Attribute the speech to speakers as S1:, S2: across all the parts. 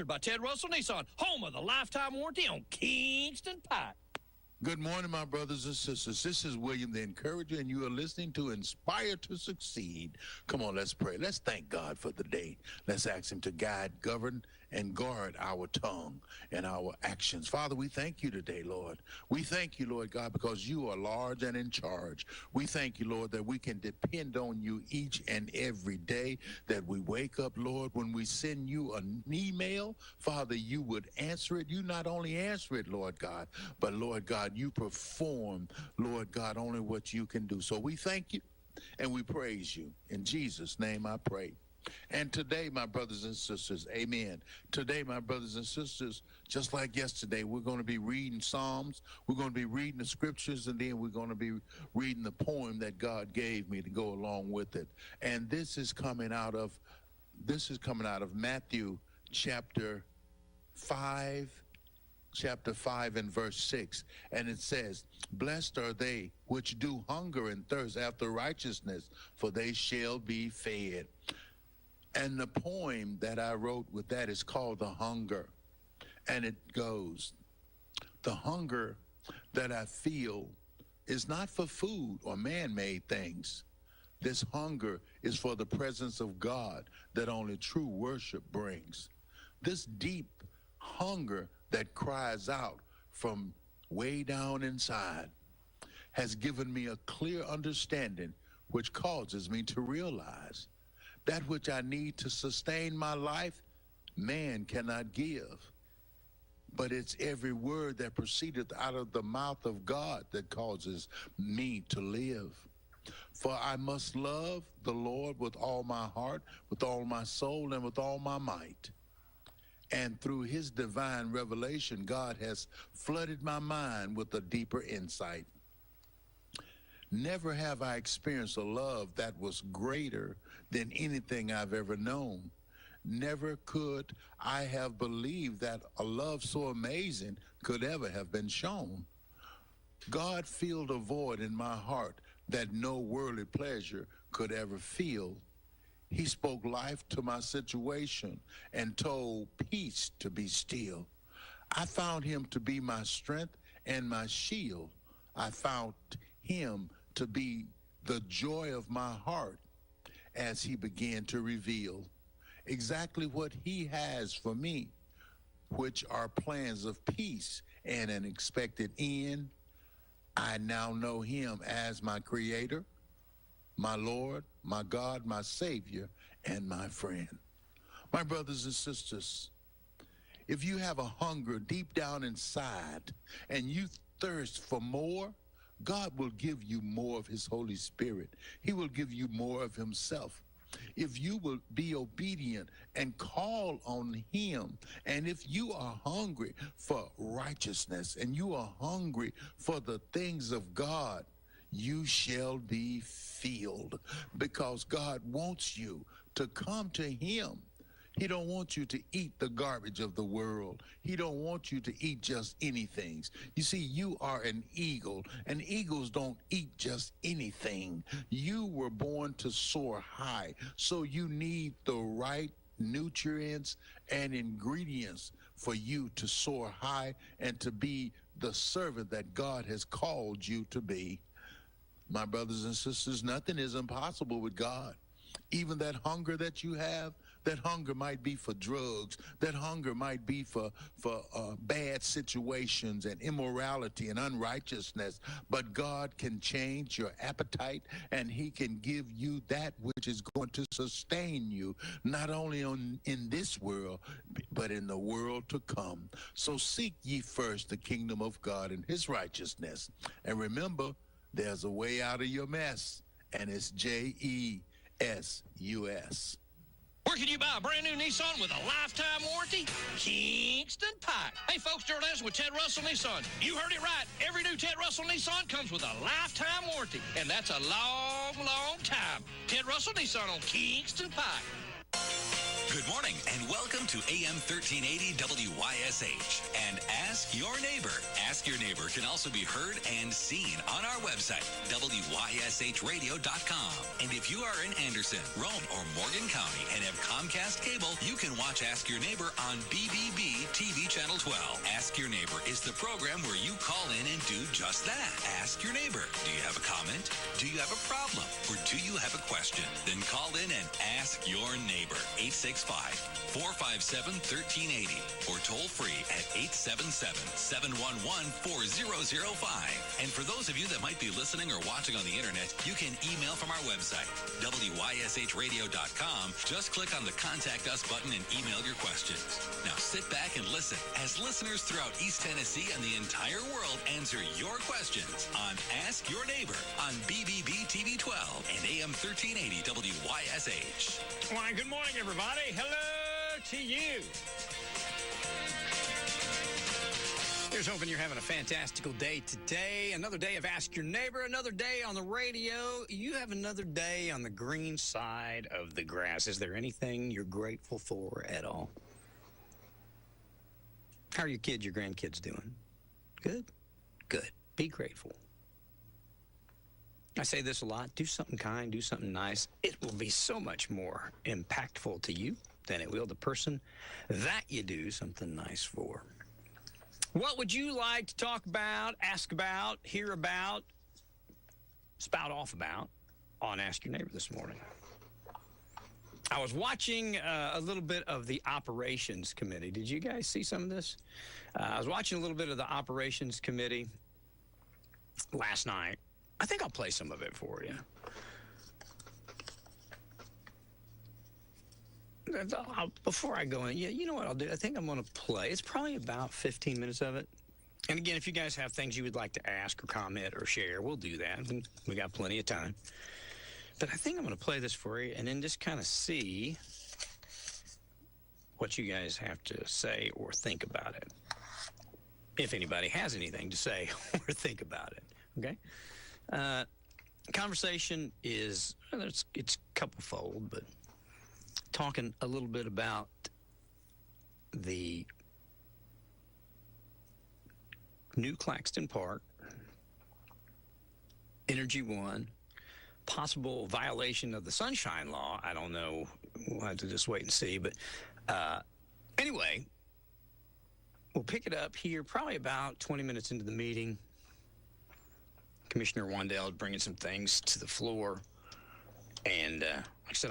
S1: by Ted Russell Nissan, home of the lifetime warranty on Kingston Pike.
S2: Good morning, my brothers and sisters. This is William the Encourager, and you are listening to Inspire to Succeed. Come on, let's pray. Let's thank God for the day. Let's ask him to guide, govern, and guard our tongue and our actions. Father, we thank you today, Lord. We thank you, Lord God, because you are large and in charge. We thank you, Lord, that we can depend on you each and every day, that we wake up, Lord, when we send you an email, Father, you would answer it. You not only answer it, Lord God, but, Lord God, you perform, Lord God, only what you can do. So we thank you and we praise you. In Jesus' name I pray. And today, my brothers and sisters, amen. Today, my brothers and sisters, just like yesterday, we're going to be reading Psalms. We're going to be reading the scriptures, and then we're going to be reading the poem that God gave me to go along with it. And this is coming out of Matthew chapter 5 and verse 6. And it says, "Blessed are they which do hunger and thirst after righteousness, for they shall be fed." And the poem that I wrote with that is called The Hunger. And it goes, the hunger that I feel is not for food or man-made things. This hunger is for the presence of God that only true worship brings. This deep hunger that cries out from way down inside has given me a clear understanding, which causes me to realize that which I need to sustain my life, man cannot give. But it's every word that proceedeth out of the mouth of God that causes me to live. For I must love the Lord with all my heart, with all my soul, and with all my might. And through his divine revelation, God has flooded my mind with a deeper insight. Never have I experienced a love that was greater than anything I've ever known. Never could I have believed that a love so amazing could ever have been shown. God filled a void in my heart that no worldly pleasure could ever fill. He spoke life to my situation and told peace to be still. I found him to be my strength and my shield. I found him to be the joy of my heart as he began to reveal exactly what he has for me, which are plans of peace and an expected end. I now know him as my creator, my Lord, my God, my Savior, and my friend. My brothers and sisters, if you have a hunger deep down inside and you thirst for more, God will give you more of his Holy Spirit. He will give you more of himself. If you will be obedient and call on him, and if you are hungry for righteousness and you are hungry for the things of God, you shall be filled, because God wants you to come to him. He don't want you to eat the garbage of the world. He don't want you to eat just anything. You see, you are an eagle, and eagles don't eat just anything. You were born to soar high, so you need the right nutrients and ingredients for you to soar high and to be the servant that God has called you to be. My brothers and sisters, nothing is impossible with God. Even that hunger that you have, that hunger might be for drugs. That hunger might be for bad situations and immorality and unrighteousness. But God can change your appetite, and he can give you that which is going to sustain you, not only in this world, but in the world to come. So seek ye first the kingdom of God and his righteousness. And remember, there's a way out of your mess, and it's JESUS.
S1: Where can you buy a brand new Nissan with a lifetime warranty? Kingston Pike. Hey, folks, you're listening with Ted Russell Nissan. You heard it right. Every new Ted Russell Nissan comes with a lifetime warranty, and that's a long, long time. Ted Russell Nissan on Kingston Pike.
S3: Good morning and welcome to AM 1380 WYSH and Ask Your Neighbor. Ask Your Neighbor can also be heard and seen on our website, WYSHradio.com. And if you are in Anderson, Roane, or Morgan County and have Comcast cable, you can watch Ask Your Neighbor on BBB TV Channel 12. Ask Your Neighbor is the program where you call in and do just that. Ask your neighbor. Do you have a comment? Do you have a problem? Or do you have a question? Then call in and ask your neighbor. 865-457-1380 or toll free at 877-711-4005. And for those of you that might be listening or watching on the internet, you can email from our website, WYSHradio.com. Just click on the Contact Us button and email your questions. Now sit back and listen as listeners throughout East Tennessee and the entire world answer your questions on Ask Your Neighbor on BBB TV 12 and AM 1380 WYSH.
S1: Why, good morning, everybody. Hello to you. Here's hoping you're having a fantastical day today. Another day of Ask Your Neighbor, another day on the radio. You have another day on the green side of the grass. Is there anything you're grateful for at all? How are your kids, your grandkids doing? Good? Good. Be grateful. I say this a lot. Do something kind, do something nice. It will be so much more impactful to you than it will the person that you do something nice for. What would you like to talk about, ask about, hear about, spout off about on Ask Your Neighbor this morning? I was watching a little bit of the Operations Committee. Did you guys see some of this? I was watching a little bit of the Operations Committee last night. I think I'll play some of it for you. Before I go in, you know what I'll do? I think I'm going to play. It's probably about 15 minutes of it. And again, if you guys have things you would like to ask or comment or share, we'll do that. We got plenty of time. But I think I'm going to play this for you and then just kind of see what you guys have to say or think about it. If anybody has anything to say or think about it, okay? Conversation is, it's couple-fold, but talking a little bit about the new Claxton Park, Energy One, possible violation of the Sunshine Law. I don't know. We'll have to just wait and see. But anyway, we'll pick it up here probably about 20 minutes into the meeting. Commissioner Wandell is bringing some things to the floor. And like I said,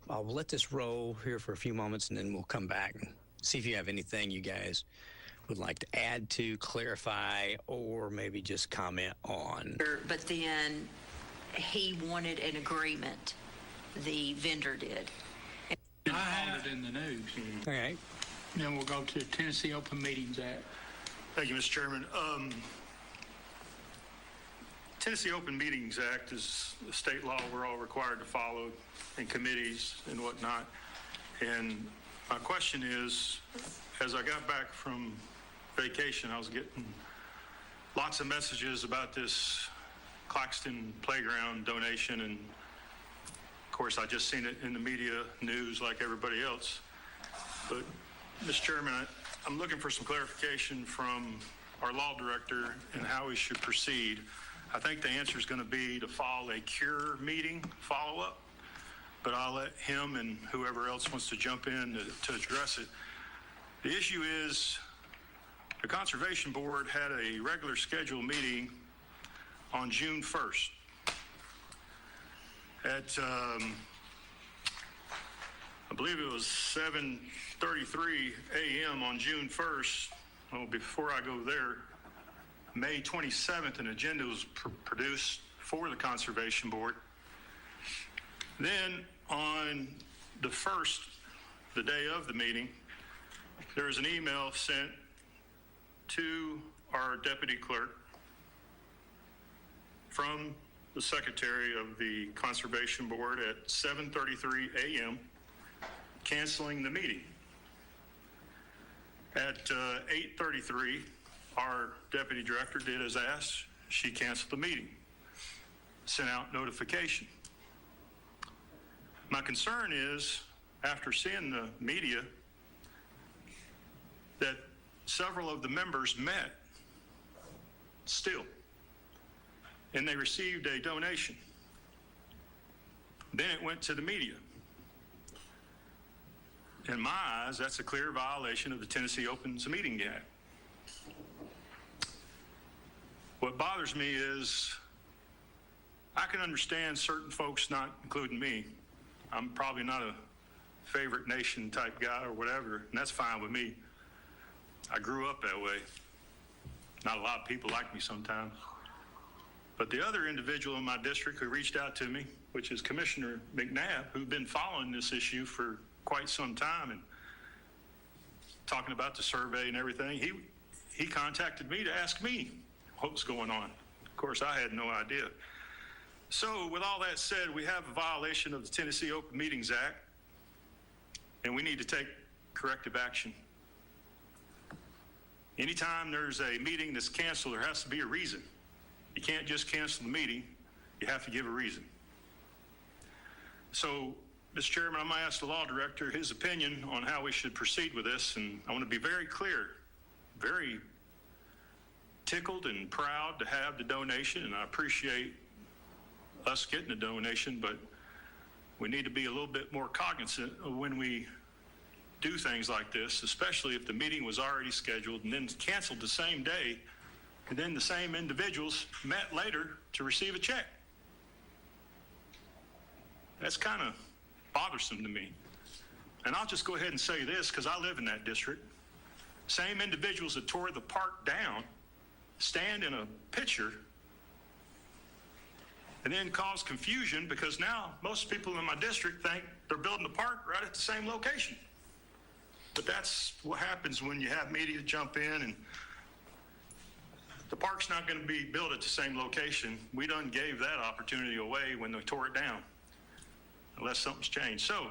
S1: I'll let this roll here for a few moments, and then we'll come back and see if you have anything you guys would like to add to, clarify, or maybe just comment on.
S4: But then he wanted an agreement. The vendor did.
S5: I have it in the news.
S1: Okay.
S5: Then we'll go to Tennessee Open Meetings Act.
S6: Thank you, Mr. Chairman. Tennessee Open Meetings Act is a state law we're all required to follow in committees and whatnot. And my question is, as I got back from vacation, I was getting lots of messages about this Claxton Playground donation. And of course, I just seen it in the media news like everybody else. But Mr. Chairman, I'm looking for some clarification from our law director and how we should proceed. I think the answer is going to be to file a cure meeting follow-up, but I'll let him and whoever else wants to jump in to address it. The issue is the Conservation Board had a regular scheduled meeting on June 1st at, I believe it was 7:33 a.m. on June 1st. Well, before I go there, May 27th, an agenda was produced for the Conservation Board. Then on the 1st, the day of the meeting, there was an email sent to our deputy clerk from the secretary of the Conservation Board at 7:33 a.m. canceling the meeting. At 8:33, our deputy director did as asked. She canceled the meeting, sent out notification. My concern is, after seeing the media, that several of the members met still, and they received a donation. Then it went to the media. In my eyes, that's a clear violation of the Tennessee Opens Meeting Act. What bothers me is I can understand certain folks, not including me. I'm probably not a favorite nation type guy or whatever, and that's fine with me. I grew up that way. Not a lot of people like me sometimes. But the other individual in my district who reached out to me, which is Commissioner McNabb, who's been following this issue for quite some time and talking about the survey and everything, he contacted me to ask me what was going on. Of course, I had no idea. So with all that said, we have a violation of the Tennessee Open Meetings Act, and we need to take corrective action. Anytime there's a meeting that's canceled, there has to be a reason. You can't just cancel the meeting. You have to give a reason. So, Mr. Chairman, I'm going to ask the law director his opinion on how we should proceed with this, and I want to be very clear, very tickled and proud to have the donation, and I appreciate us getting the donation, but we need to be a little bit more cognizant of when we do things like this, especially if the meeting was already scheduled and then canceled the same day, and then the same individuals met later to receive a check. That's kind of bothersome to me. And I'll just go ahead and say this, because I live in that district. Same individuals that tore the park down stand in a picture and then cause confusion, because now most people in my district think they're building a park right at the same location. But that's what happens when you have media jump in, and the park's not going to be built at the same location. We done gave that opportunity away when they tore it down, unless something's changed. So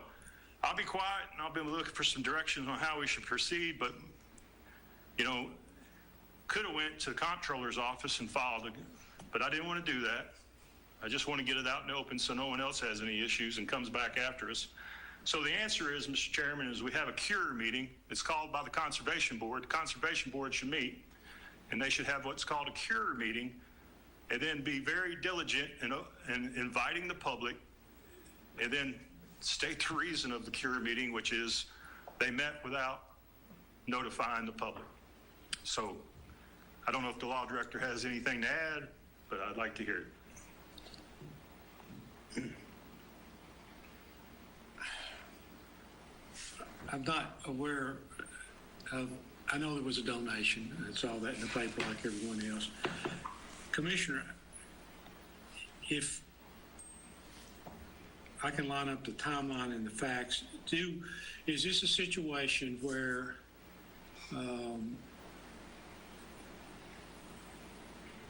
S6: I'll be quiet, and I'll be looking for some directions on how we should proceed, but, could have went to the comptroller's office and filed, but I didn't want to do that. I just want to get it out in the open so no one else has any issues and comes back after us. So the answer is, Mr. Chairman, is we have a cure meeting. It's called by the Conservation Board. The Conservation Board should meet, and they should have what's called a cure meeting, and then be very diligent in inviting the public, and then state the reason of the cure meeting, which is they met without notifying the public. So I don't know if the law director has anything to add, but I'd like to hear it.
S5: I'm not aware of, I know there was a donation. I saw that in the paper like everyone else. Commissioner, if I can line up the timeline and the facts, is this a situation where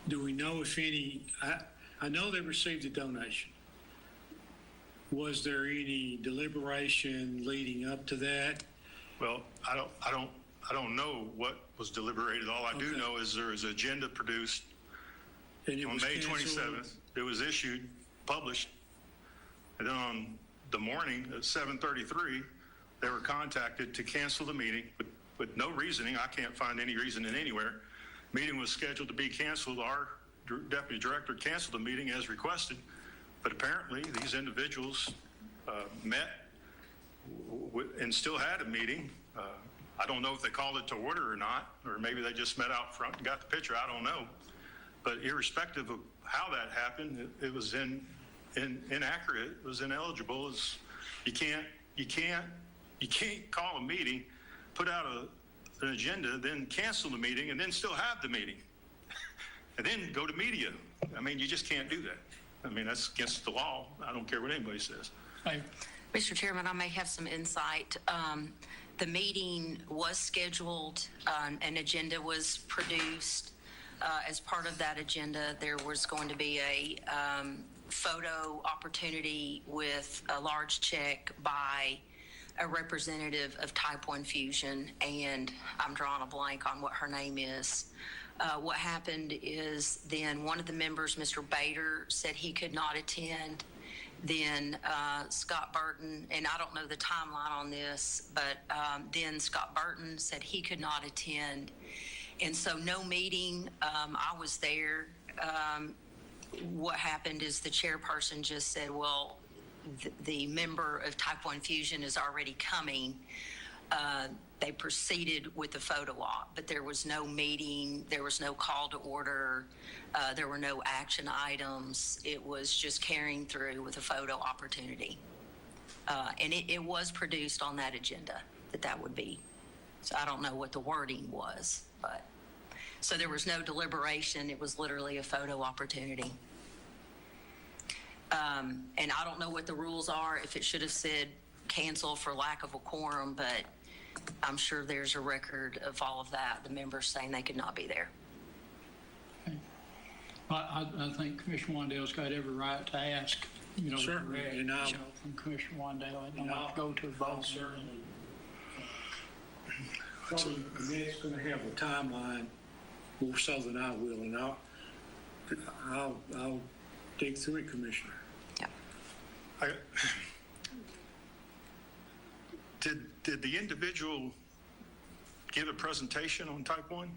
S5: do we know if any, I know they received a donation. Was there any deliberation leading up to that?
S6: Well, I don't know what was deliberated. All I do know is there is an agenda produced on May 27th. It was issued, published, and then on the morning at 7:33, they were contacted to cancel the meeting with no reasoning. I can't find any reasoning anywhere. Meeting was scheduled to be canceled. Our deputy director canceled the meeting as requested, but apparently these individuals met and still had a meeting. I don't know if they called it to order or not, or maybe they just met out front and got the picture. I don't know. But irrespective of how that happened, it was inaccurate. It was ineligible. You can't call a meeting, put out an agenda, then cancel the meeting, and then still have the meeting, and then go to media. I mean, you just can't do that. I mean, that's against the law. I don't care what anybody says.
S4: Mr. Chairman, I may have some insight. The meeting was scheduled, an agenda was produced. As part of that agenda, there was going to be a photo opportunity with a large check by a representative of Type 1 Fusion, and I'm drawing a blank on what her name is. What happened is then one of the members, Mr. Bader, said he could not attend, Then Scott Burton, and I don't know the timeline on this, but then Scott Burton said he could not attend. And so no meeting. I was there. What happened is the chairperson just said, well, the member of Type 1 Fusion is already coming. They proceeded with the photo op, but there was no meeting, there was no call to order, there were no action items. It was just carrying through with a photo opportunity. And it was produced on that agenda that would be. So I don't know what the wording was, but so there was no deliberation. It was literally a photo opportunity. And I don't know what the rules are, if it should have said cancel for lack of a quorum, but I'm sure there's a record of all of that, the members saying they could not be there.
S7: Okay. I think Commissioner Wandale's got every right to ask,
S5: Certainly, and I'll-
S7: from Commissioner Wandale. I don't have to go to a vote.
S5: Probably Annette's going to have a timeline more so than I will, and I'll dig through it, Commissioner.
S4: Yeah.
S6: Did the individual give a presentation on Type 1?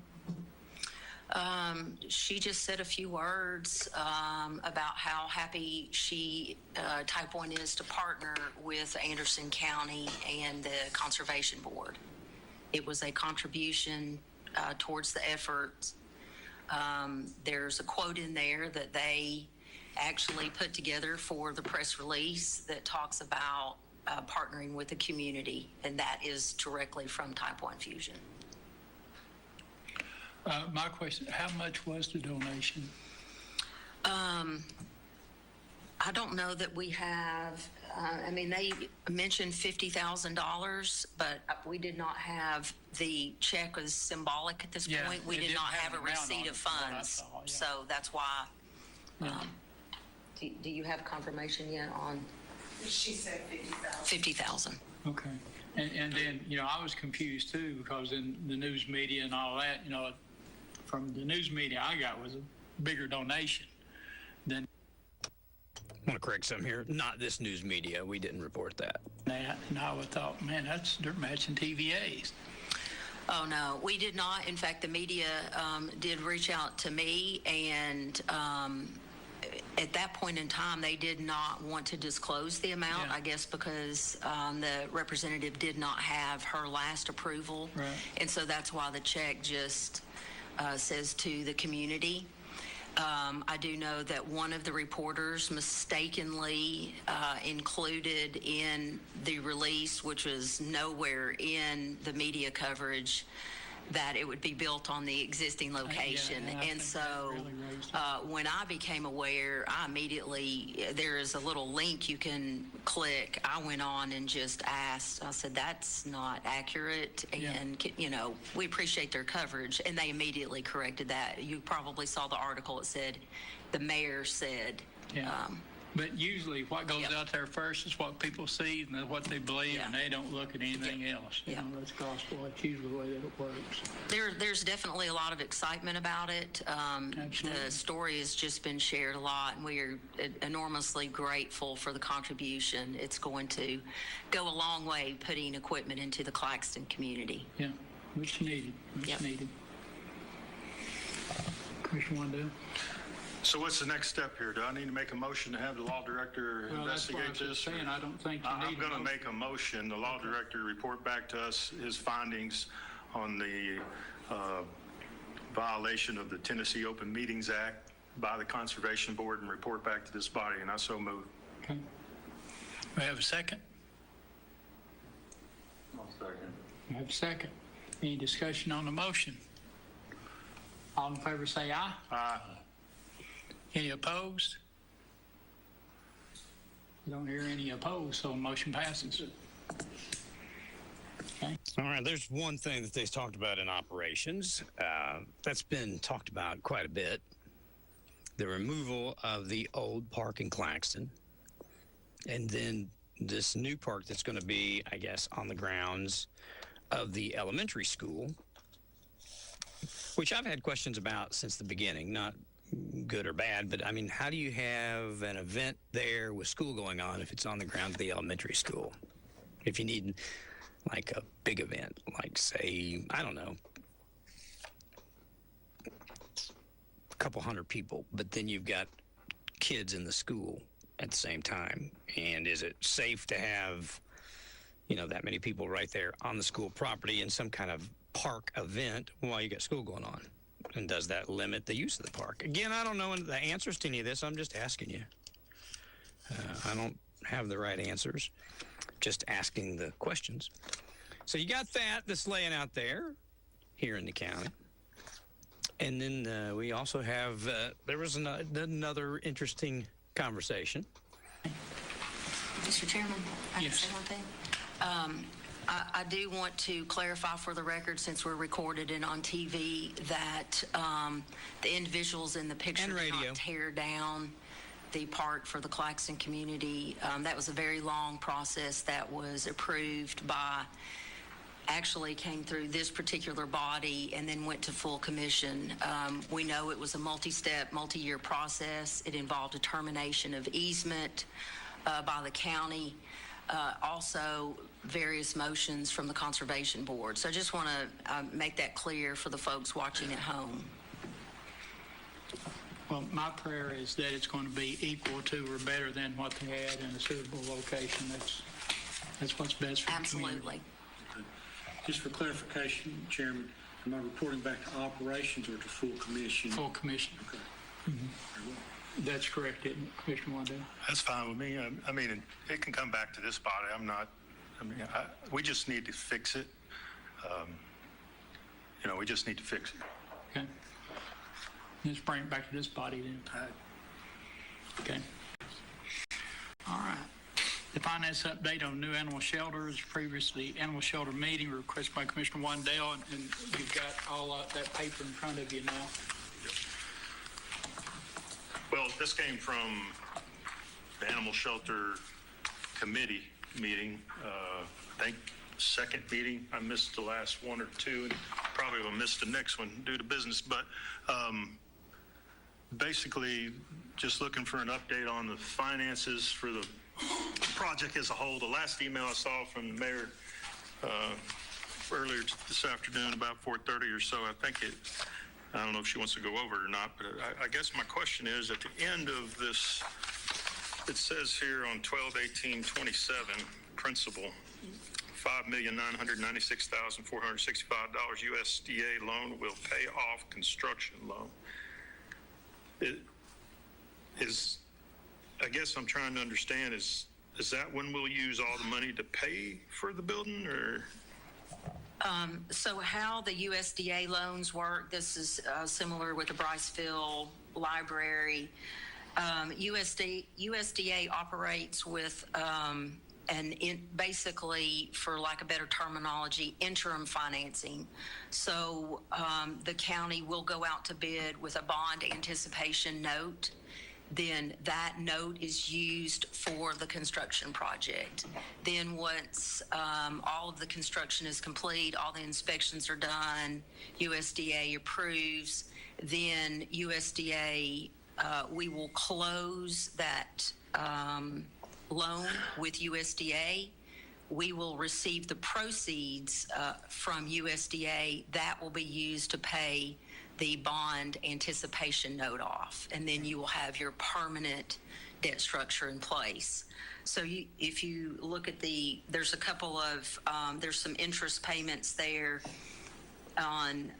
S4: She just said a few words about how happy Type 1 is to partner with Anderson County and the Conservation Board. It was a contribution towards the efforts. There's a quote in there that they actually put together for the press release that talks about partnering with the community, and that is directly from Type 1 Fusion.
S7: My question, how much was the donation?
S4: I don't know that we have, they mentioned $50,000, but we did not have, the check was symbolic at this
S7: Yeah,
S4: point. We
S7: it
S4: did
S7: didn't
S4: not
S7: have
S4: have a
S7: an amount on
S4: receipt
S7: it,
S4: of
S7: from what I
S4: funds.
S7: saw, yeah.
S4: So that's why.
S7: Yeah.
S4: Do you have confirmation yet on
S8: She said 50,000.
S4: 50,000?
S7: Okay. And then, I was confused too, because in the news media and all that, from the news media I got was a bigger donation than
S1: I want to correct something here. Not this news media. We didn't report that.
S7: that. And I would thought, man, they're matching TVAs.
S4: Oh, no, we did not. In fact, the media did reach out to me, and at that point in time, they did not want to disclose the amount,
S7: Yeah.
S4: I guess because the representative did not have her last approval.
S7: Right.
S4: And so that's why the check just says to the community. I do know that one of the reporters mistakenly included in the release, which was nowhere in the media coverage, that it would be built on the existing location.
S7: and I
S4: And
S7: think
S4: so
S7: that really raised it.
S4: when I became aware, I immediately, there is a little link you can click. I went on and just asked, I said, that's not accurate.
S7: Yeah.
S4: And, we appreciate their coverage. And they immediately corrected that. You probably saw the article. It said, the mayor said.
S7: Yeah. But usually what goes
S4: Yep.
S7: out there first is what people see and what they believe, and
S4: Yeah.
S7: they don't look at anything else.
S4: Yeah.
S7: That's gospel. That's usually the way that it works.
S4: There's definitely a lot of excitement about it.
S7: Absolutely.
S4: The story has just been shared a lot, and we are enormously grateful for the contribution. It's going to go a long way putting equipment into the Claxton community.
S7: Yeah, much needed, much
S4: Yep.
S7: needed. Commissioner Wandale?
S6: So what's the next step here? Do I need to make a motion to have the law director
S7: Well, that's what I
S6: investigate
S7: was
S6: this? or-
S7: saying. I don't think you
S6: I'm
S7: need a
S6: going to
S7: motion.
S6: make a motion, the law director report back to us his findings on the violation of the Tennessee Open Meetings Act by the Conservation Board and report back to this body, and I so move.
S7: Okay. We have a second?
S6: I'll second.
S7: We have a second. Any discussion on the motion? All in favor say aye.
S6: Aye.
S7: Any opposed? Don't hear any opposed, so the motion passes. Okay.
S1: All right, there's one thing that they talked about in operations that's been talked about quite a bit. The removal of the old park in Claxton. And then this new park that's going to be, I guess, on the grounds of the elementary school, which I've had questions about since the beginning, not good or bad, but I mean, how do you have an event there with school going on if it's on the grounds of the elementary school? If you need like a big event, like say, I don't know, a couple hundred people, but then you've got kids in the school at the same time. And is it safe to have, that many people right there on the school property in some kind of park event while you got school going on? And does that limit the use of the park? Again, I don't know the answers to any of this. I'm just asking you. I don't have the right answers. Just asking the questions. So you got that's laying out there here in the county. And then we also have, there was another interesting conversation.
S4: Mr. Chairman, I can
S7: Yes.
S4: say one thing. I do want to clarify for the record, since we're recorded and on TV, that the individuals in the picture
S1: And
S4: did
S1: radio.
S4: not tear down the park for the Claxon community. That was a very long process that was approved by, actually came through this particular body and then went to full commission. We know it was a multi-step, multi-year process. It involved a termination of easement by the county, also various motions from the Conservation Board. So I just want to make that clear for the folks watching at home.
S7: Well, my prayer is that it's going to be equal to or better than what they had in a suitable location. That's what's best for the community.
S4: Absolutely.
S5: Just for clarification, Chairman, am I reporting back to operations or to full commission?
S7: Full commission.
S5: Okay.
S7: Mm-hmm. That's correct, isn't it, Commissioner Wandale?
S6: That's fine with me. I mean, it can come back to this body. We just need to fix it. We just need to fix it.
S7: Okay. Let's bring it back to this body then. Okay. All right. The finance update on new animal shelters. Previously, animal shelter meeting requested by Commissioner Wandale, and you've got all that paper in front of you now.
S6: Well, this came from the Animal Shelter Committee meeting. I think second meeting. I missed the last one or two, and probably will miss the next one due to business. But basically, just looking for an update on the finances for the project as a whole. The last email I saw from the mayor earlier this afternoon, about 4:30 or so, I don't know if she wants to go over it or not, but I guess my question is, at the end of this, it says here on 12/18/27, principal, $5,996,465 USDA loan will pay off construction loan. I guess I'm trying to understand, is that when we'll use all the money to pay for the building, or?
S4: So how the USDA loans work, this is similar with the Bryceville Library. USDA operates with basically, for lack of better terminology, interim financing. So the county will go out to bid with a bond anticipation note. Then that note is used for the construction project. Then once all of the construction is complete, all the inspections are done, USDA approves, then USDA, we will close that loan with USDA. We will receive the proceeds from USDA. That will be used to pay the bond anticipation note off, and then you will have your permanent debt structure in place. So if you look at there's a couple of, there's some interest payments there on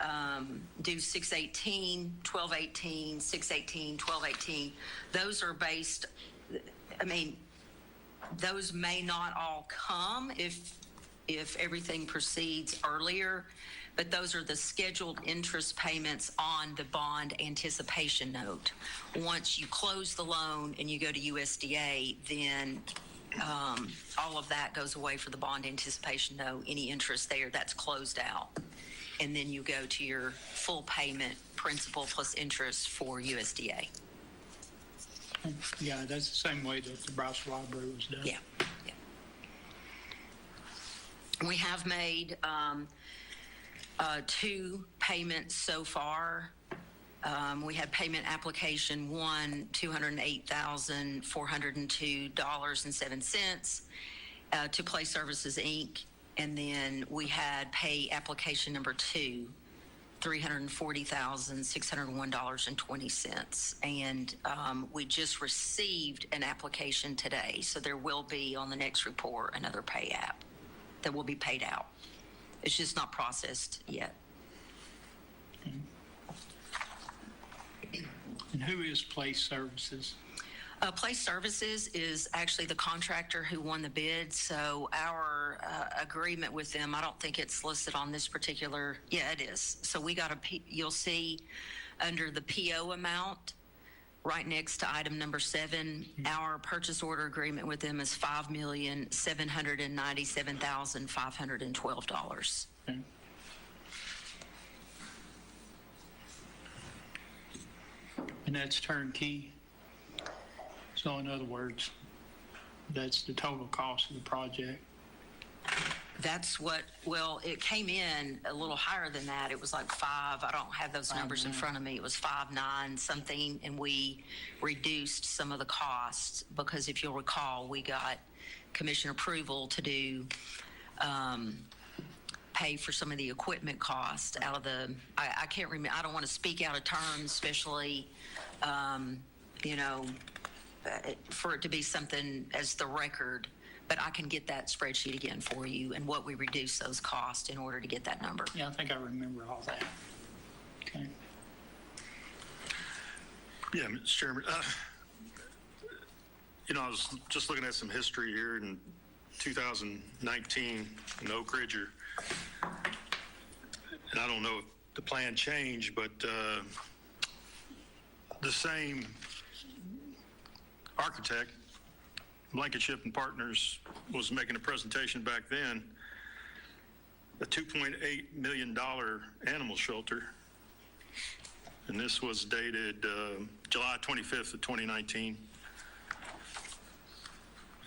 S4: due 6/18, 12/18, 6/18, 12/18. Those are based, those may not all come if everything proceeds earlier, but those are the scheduled interest payments on the bond anticipation note. Once you close the loan and you go to USDA, then all of that goes away for the bond anticipation note. Any interest there, that's closed out. And then you go to your full payment, principal plus interest for USDA.
S7: Yeah, that's the same way that the Bryceville Library was done.
S4: Yeah. We have made 2 payments so far We had payment application one, $208,402.07 to Play Services, Inc. And then we had pay application number two, $340,601.20. And we just received an application today, so there will be on the next report another pay app that will be paid out. It's just not processed yet.
S7: And who is Play Services?
S4: Play Services is actually the contractor who won the bid, so our agreement with them, I don't think it's listed on this particular, yeah, it is. So we got you'll see under the PO amount, right next to item number 7, our purchase order agreement with them is $5,797,512.
S7: Okay. And that's turnkey. So in other words, that's the total cost of the project.
S4: That's what, well, it came in a little higher than that. It was like 5, I don't have those numbers in front of me. It was 5.9 something, and we reduced some of the costs because if you'll recall, we got commission approval to do, pay for some of the equipment costs out of the, I can't remember, I don't want to speak out of turn, especially, for it to be something as the record, but I can get that spreadsheet again for you and what we reduce those costs in order to get that number.
S7: Yeah, I think I remember all that. Okay.
S6: Yeah, Mr. Chairman. I was just looking at some history here in 2019 in Oak Ridge, and I don't know if the plan changed, but the same architect, Blankenship and Partners, was making a presentation back then, a $2.8 million animal shelter, and this was dated July 25th of 2019.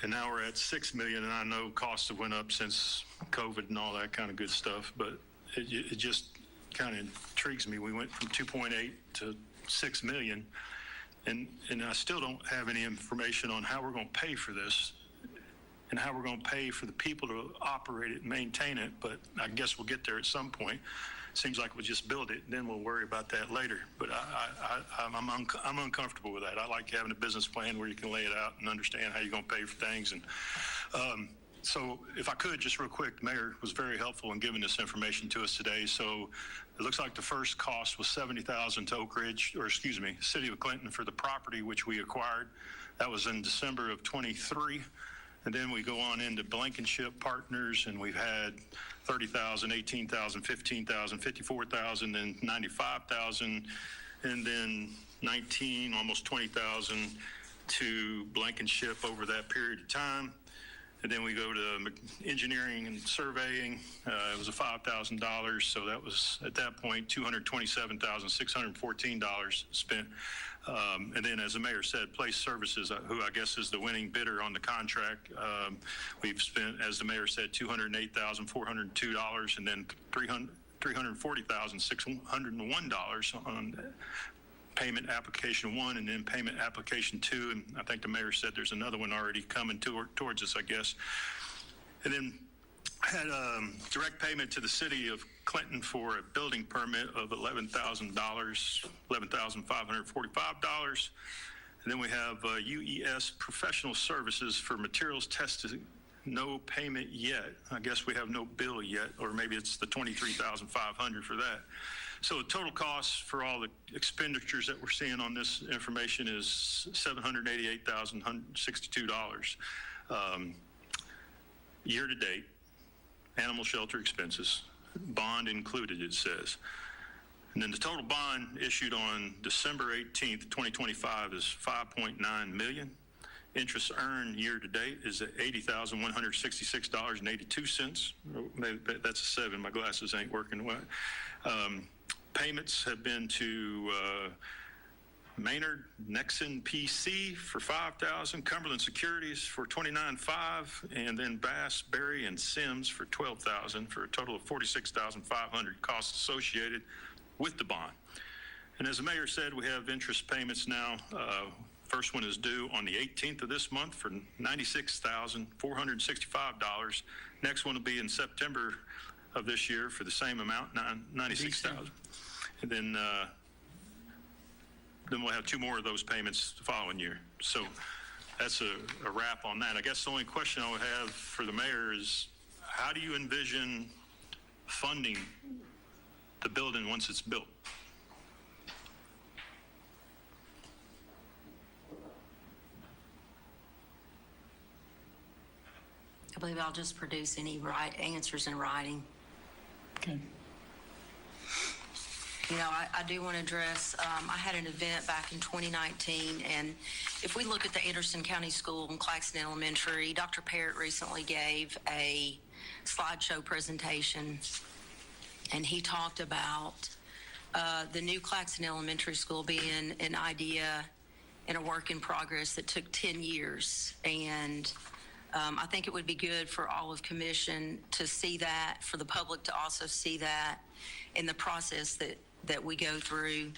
S6: And now we're at $6 million, and I know costs have went up since COVID and all that kind of good stuff, but it just kind of intrigues me. We went from 2.8 to 6 million, and I still don't have any information on how we're going to pay for this and how we're going to pay for the people to operate it and maintain it, but I guess we'll get there at some point. Seems like we'll just build it, and then we'll worry about that later. But I'm uncomfortable with that. I like having a business plan where you can lay it out and understand how you're going to pay for things. And so if I could, just real quick, the mayor was very helpful in giving this information to us today. So it looks like the first cost was $70,000 to Oak Ridge, City of Clinton for the property which we acquired. That was in December of 23. And then we go on into Blankenship Partners, and we've had $30,000, $18,000, $15,000, $54,000, and $95,000, and then 19, almost $20,000 to Blankenship over that period of time. And then we go to engineering and surveying. It was a $5,000, so that was at that point $227,614 spent. And then, as the mayor said, Place Services, who I guess is the winning bidder on the contract, we've spent, as the mayor said, $208,402, and then $340,601 on payment application 1, and then payment application 2, and I think the mayor said there's another one already coming towards us, I guess. And then had direct payment to the city of Clinton for a building permit of $11,000, $11,545. And then we have UES professional services for materials testing. No payment yet. I guess we have no bill yet, or maybe it's the $23,500 for that. So the total cost for all the expenditures that we're seeing on this information is $788,162. Year to date, animal shelter expenses, bond included, it says. And then the total bond issued on December 18th, 2025 is $5.9 million. Interest earned year to date is at $80,166.82. Maybe that's a 7. My glasses ain't working well. Payments have been to Maynard Nexon PC for $5,000, Cumberland Securities for $29,500, and then Bass, Berry, and Sims for $12,000 for a total of $46,500 costs associated with the bond. And as the mayor said, we have interest payments now. First one is due on the 18th of this month for $96,465. Next one will be in September of this year for the same amount, $96,000. And then we'll have two more of those payments the following year. So that's a wrap on that. I guess the only question I would have for the mayor is, how do you envision funding the building once it's built?
S4: I believe I'll just produce any answers in writing.
S7: Okay.
S4: You know, I do want to address, I had an event back in 2019, and if we look at the Anderson County School and Claxton Elementary, Dr. Parrott recently gave a slideshow presentation, and he talked about the new Claxton Elementary School being an idea and a work in progress that took 10 years. And I think it would be good for all of Commission to see that, for the public to also see that in the process that we go through.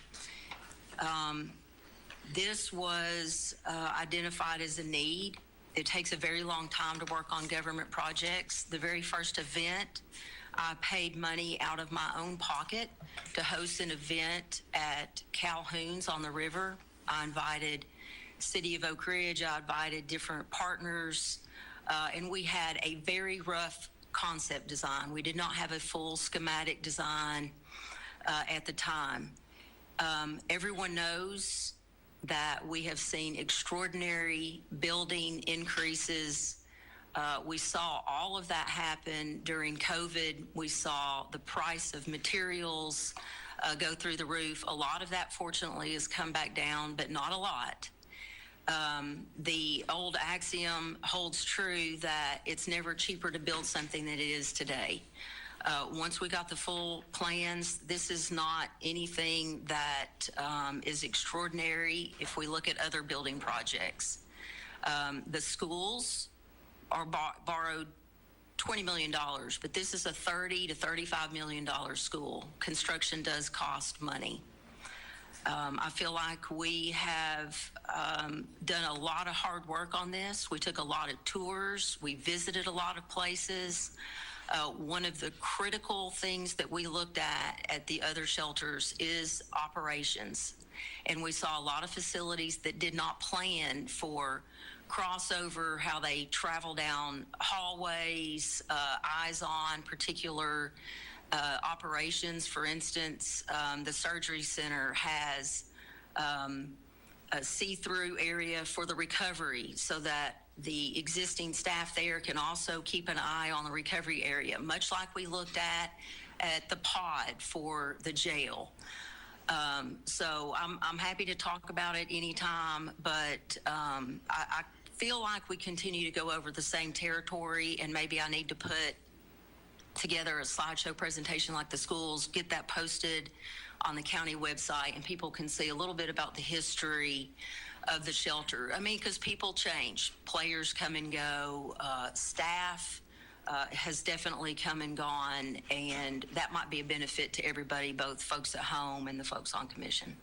S4: This was identified as a need. It takes a very long time to work on government projects. The very first event, I paid money out of my own pocket to host an event at Calhoun's on the river. I invited City of Oak Ridge, I invited different partners, and we had a very rough concept design. We did not have a full schematic design at the time. Everyone knows that we have seen extraordinary building increases. We saw all of that happen during COVID. We saw the price of materials go through the roof. A lot of that, fortunately, has come back down, but not a lot. The old axiom holds true that it's never cheaper to build something than it is today. Once we got the full plans, this is not anything that is extraordinary if we look at other building projects. The schools are borrowed $20 million, but this is a $30 to $35 million school. Construction does cost money. I feel like we have done a lot of hard work on this. We took a lot of tours. We visited a lot of places. One of the critical things that we looked at the other shelters is operations. And we saw a lot of facilities that did not plan for crossover, how they travel down hallways, eyes on particular operations. For instance, the surgery center has a see-through area for the recovery so that the existing staff there can also keep an eye on the recovery area, much like we looked at the pod for the jail. So I'm happy to talk about it anytime, but I feel like we continue to go over the same territory, and maybe I need to put together a slideshow presentation like the schools, get that posted on the county website, and people can see a little bit about the history of the shelter. I mean, because people change, players come and go, staff has definitely come and gone, and that might be a benefit to everybody, both folks at home and the folks on commission.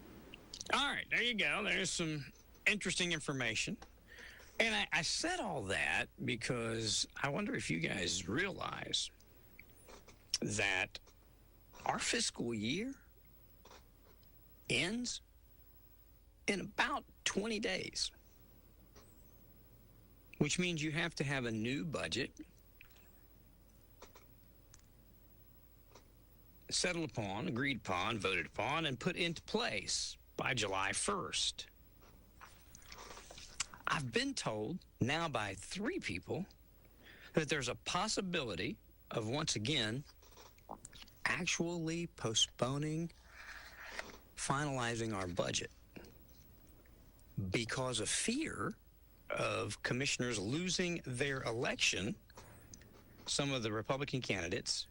S1: All right, there you go. There's some interesting information. And I said all that because I wonder if you guys realize that our fiscal year ends in about 20 days, which means you have to have a new budget settled upon, agreed upon, voted upon, and put into place by July 1st. I've been told now by 3 people that there's a possibility of, once again, actually postponing finalizing our budget because of fear of commissioners losing their election, some of the Republican candidates,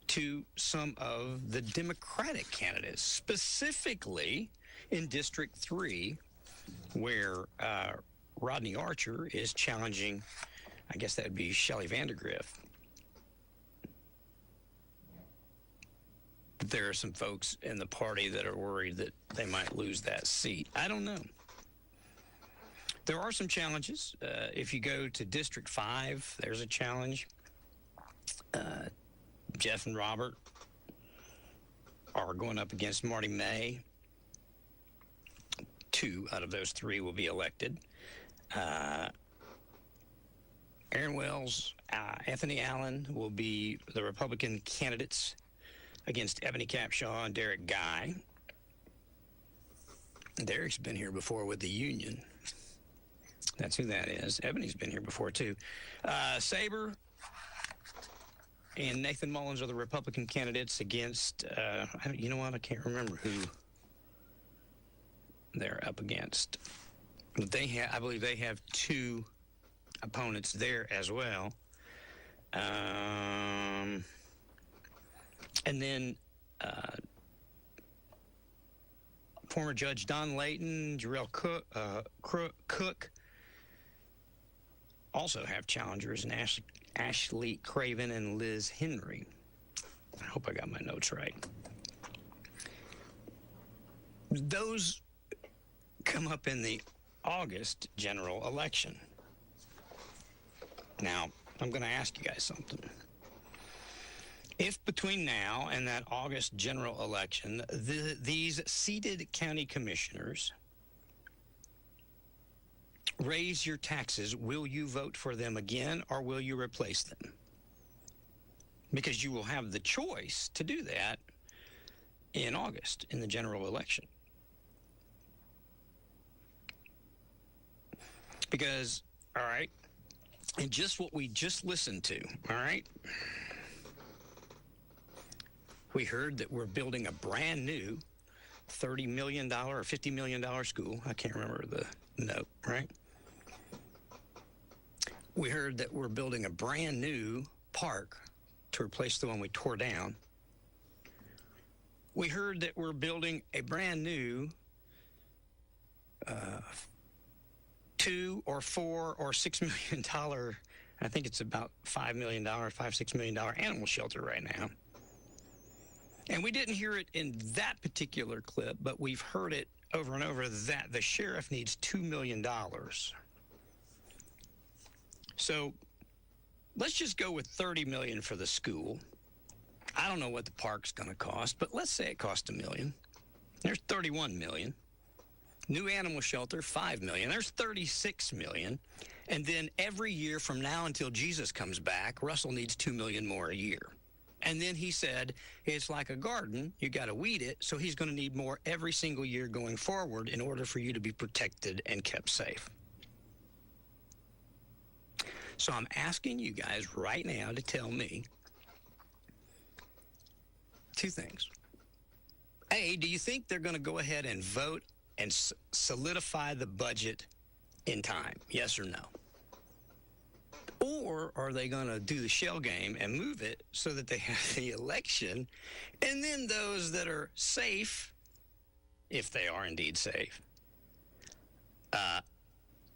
S1: to some of the Democratic candidates, specifically in District 3, where Rodney Archer is challenging, I guess that would be Shelley Vandergriff. there are some folks in the party that are worried that they might lose that seat. I don't know. There are some challenges. If you go to District 5, there's a challenge. Jeff and Robert are going up against Marty May. 2 out of those 3 will be elected. Aaron Wells, Anthony Allen will be the Republican candidates against Ebony Capshaw and Derek Guy. Derek's been here before with the Union. That's who that is. Ebony's been here before, too. Saber and Nathan Mullins are the Republican candidates against, you know what? I can't remember who they're up against. But I believe they have 2 opponents there as well. And then former Judge Don Layton, Jarrell Cook also have challengers, and Ashley Craven and Liz Henry. I hope I got my notes right. Those come up in the August general election. Now, I'm going to ask you guys something. If between now and that August general election, these seated county commissioners raise your taxes, will you vote for them again, or will you replace them? Because you will have the choice to do that in August in the general election. Because, all right, and just what we just listened to, all right, we heard that we're building a brand new $30 million or $50 million school. I can't remember the note, right? We heard that we're building a brand new park to replace the one we tore down. We heard that we're building a brand new $2 or $4 or $6 million, I think it's about $5 million, $6 million animal shelter right now. And we didn't hear it in that particular clip, but we've heard it over and over that the sheriff needs $2 million. So let's just go with $30 million for the school. I don't know what the park's going to cost, but let's say it costs $1 million. There's $31 million. New animal shelter, $5 million. There's $36 million. And then every year from now until Jesus comes back, Russell needs $2 million more a year. And then he said, it's like a garden. You got to weed it. So he's going to need more every single year going forward in order for you to be protected and kept safe. So I'm asking you guys right now to tell me 2 things. A, do you think they're going to go ahead and vote and solidify the budget in time? Yes or no? Or are they going to do the shell game and move it so that they have the election, and then those that are safe, if they are indeed safe,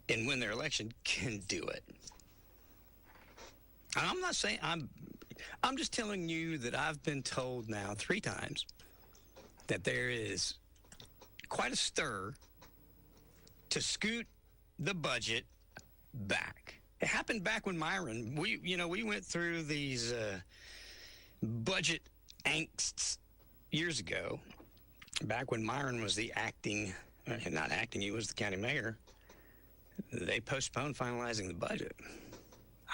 S1: and win their election, can do it? And I'm not saying I'm just telling you that I've been told now 3 times that there is quite a stir to scoot the budget back. It happened back when Myron, we went through these budget angsts years ago, back when Myron was the he was the county mayor. They postponed finalizing the budget.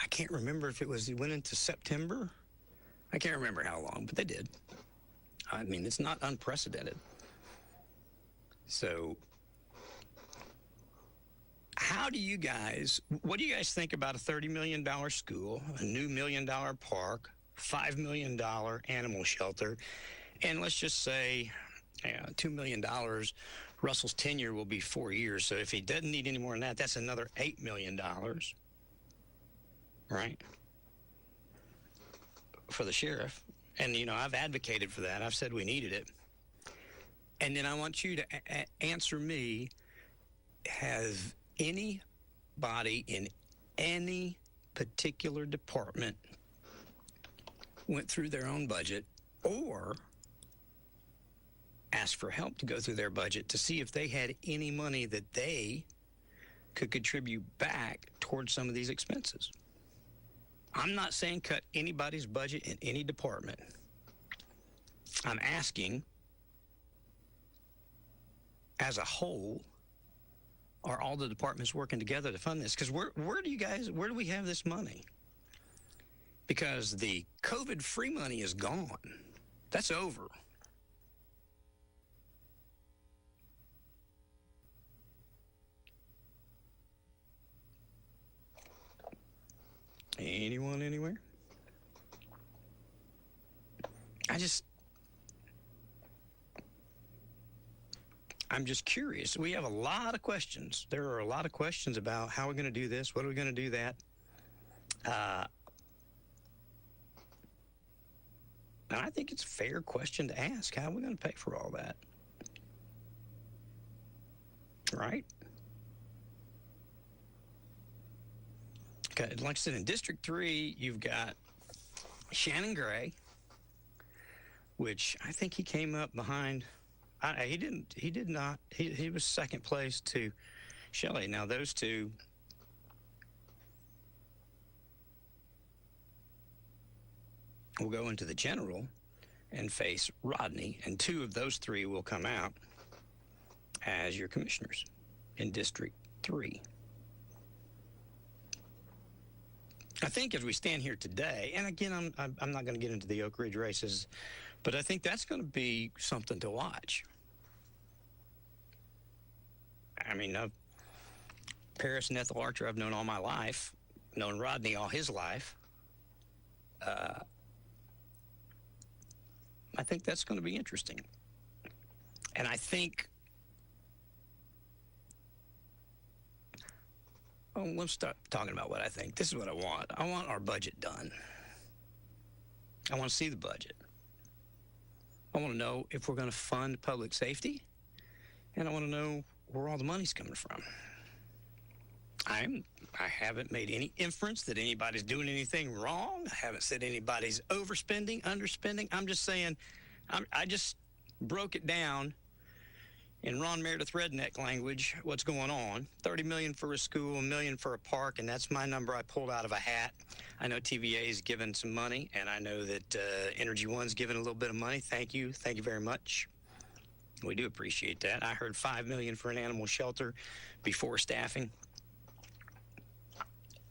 S1: I can't remember if it went into September. I can't remember how long, but they did. I mean, it's not unprecedented. So what do you guys think about a $30 million school, a new $1 million park, $5 million animal shelter, and let's just say $2 million, Russell's tenure will be 4 years. So if he doesn't need any more than that, that's another $8 million, right, for the sheriff. And, I've advocated for that. I've said we needed it. And then I want you to answer me, has anybody in any particular department went through their own budget, or asked for help to go through their budget to see if they had any money that they could contribute back towards some of these expenses. I'm not saying cut anybody's budget in any department. I'm asking, as a whole, are all the departments working together to fund this? Because where do we have this money? Because the COVID-free money is gone. That's over. Anyone anywhere? I'm just curious. We have a lot of questions. There are a lot of questions about how we're going to do this, what are we going to do that. And I think it's a fair question to ask. How are we going to pay for all that? Right? Okay, like I said, in District 3, you've got Shannon Gray, which I think he came up behind. He was second place to Shelley. Now, those two will go into the general and face Rodney, and two of those three will come out as your commissioners in District 3. I think as we stand here today, and again, I'm not going to get into the Oak Ridge races, but I think that's going to be something to watch. I mean, Paris and Ethel Archer I've known all my life, known Rodney all his life. I think that's going to be interesting. And I think, let's start talking about what I think. This is what I want. I want our budget done. I want to see the budget. I want to know if we're going to fund public safety, and I want to know where all the money's coming from. I haven't made any inference that anybody's doing anything wrong. I haven't said anybody's overspending, underspending. I'm just saying, I just broke it down in Ron Meredith redneck language, what's going on. $30 million for a school, $1 million for a park, and that's my number I pulled out of a hat. I know TVA is giving some money, and I know that Energy One's giving a little bit of money. Thank you very much. We do appreciate that. I heard $5 million for an animal shelter before staffing.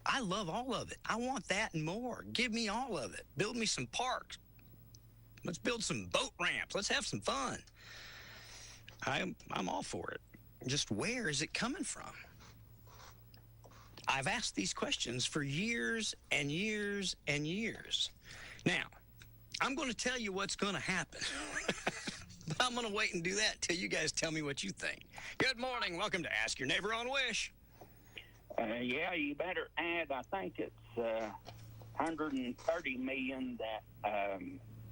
S1: I love all of it. I want that and more. Give me all of it. Build me some parks. Let's build some boat ramps. Let's have some fun. I'm all for it. Just where is it coming from? I've asked these questions for years and years and years. Now, I'm going to tell you what's going to happen. But I'm going to wait and do that till you guys tell me what you think. Good morning. Welcome to Ask Your Neighbor on WYSH.
S9: Yeah, you better add, I think it's $130 million that,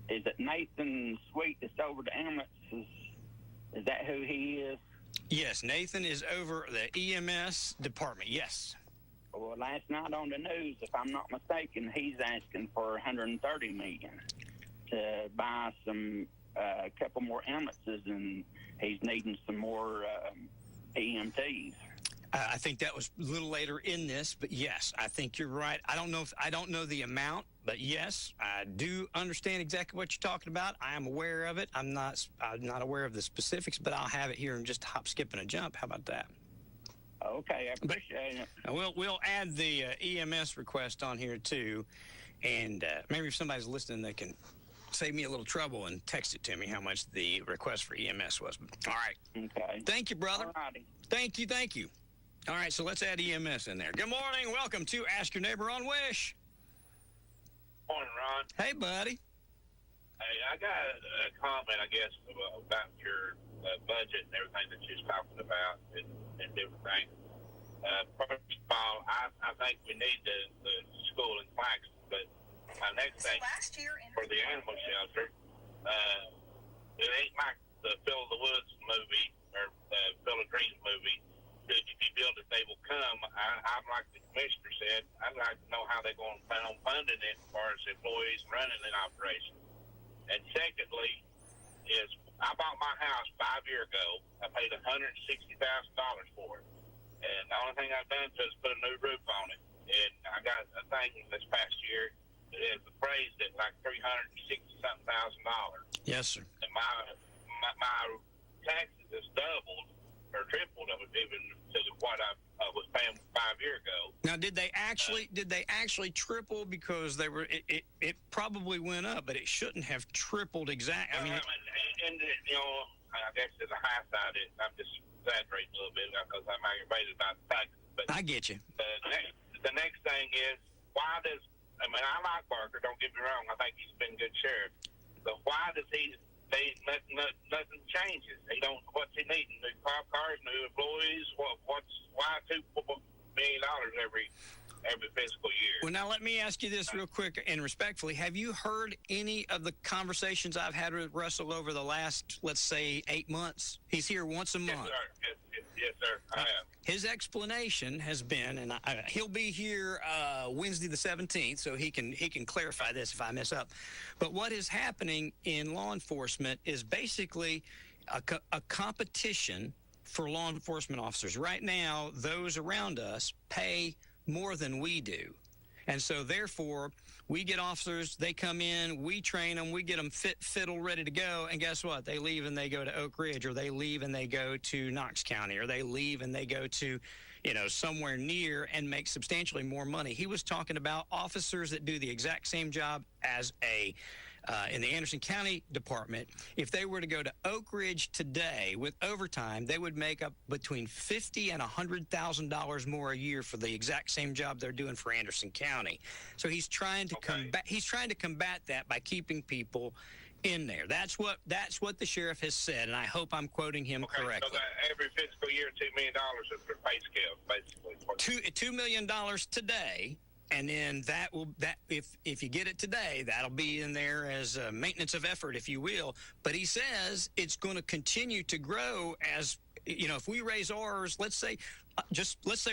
S9: is it Nathan Sweet that's over the ambulance? Is that who he is?
S1: Yes, Nathan is over the EMS department, yes.
S9: Well, last night on the news, if I'm not mistaken, he's asking for $130 million to buy some, a couple more ambulances, and he's needing some more EMTs.
S1: I think that was a little later in this, but yes, I think you're right. I don't know the amount, but yes, I do understand exactly what you're talking about. I am aware of it. I'm not aware of the specifics, but I'll have it here in just a hop, skip, and a jump. How about that?
S9: Okay, I appreciate it.
S1: We'll add the EMS request on here too, and maybe if somebody's listening, they can save me a little trouble and text it to me how much the request for EMS was. All right.
S9: Okay.
S1: Thank you, brother.
S9: All righty.
S1: Thank you. All right, so let's add EMS in there. Good morning. Welcome to Ask Your Neighbor on WYSH.
S10: Morning, Ron.
S1: Hey, buddy.
S10: Hey, I got a comment, I guess, about your budget and everything that you're talking about and different things. First of all, I think we need the school in Claxton, but my next thing for the animal shelter, it ain't like the Phil of the Woods movie or the Phil of Dreams movie. That if you build it, they will come. I'm like the commissioner said, I'd like to know how they're going to plan on funding it as far as employees running an operation. And secondly, is I bought my house house 5 years ago. I paid $160,000 for it. And the only thing I've done is put a new roof on it. And I got a thing this past year that is appraised at like $360-something thousand.
S1: Yes, sir.
S10: And my taxes has doubled or tripled even to what I was paying 5 years ago.
S1: Now, did they actually triple? Because they were it probably went up, but it shouldn't have tripled exactly. I mean,
S10: and you know, I guess to the high side, I'm just exaggerating a little bit because I'm aggravated about the taxes. But
S1: I get you.
S10: The next thing is, why does, I mean, I like Barker, don't get me wrong, I think he's been a good sheriff, but why does nothing changes? What's he needing? New cop cars, new employees? Why $2 million every fiscal year?
S1: Well, now let me ask you this real quick and respectfully. Have you heard any of the conversations I've had with Russell over the last, let's say, 8 months? He's here once a month.
S10: Yes, sir. Yes, sir. I have.
S1: His explanation has been, and he'll be here Wednesday the 17th, so he can clarify this if I mess up. But what is happening in law enforcement is basically a competition for law enforcement officers. Right now, those around us pay more than we do. And so, therefore, we get officers, they come in, we train them, we get them fiddle, ready to go, and guess what? They leave and they go to Oak Ridge, or they leave and they go to Knox County, or they leave and they go to, somewhere near and make substantially more money. He was talking about officers that do the exact same job as in the Anderson County Department. If they were to go to Oak Ridge today with overtime, they would make up between $50,000 and $100,000 more a year for the exact same job they're doing for Anderson County. So he's trying to combat that by keeping people in there. That's what the sheriff has said, and I hope I'm quoting him correctly.
S10: So that every fiscal year, $2 million is for pay scale, basically.
S1: $2 million today. And then if you get it today, that'll be in there as a maintenance of effort, if you will. But he says it's going to continue to grow as, if we raise ours, let's say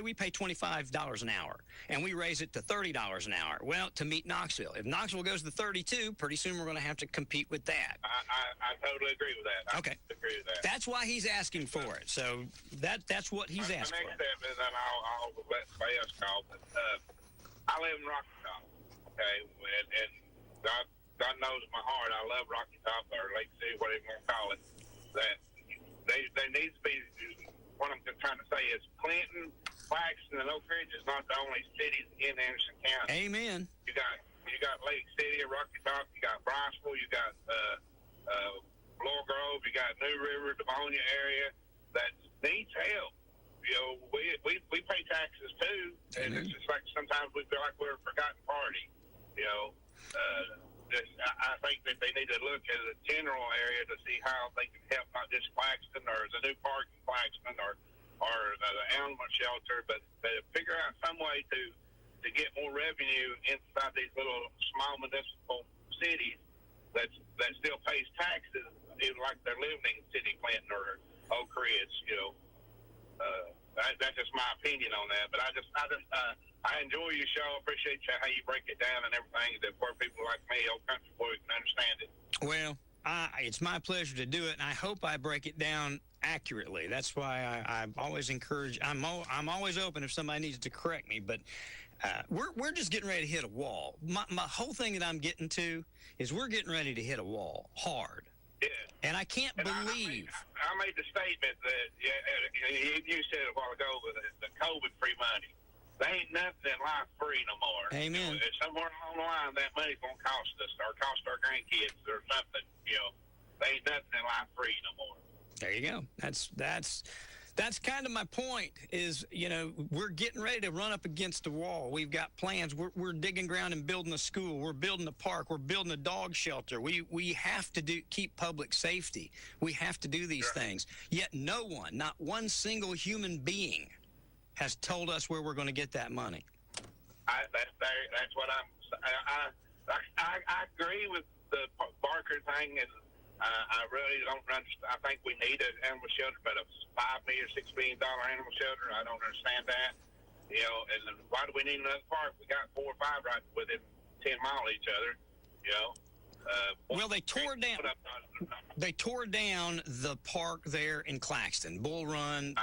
S1: we pay $25 an hour and we raise it to $30 an hour. Well, to meet Knoxville. If Knoxville goes to 32, pretty soon we're going to have to compete with that.
S10: I totally agree with that.
S1: Okay.
S10: I agree with that.
S1: That's why he's asking for it. So that's what he's asking for.
S10: The next step is, and I'll let somebody else call, but I live in Rocky Top, okay, and God knows my heart, I love Rocky Top, or Lake City, whatever you want to call it, that there needs to be, what I'm trying to say is Clinton, Claxton, and Oak Ridge is not the only cities in Anderson County.
S1: Amen.
S10: You got Lake City, Rocky Top, you got Bryceville, you got Laurel Grove, you got New River, Devonia area that needs help. We pay taxes too, and it's just like sometimes we feel like we're a forgotten party. I think that they need to look at the general area to see how they can help not just Claxton or the new park in Claxton or the animal shelter, but figure out some way to get more revenue inside these little small municipal cities that still pays taxes, even like they're living in City Clinton or Oak Ridge. That's just my opinion on that. But I enjoy your show. Appreciate how you break it down and everything, that for people like me, old country boy, can understand it.
S1: Well, it's my pleasure to do it, and I hope I break it down accurately. That's why I always encourage. I'm always open if somebody needs to correct me. But we're just getting ready to hit a wall. My whole thing that I'm getting to is we're getting ready to hit a wall hard.
S10: Yeah.
S1: And I can't believe.
S10: I made the statement that you said a while ago with the COVID-free money. There ain't nothing in life free no more.
S1: Amen.
S10: Somewhere along the line, that money's going to cost us or cost our grandkids or something. There ain't nothing in life free no more.
S1: There you go. That's kind of my point is, we're getting ready to run up against the wall. We've got plans. We're digging ground and building a school. We're building a park. We're building a dog shelter. We have to keep public safety. We have to do these things. Yet no one, not one single human being has told us where we're going to get that money.
S10: That's what I agree with the Barker thing, and I really don't understand. I think we need an animal shelter, but a $5 million, $6 million animal shelter, I don't understand that. And why do we need another park? We got 4 or 5 right within 10 miles of each other.
S1: Well, they tore down the park there in Claxton, Bull Run.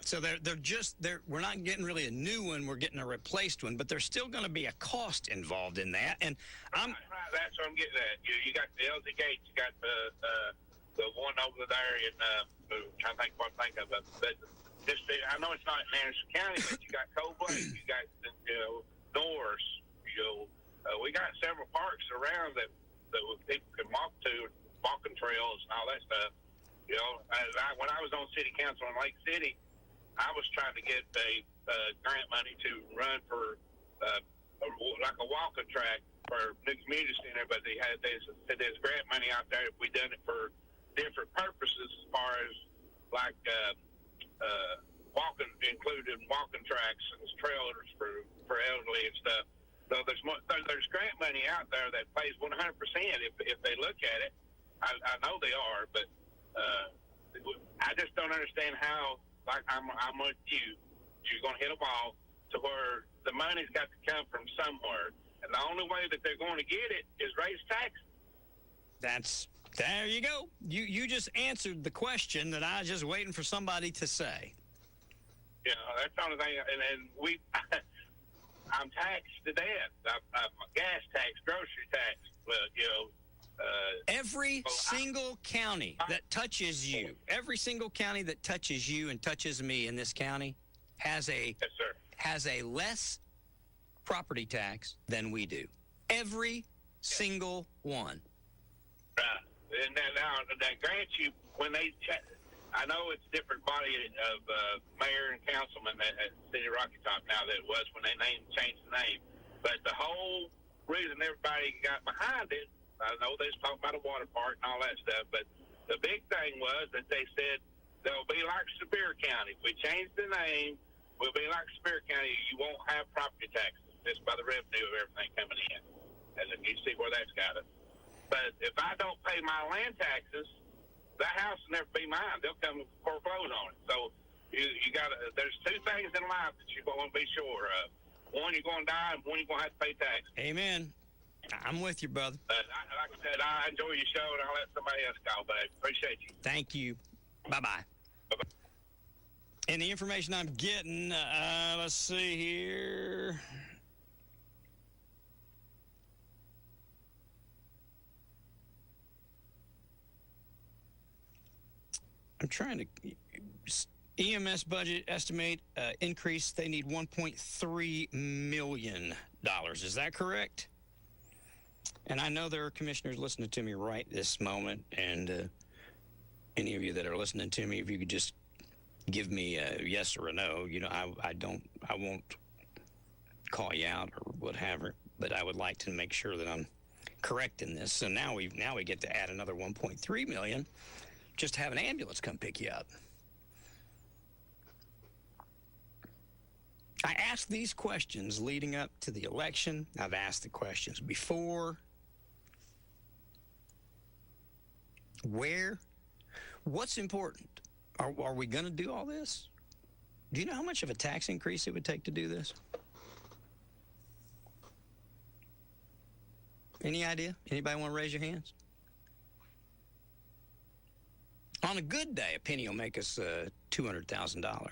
S1: So we're not getting really a new one. We're getting a replaced one, but there's still going to be a cost involved in that. And
S10: right, that's what I'm getting at. You got the LZ Gates, you got the one over there in I'm trying to think what I think of, but just I know it's not in Anderson County, but you got Cold Lake, you got Norris, we got several parks around that people can walk to, walking trails and all that stuff. When I was on city council in Lake City, I was trying to get a grant money to run for like a walking track for new community center, but they said there's grant money out there if we done it for different purposes as far as like walking, including walking tracks and trailers for elderly and stuff. So there's grant money out there that pays 100% if they look at it. I know they are, but I just don't understand how. Like I'm with you. You're going to hit a ball to where the money's got to come from somewhere, and the only way that they're going to get it is raise taxes.
S1: There you go. You just answered the question that I was just waiting for somebody to say.
S10: That's the only thing. And I'm taxed to death. I'm gas tax, grocery tax.
S1: Every single county that touches you, every single county that touches you and touches me in this county has a less property tax than we do. Every single one.
S10: Right. And now grant you, when they I know it's a different body of mayor and councilman at City of Rocky Top now than it was when they changed the name. But the whole reason everybody got behind it, I know they was talking about a water park and all that stuff, but the big thing was that they said they'll be like Superior County. If we change the name, we'll be like Superior County. You won't have property taxes just by the revenue of everything coming in. And then you see where that's got us. But if I don't pay my land taxes, that house will never be mine. They'll come and foreclose on it. So you got to. There's two things in life that you're going to be sure of. One, you're going to die, and one, you're going to have to pay taxes.
S1: Amen. I'm with you, brother.
S10: Like I said, I enjoy your show, and I'll let somebody else call, but I appreciate you.
S1: Thank you. Bye-bye.
S10: Bye-bye.
S1: And the information I'm getting, let's see here. I'm trying to... EMS budget estimate increase. They need $1.3 million. Is that correct? And I know there are commissioners listening to me right this moment, and any of you that are listening to me, if you could just give me a yes or a no. I won't call you out or whatever, but I would like to make sure that I'm correct in this. So now we get to add another $1.3 million just to have an ambulance come pick you up. I asked these questions leading up to the election. I've asked the questions before. What's important? Are we going to do all this? Do you know how much of a tax increase it would take to do this? Any idea? Anybody want to raise your hands? On a good day, a penny will make us $200,000.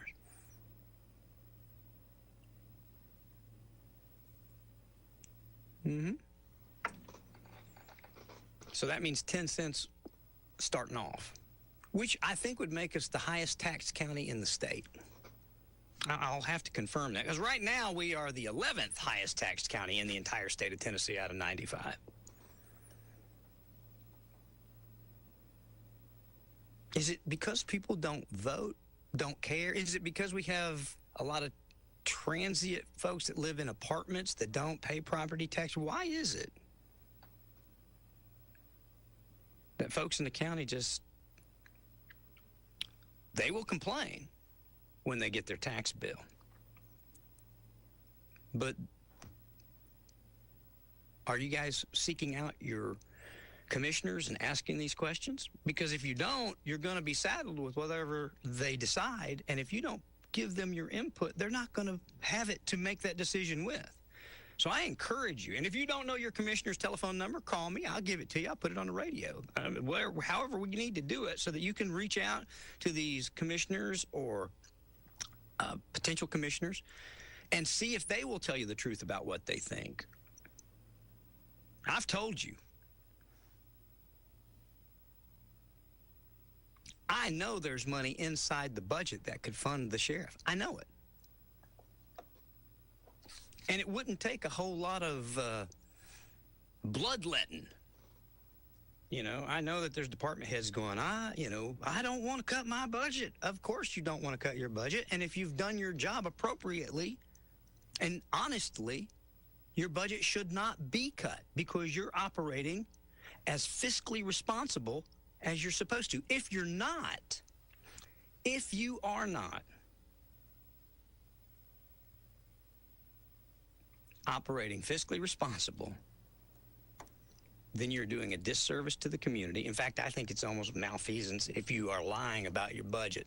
S1: Mm-hmm. So that means 10 cents starting off, which I think would make us the highest taxed county in the state. I'll have to confirm that, because right now we are the 11th highest taxed county in the entire state of Tennessee out of 95. Is it because people don't vote, don't care? Is it because we have a lot of transient folks that live in apartments that don't pay property tax? Why is it that folks in the county they will complain when they get their tax bill? But are you guys seeking out your commissioners and asking these questions? Because if you don't, you're going to be saddled with whatever they decide, and if you don't give them your input, they're not going to have it to make that decision with. So I encourage you, and if you don't know your commissioner's telephone number, call me. I'll give it to you. I'll put it on the radio. However we need to do it so that you can reach out to these commissioners or potential commissioners and see if they will tell you the truth about what they think. I've told you. I know there's money inside the budget that could fund the sheriff. I know it. And it wouldn't take a whole lot of bloodletting. You know, I know that there's department heads going, I don't want to cut my budget. Of course you don't want to cut your budget. And if you've done your job appropriately and honestly, your budget should not be cut because you're operating as fiscally responsible as you're supposed to. If you are not operating fiscally responsible, then you're doing a disservice to the community. In fact, I think it's almost malfeasance if you are lying about your budget.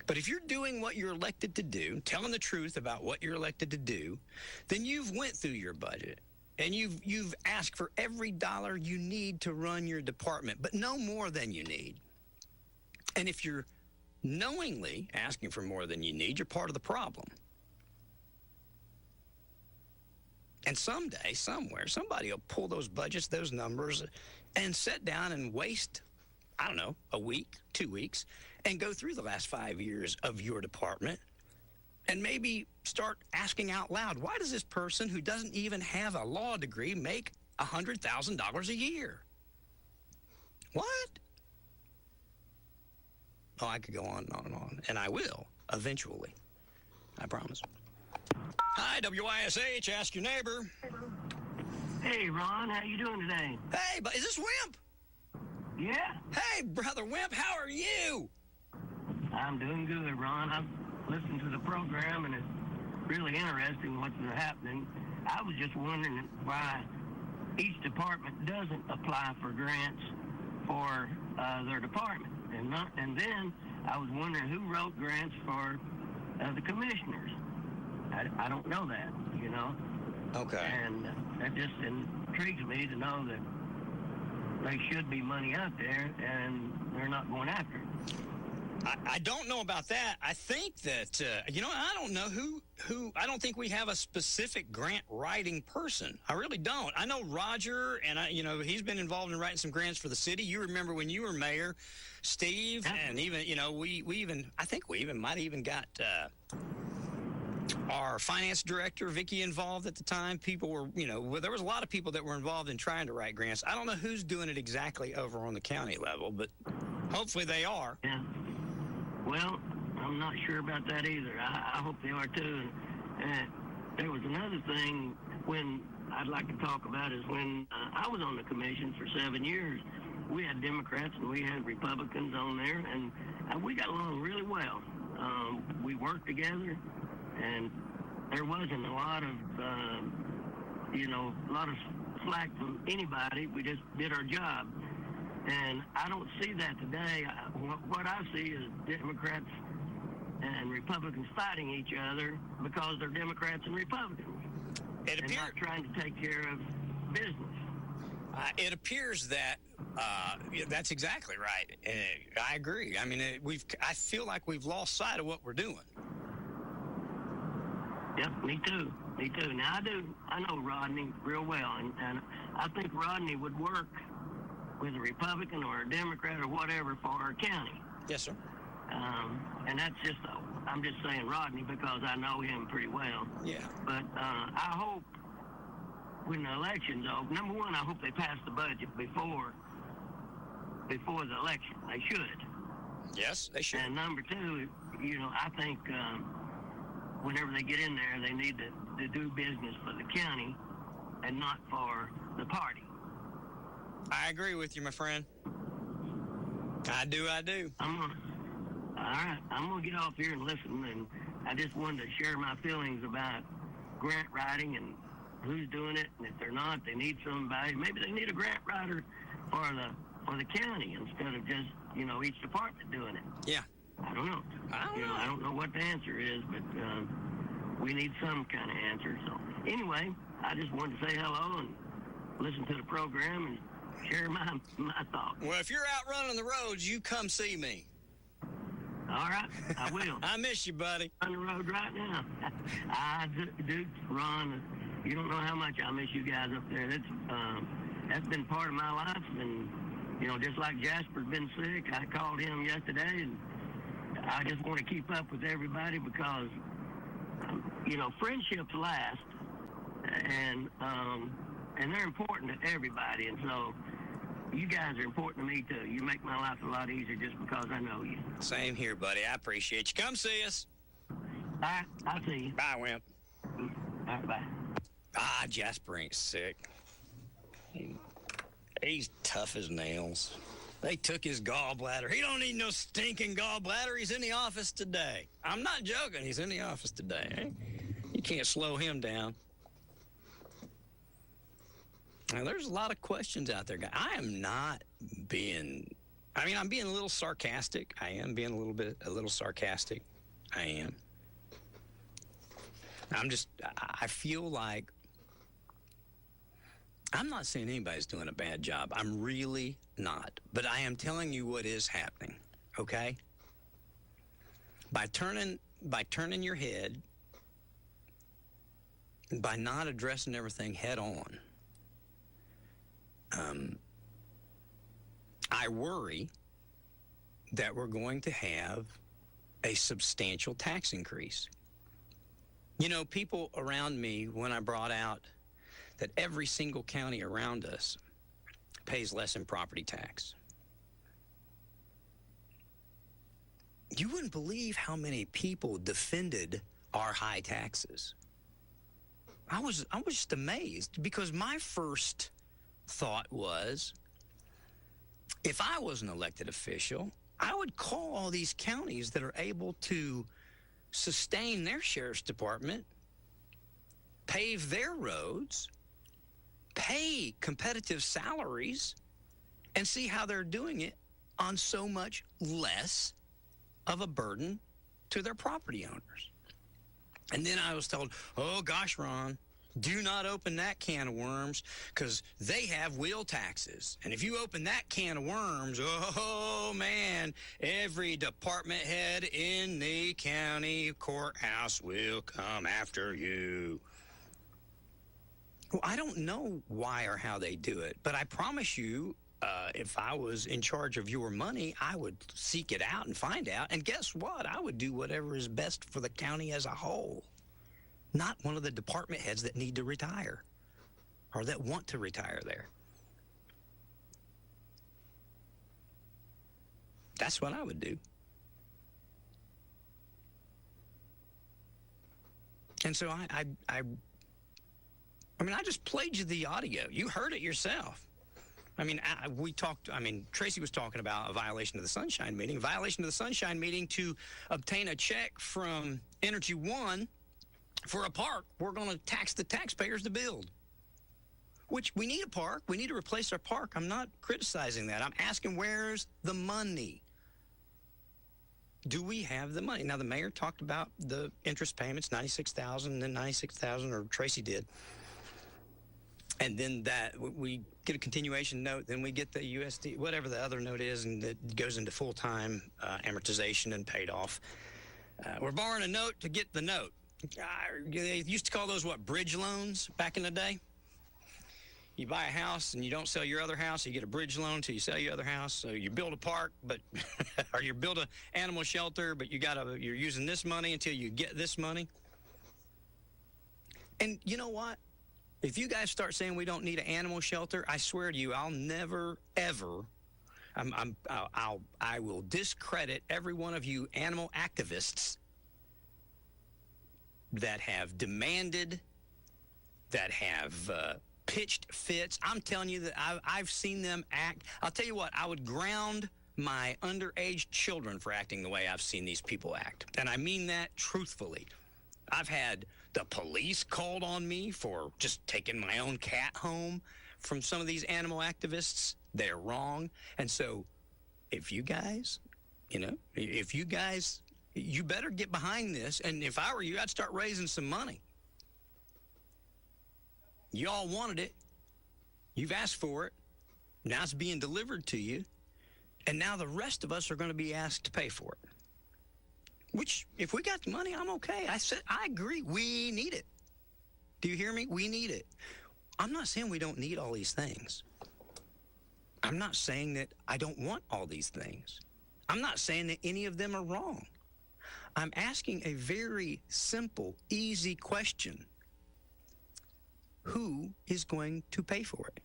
S1: But if you're doing what you're elected to do, telling the truth about what you're elected to do, then you've went through your budget and you've asked for every dollar you need to run your department, but no more than you need. And if you're knowingly asking for more than you need, you're part of the problem. And someday, somewhere, somebody will pull those budgets, those numbers, and sit down and waste, I don't know, a week, 2 weeks, and go through the last 5 years of your department and maybe start asking out loud, why does this person who doesn't even have a law degree make $100,000 a year? What? Oh, I could go on and on and on, and I will eventually. I promise. Hi, WYSH, ask your neighbor.
S11: Hey, Ron, how you doing today?
S1: Hey, but is this Wimp?
S11: Yeah.
S1: Hey, Brother Wimp, how are you?
S11: I'm doing good, Ron. I've listened to the program, and it's really interesting what's happening. I was just wondering why each department doesn't apply for grants for their department. And then I was wondering who wrote grants for the commissioners. I don't know that, you know.
S1: Okay.
S11: And that just intrigues me to know that there should be money out there, and they're not going after it.
S1: I don't know about that. I think that, I don't know who, I don't think we have a specific grant writing person. I really don't. I know Roger, and he's been involved in writing some grants for the city. You remember when you were mayor, Steve, and even, I think we might have even got our finance director, Vicky, involved at the time. People were, there was a lot of people that were involved in trying to write grants. I don't know who's doing it exactly over on the county level, but hopefully they are.
S11: Yeah. Well, I'm not sure about that either. I hope they are too. And there was another thing when I'd like to talk about is when I was on the commission for 7 years, we had Democrats and we had Republicans on there, and we got along really well. We worked together, and there wasn't a lot of, slack from anybody. We just did our job. And I don't see that today. What I see is Democrats and Republicans fighting each other because they're Democrats and Republicans. And not trying to take care of business.
S1: It appears that that's exactly right. I agree. I mean, I feel like we've lost sight of what we're doing.
S11: Yep, me too. Now, I know Rodney real well, and I think Rodney would work with a Republican or a Democrat or whatever for our county.
S1: Yes, sir.
S11: And that's I'm just saying Rodney because I know him pretty well.
S1: Yeah.
S11: But I hope when the election's over, number one, I hope they pass the budget before the election. They should.
S1: Yes, they should.
S11: And number two, I think whenever they get in there, they need to do business for the county and not for the party.
S1: I agree with you, my friend. I do.
S11: All right. I'm going to get off here and listen, and I just wanted to share my feelings about grant writing and who's doing it, and if they're not, they need somebody. Maybe they need a grant writer for the county instead of just, each department doing it.
S1: Yeah.
S11: I don't know. I don't know what the answer is, but we need some kind of answer. So anyway, I just wanted to say hello and listen to the program and share my thoughts.
S1: Well, if you're out running the roads, you come see me.
S11: All right, I will.
S1: I miss you, buddy.
S11: On the road right now. I do, Ron. You don't know how much I miss you guys up there. That's been part of my life, and just like Jasper's been sick, I called him yesterday, and I just want to keep up with everybody because friendships last, and they're important to everybody, and so you guys are important to me too. You make my life a lot easier just because I know you.
S1: Same here, buddy. I appreciate you. Come see us.
S11: All right, I'll see you.
S1: Bye, Wimp.
S11: All right, bye.
S1: Jasper ain't sick. He's tough as nails. They took his gallbladder. He don't need no stinking gallbladder. He's in the office today. I'm not joking. He's in the office today. You can't slow him down. Now, there's a lot of questions out there. I am not being, I'm being a little sarcastic. I am being a little sarcastic. I am. I feel like I'm not saying anybody's doing a bad job. I'm really not. But I am telling you what is happening, okay? By turning your head, by not addressing everything head on, I worry that we're going to have a substantial tax increase. People around me, when I brought out that every single county around us pays less in property tax, you wouldn't believe how many people defended our high taxes. I was just amazed because my first thought was, if I was an elected official, I would call all these counties that are able to sustain their sheriff's department, pave their roads, pay competitive salaries, and see how they're doing it on so much less of a burden to their property owners. And then I was told, oh gosh, Ron, do not open that can of worms because they have wheel taxes. And if you open that can of worms, oh man, every department head in the county courthouse will come after you. Well, I don't know why or how they do it, but I promise you, if I was in charge of your money, I would seek it out and find out. And guess what? I would do whatever is best for the county as a whole. Not one of the department heads that need to retire or that want to retire there. That's what I would do. And so I just played you the audio. You heard it yourself. Tracy was talking about a violation of the Sunshine Meeting. Violation of the Sunshine Meeting to obtain a check from Energy One for a park we're going to tax the taxpayers to build. Which we need a park. We need to replace our park. I'm not criticizing that. I'm asking, where's the money? Do we have the money? Now, the mayor talked about the interest payments, $96,000, and then $96,000, or Tracy did. And then that we get a continuation note, then we get the USD, whatever the other note is, and it goes into full-time amortization and paid off. We're borrowing a note to get the note. They used to call those, bridge loans back in the day? You buy a house and you don't sell your other house, you get a bridge loan until you sell your other house. So you build a park, or you build an animal shelter, but you're using this money until you get this money. And you know what? If you guys start saying we don't need an animal shelter, I swear to you, I'll never, ever, I will discredit every one of you animal activists that have demanded, that have pitched fits. I'm telling you that I've seen them act. I'll tell you what, I would ground my underage children for acting the way I've seen these people act. And I mean that truthfully. I've had the police called on me for just taking my own cat home from some of these animal activists. They're wrong. And so if you guys, you better get behind this. And if I were you, I'd start raising some money. You all wanted it. You've asked for it. Now it's being delivered to you. And now the rest of us are going to be asked to pay for it. Which, if we got the money, I'm okay. I agree. We need it. Do you hear me? We need it. I'm not saying we don't need all these things. I'm not saying that I don't want all these things. I'm not saying that any of them are wrong. I'm asking a very simple, easy question. Who is going to pay for it?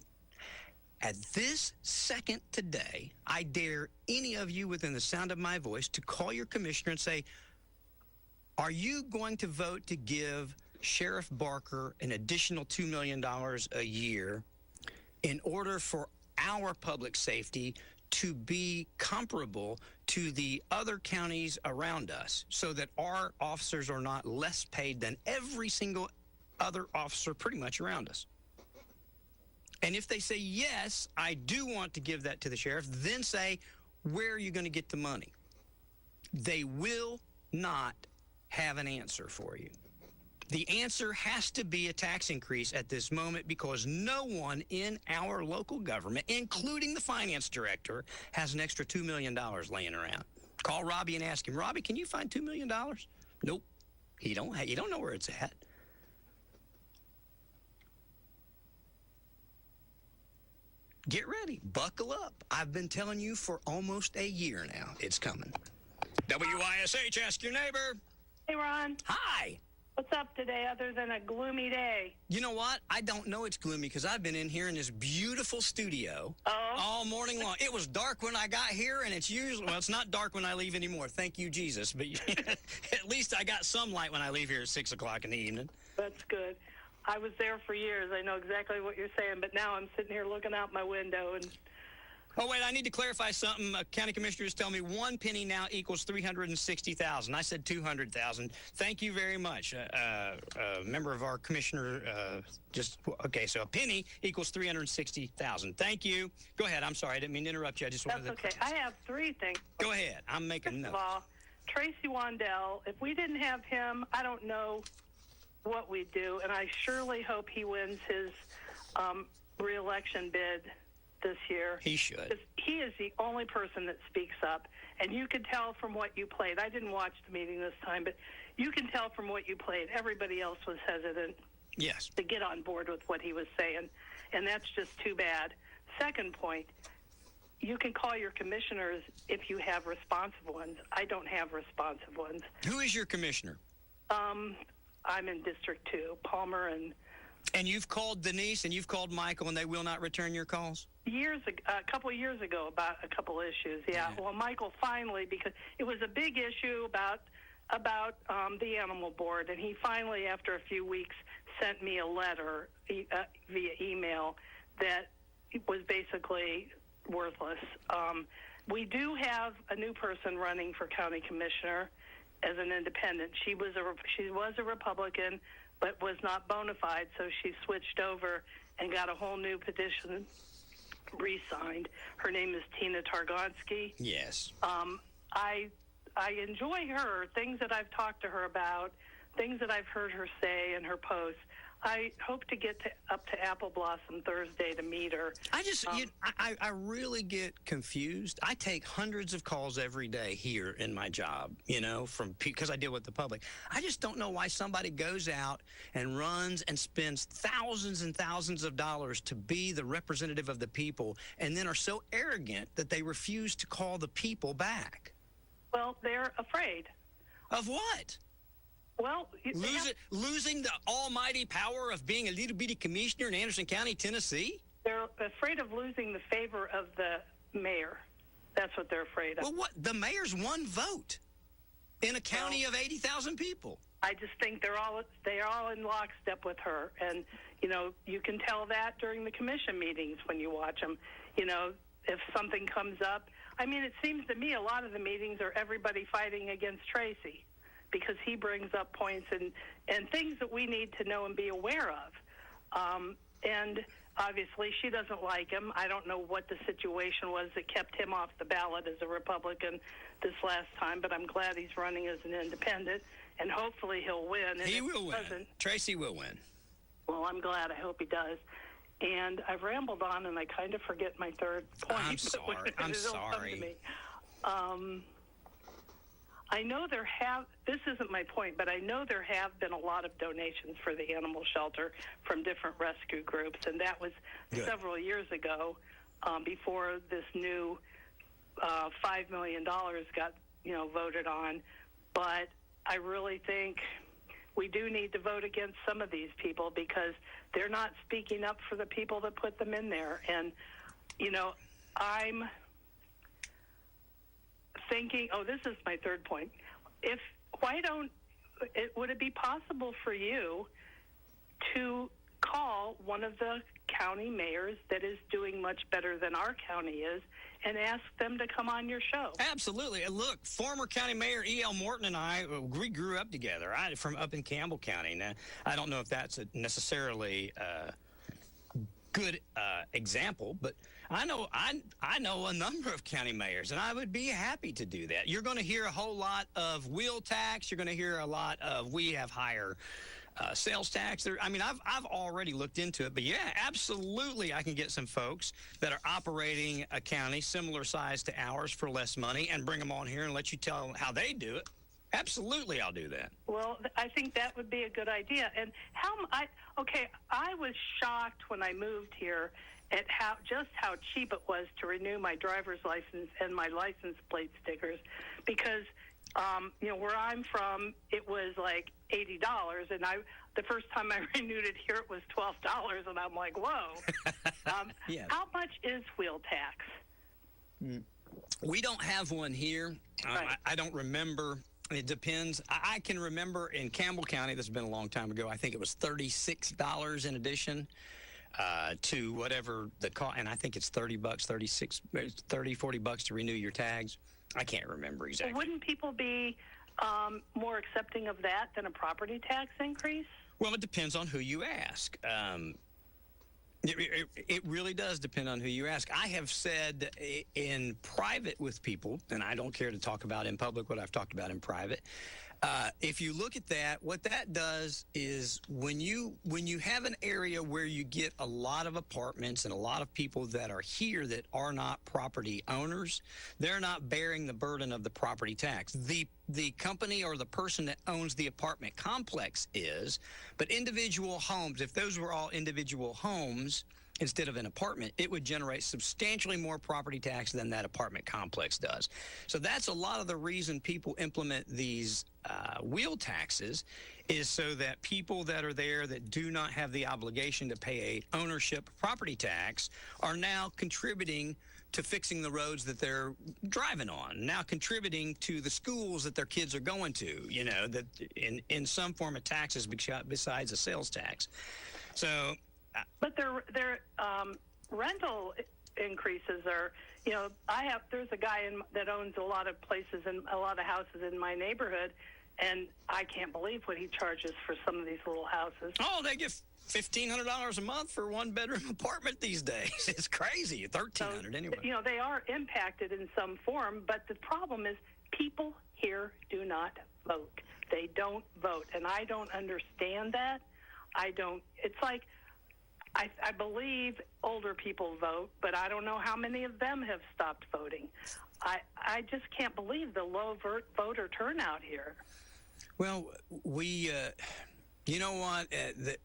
S1: At this second today, I dare any of you within the sound of my voice to call your commissioner and say, are you going to vote to give Sheriff Barker an additional $2 million a year in order for our public safety to be comparable to the other counties around us so that our officers are not less paid than every single other officer pretty much around us? And if they say, yes, I do want to give that to the sheriff, then say, where are you going to get the money? They will not have an answer for you. The answer has to be a tax increase at this moment because no one in our local government, including the finance director, has an extra $2 million laying around. Call Robbie and ask him, Robbie, can you find $2 million? Nope. You don't know where it's at. Get ready. Buckle up. I've been telling you for almost a year now. It's coming. WYSH, ask your neighbor.
S12: Hey, Ron.
S1: Hi.
S12: What's up today other than a gloomy day?
S1: You know what? I don't know it's gloomy because I've been in here in this beautiful studio all morning long. It was dark when I got here, and it's usually, well, it's not dark when I leave anymore. Thank you, Jesus. But at least I got some light when I leave here at 6 o'clock in the evening.
S12: That's good. I was there for years. I know exactly what you're saying, but now I'm sitting here looking out my window and...
S1: Oh, wait, I need to clarify something. County commissioners tell me 1 penny now equals $360,000. I said $200,000. Thank you very much. A member of our commissioner okay, so a penny equals $360,000. Thank you. Go ahead. I'm sorry. I didn't mean to interrupt you. I just wanted to...
S12: That's okay. I have 3 things.
S1: Go ahead. I'm making notes.
S12: First of all, Tracy Wandell, if we didn't have him, I don't know what we'd do, and I surely hope he wins his re-election bid this year.
S1: He should.
S12: He is the only person that speaks up, and you could tell from what you played. I didn't watch the meeting this time, but you can tell from what you played. Everybody else was hesitant to get on board with what he was saying, and that's just too bad. Second point, you can call your commissioners if you have responsive ones. I don't have responsive ones.
S1: Who is your commissioner?
S12: I'm in District 2, Palmer and...
S1: And you've called Denise and you've called Michael, and they will not return your calls?
S12: A couple of years ago about a couple issues, yeah. Well, Michael finally, because it was a big issue about the animal board, and he finally, after a few weeks, sent me a letter via email that was basically worthless. We do have a new person running for county commissioner as an independent. She was a Republican, but was not bona fide, so she switched over and got a whole new petition re-signed. Her name is Tina Targonsky.
S1: Yes.
S12: I enjoy her, things that I've talked to her about, things that I've heard her say in her posts. I hope to get up to Apple Blossom Thursday to meet her.
S1: I really get confused. I take hundreds of calls every day here in my job, because I deal with the public. I just don't know why somebody goes out and runs and spends thousands and thousands of dollars to be the representative of the people and then are so arrogant that they refuse to call the people back.
S12: Well, they're afraid.
S1: Of what?
S12: Well,
S1: losing the almighty power of being a little bitty commissioner in Anderson County, Tennessee?
S12: They're afraid of losing the favor of the mayor. That's what they're afraid of.
S1: Well, what? The mayor's one vote in a county of 80,000 people.
S12: I just think they're all in lockstep with her, and you can tell that during the commission meetings when you watch them. If something comes up, I mean, it seems to me a lot of the meetings are everybody fighting against Tracy, because he brings up points and things that we need to know and be aware of. And obviously she doesn't like him. I don't know what the situation was that kept him off the ballot as a Republican this last time, but I'm glad he's running as an independent, and hopefully he'll win. And
S1: he will win. Tracy will win.
S12: Well, I'm glad. I hope he does. And I've rambled on, and I kind of forget my third point.
S1: I'm sorry. I'm
S12: It'll come to
S1: sorry.
S12: me. I know this isn't my point, but I know there have been a lot of donations for the animal shelter from different rescue groups, and that was several years ago, before this new $5 million got, voted on. But I really think we do need to vote against some of these people because they're not speaking up for the people that put them in there. And, I'm thinking, this is my third point. Would it be possible for you to call one of the county mayors that is doing much better than our county is and ask them to come on your show?
S1: Absolutely. And look, former county mayor E.L. Morton and I, we grew up together. From up in Campbell County. Now, I don't know if that's necessarily good example, but I know a number of county mayors, and I would be happy to do that. You're going to hear a whole lot of wheel tax. You're going to hear a lot of we have higher sales tax. I've already looked into it, but yeah, absolutely, I can get some folks that are operating a county similar size to ours for less money and bring them on here and let you tell them how they do it. Absolutely, I'll do that.
S12: Well, I think that would be a good idea. And I was shocked when I moved here at how cheap it was to renew my driver's license and my license plate stickers, because where I'm from, it was like $80, and the first time I renewed it here, it was $12, and I'm like, whoa.
S1: Yeah.
S12: How much is wheel tax?
S1: We don't have one here.
S12: Right.
S1: I don't remember. It depends. I can remember in Campbell County, this has been a long time ago, I think it was $36 in addition to whatever the cost, and I think it's $30, $40 to renew your tags. I can't remember exactly.
S12: Well, wouldn't people be more accepting of that than a property tax increase?
S1: Well, it depends on who you ask. It really does depend on who you ask. I have said in private with people, and I don't care to talk about in public what I've talked about in private. If you look at that, what that does is when you have an area where you get a lot of apartments and a lot of people that are here that are not property owners, they're not bearing the burden of the property tax. The company or the person that owns the apartment complex is, but individual homes, if those were all individual homes instead of an apartment, it would generate substantially more property tax than that apartment complex does. So that's a lot of the reason people implement these wheel taxes, is so that people that are there that do not have the obligation to pay a ownership property tax are now contributing to fixing the roads that they're driving on, now contributing to the schools that their kids are going to, that in some form of taxes besides a sales tax. So,
S12: but their rental increases are, there's a guy that owns a lot of places and a lot of houses in my neighborhood, and I can't believe what he charges for some of these little houses.
S1: Oh, they get $1,500 a month for one-bedroom apartment these days. It's crazy. $1,300 anyway.
S12: They are impacted in some form, but the problem is people here do not vote. They don't vote, and I don't understand that. It's like, I believe older people vote, but I don't know how many of them have stopped voting. I just can't believe the low voter turnout here.
S1: Well, you know what?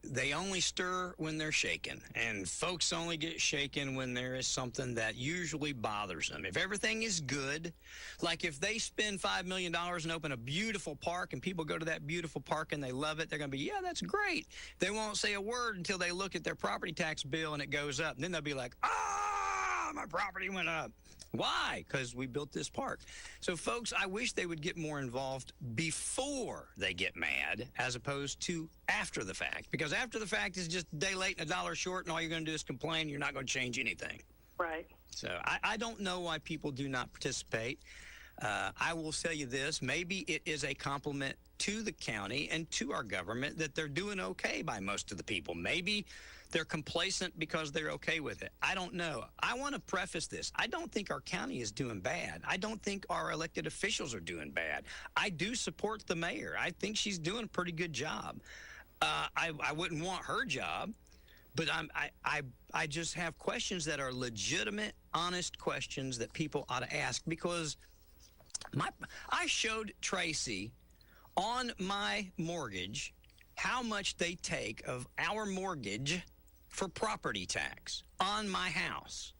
S1: They only stir when they're shaken, and folks only get shaken when there is something that usually bothers them. If everything is good, like if they spend $5 million and open a beautiful park and people go to that beautiful park and they love it, they're going to be, yeah, that's great. They won't say a word until they look at their property tax bill and it goes up. And then they'll be like, my property went up. Why? Because we built this park. So, folks, I wish they would get more involved before they get mad as opposed to after the fact. Because after the fact is just a day late and $1 short, and all you're going to do is complain. You're not going to change anything.
S12: Right.
S1: So I don't know why people do not participate. I will tell you this. Maybe it is a compliment to the county and to our government that they're doing okay by most of the people. Maybe they're complacent because they're okay with it. I don't know. I want to preface this. I don't think our county is doing bad. I don't think our elected officials are doing bad. I do support the mayor. I think she's doing a pretty good job. I wouldn't want her job, but I just have questions that are legitimate, honest questions that people ought to ask, because I showed Tracy on my mortgage how much they take of our mortgage for property tax on my house.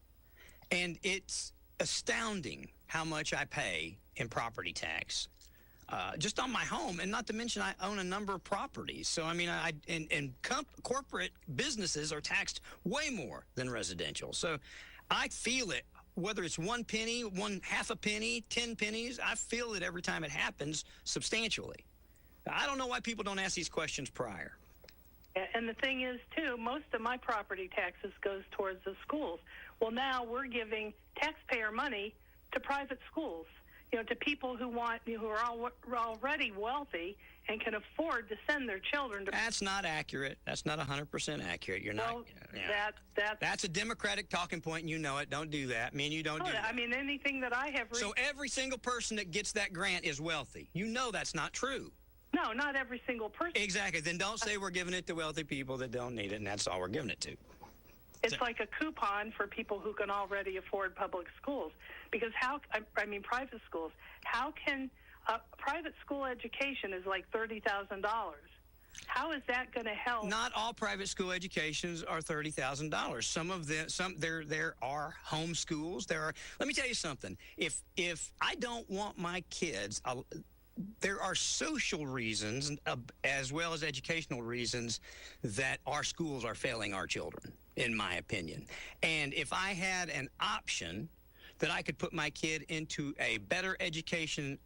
S1: And it's astounding how much I pay in property tax just on my home, and not to mention I own a number of properties. So, I mean, corporate businesses are taxed way more than residential. So I feel it, whether it's 1 penny, half a penny, 10 pennies, I feel it every time it happens substantially. I don't know why people don't ask these questions prior.
S12: And the thing is, too, most of my property taxes goes towards the schools. Well, now we're giving taxpayer money to private schools, to people who are already wealthy and can afford to send their children to.
S1: That's not accurate. That's not 100% accurate. You're not. That's a Democratic talking point, and you know it. Don't do that. Me and you don't do that.
S12: I mean, anything that I have.
S1: So every single person that gets that grant is wealthy. You know that's not true.
S12: No, not every single person.
S1: Exactly. Then don't say we're giving it to wealthy people that don't need it, and that's all we're giving it to.
S12: It's like a coupon for people who can already afford public schools. Because private schools, how can private school education is like $30,000. How is that going to help?
S1: Not all private school educations are $30,000. Some of them, there are home schools. Let me tell you something. If I don't want my kids, there are social reasons as well as educational reasons that our schools are failing our children, in my opinion. And if I had an option that I could put my kid into a better educational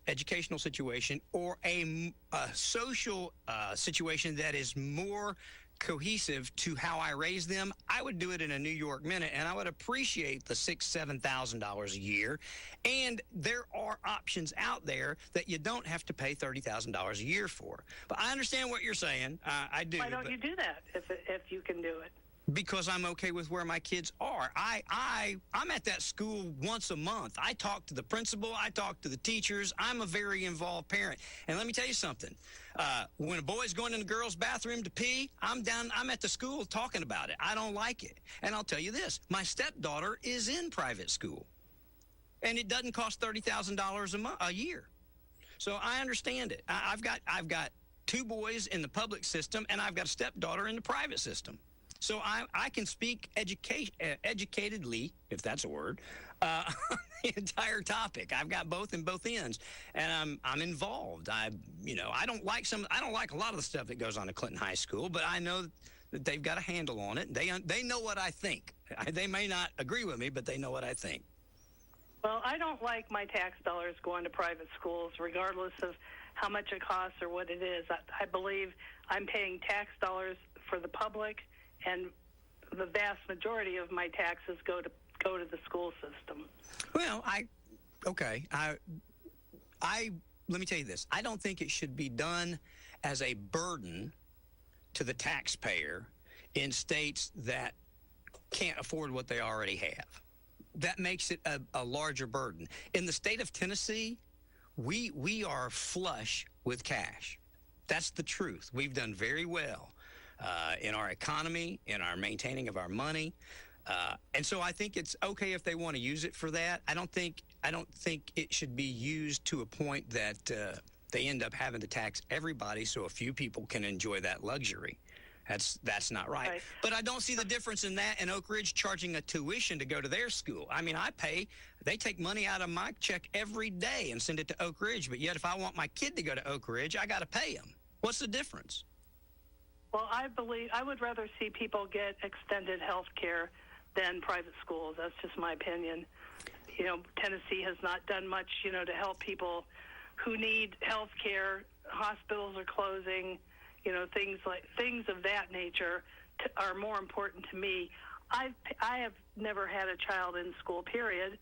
S1: situation, or a social situation that is more cohesive to how I raise them, I would do it in a New York minute, and I would appreciate the $6,000-7,000 a year. And there are options out there that you don't have to pay $30,000 a year for. But I understand what you're saying. I do.
S12: Why don't you do that if you can do it?
S1: Because I'm okay with where my kids are. I'm at that school once a month. I talk to the principal. I talk to the teachers. I'm a very involved parent. And let me tell you something. When a boy's going in the girls' bathroom to pee, I'm at the school talking about it. I don't like it. And I'll tell you this. My stepdaughter is in private school. And it doesn't cost $30,000 a year. So I understand it. I've got 2 boys in the public system, and I've got a stepdaughter in the private system. So I can speak educatedly, if that's a word, the entire topic. I've got both in both ends, and I'm involved. I don't like a lot of the stuff that goes on at Clinton High School, but I know that they've got a handle on it. They know what I think. They may not agree with me, but they know what I think.
S12: Well, I don't like my tax dollars going to private schools, regardless of how much it costs or what it is. I believe I'm paying tax dollars for the public, and the vast majority of my taxes go to the school system.
S1: Well, let me tell you this. I don't think it should be done as a burden to the taxpayer in states that can't afford what they already have. That makes it a larger burden. In the state of Tennessee, we are flush with cash. That's the truth. We've done very well in our economy, in our maintaining of our money. And so I think it's okay if they want to use it for that. I don't think it should be used to a point that they end up having to tax everybody so a few people can enjoy that luxury. That's not right. But I don't see the difference in that and Oak Ridge charging a tuition to go to their school. I mean, they take money out of my check every day and send it to Oak Ridge. But yet if I want my kid to go to Oak Ridge, I got to pay them. What's the difference?
S12: Well, I would rather see people get extended health care than private schools. That's just my opinion. Tennessee has not done much, to help people who need health care. Hospitals are closing. Things of that nature are more important to me. I have never had a child in school, period,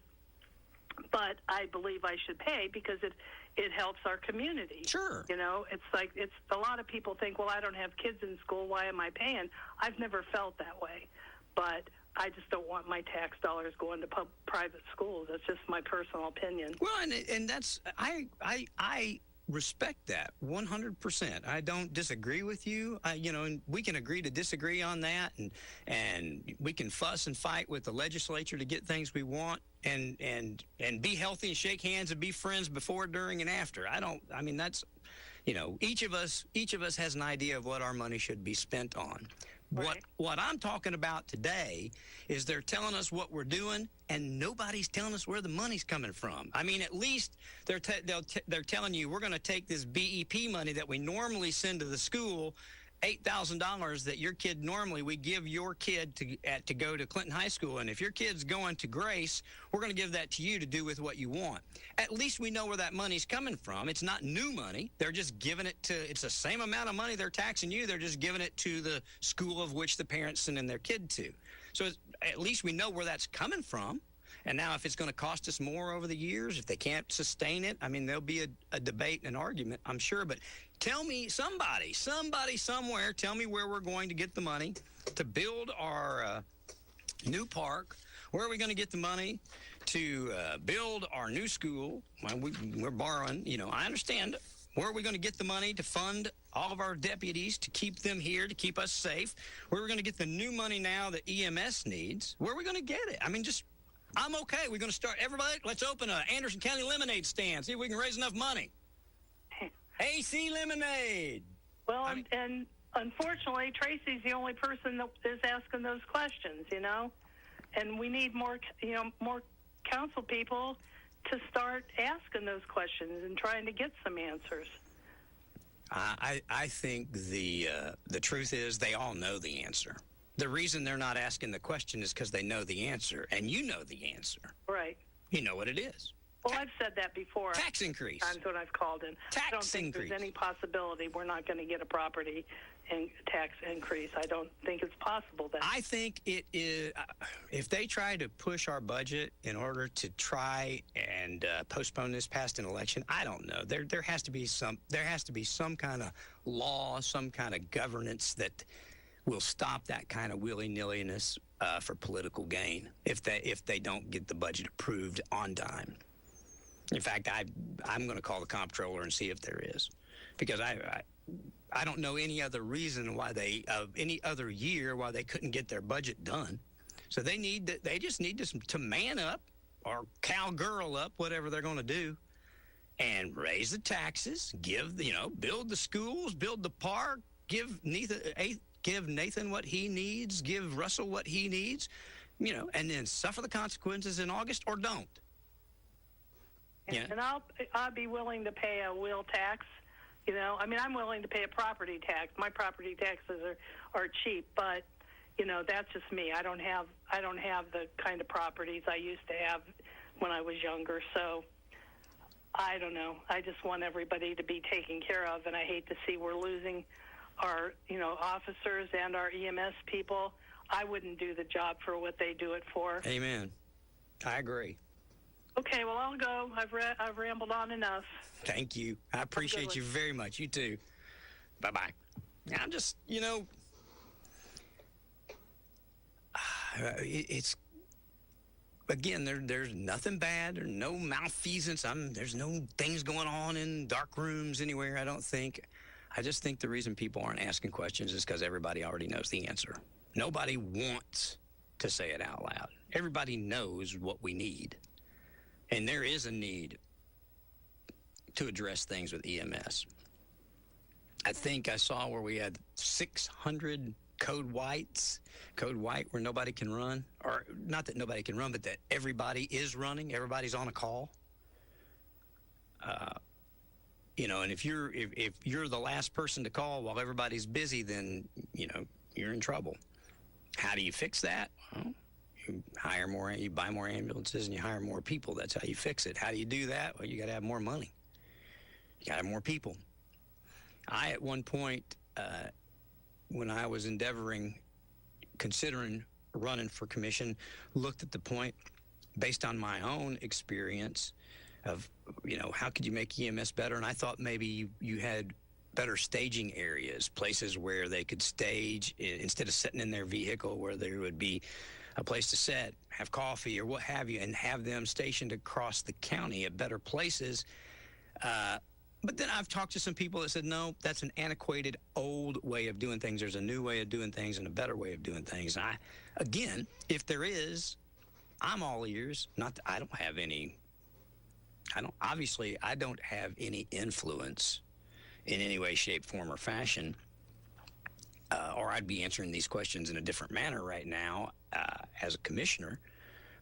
S12: but I believe I should pay because it helps our community.
S1: Sure.
S12: It's a lot of people think, well, I don't have kids in school. Why am I paying? I've never felt that way, but I just don't want my tax dollars going to private schools. That's just my personal opinion.
S1: Well, and that's I respect that 100%. I don't disagree with you. And we can agree to disagree on that, and we can fuss and fight with the legislature to get things we want, and be healthy and shake hands and be friends before, during, and after. That's, each of us has an idea of what our money should be spent on.
S12: Right.
S1: What I'm talking about today is they're telling us what we're doing, and nobody's telling us where the money's coming from. At least they're telling you we're going to take this BEP money that we normally send to the school, $8,000 that your kid normally, we give your kid to go to Clinton High School, and if your kid's going to Grace, we're going to give that to you to do with what you want. At least we know where that money's coming from. It's not new money. They're just giving it to, it's the same amount of money they're taxing you. They're just giving it to the school of which the parents sending their kid to. So at least we know where that's coming from. And now if it's going to cost us more over the years, if they can't sustain it, there'll be a debate and an argument, I'm sure. But tell me, somebody somewhere, tell me where we're going to get the money to build our new park. Where are we going to get the money to build our new school? Well, we're borrowing, I understand. Where are we going to get the money to fund all of our deputies, to keep them here, to keep us safe? Where are we going to get the new money now that EMS needs? Where are we going to get it? I'm okay. We're going to start, everybody, let's open a Anderson County lemonade stand, see if we can raise enough money. AC Lemonade.
S12: Well, and unfortunately, Tracy's the only person that is asking those questions, and we need more council people to start asking those questions and trying to get some answers.
S1: I think the truth is they all know the answer. The reason they're not asking the question is because they know the answer, and you know the answer.
S12: Right.
S1: You know what it is.
S12: Well, I've said that before.
S1: Tax increase.
S12: Times when I've called in.
S1: Tax
S12: I don't think
S1: increase.
S12: there's any possibility we're not going to get a property tax increase. I don't think it's possible.
S1: I think it is. If they try to push our budget in order to try and postpone this past an election, I don't know. There has to be some kind of law, some kind of governance that will stop that kind of willy-nilliness for political gain if they don't get the budget approved on time. In fact, I'm going to call the comptroller and see if there is, because I don't know any other reason why any other year why they couldn't get their budget done. So they just need to man up or cowgirl up, whatever they're going to do, and raise the taxes, build the schools, build the park, give Nathan what he needs, give Russell what he needs, and then suffer the consequences in August or don't.
S12: And I'll be willing to pay a wheel tax. I'm willing to pay a property tax. My property taxes are cheap, but that's just me. I don't have the kind of properties I used to have when I was younger. So I don't know. I just want everybody to be taken care of, and I hate to see we're losing our officers and our EMS people. I wouldn't do the job for what they do it for.
S1: Amen. I agree.
S12: Okay, well, I'll go. I've rambled on enough.
S1: Thank you. I appreciate you very much. You too. Bye-bye. I'm just, it's, again, there's nothing bad. There's no malfeasance. There's no things going on in dark rooms anywhere, I don't think. I just think the reason people aren't asking questions is because everybody already knows the answer. Nobody wants to say it out loud. Everybody knows what we need. And there is a need to address things with EMS. I think I saw where we had 600 code white where nobody can run, or not that nobody can run, but that everybody is running. Everybody's on a call. And if you're the last person to call while everybody's busy, then, you're in trouble. How do you fix that? Well, you buy more ambulances and you hire more people. That's how you fix it. How do you do that? Well, you got to have more money. You got to have more people. I, at one point, when I was considering running for commission, looked at the point based on my own experience of, how could you make EMS better? And I thought maybe you had better staging areas, places where they could stage instead of sitting in their vehicle, where there would be a place to sit, have coffee or what have you, and have them stationed across the county at better places. But then I've talked to some people that said, no, that's an antiquated, old way of doing things. There's a new way of doing things and a better way of doing things. And again, if there is, I'm all ears. I don't have any influence in any way, shape, form, or fashion, or I'd be answering these questions in a different manner right now as a commissioner.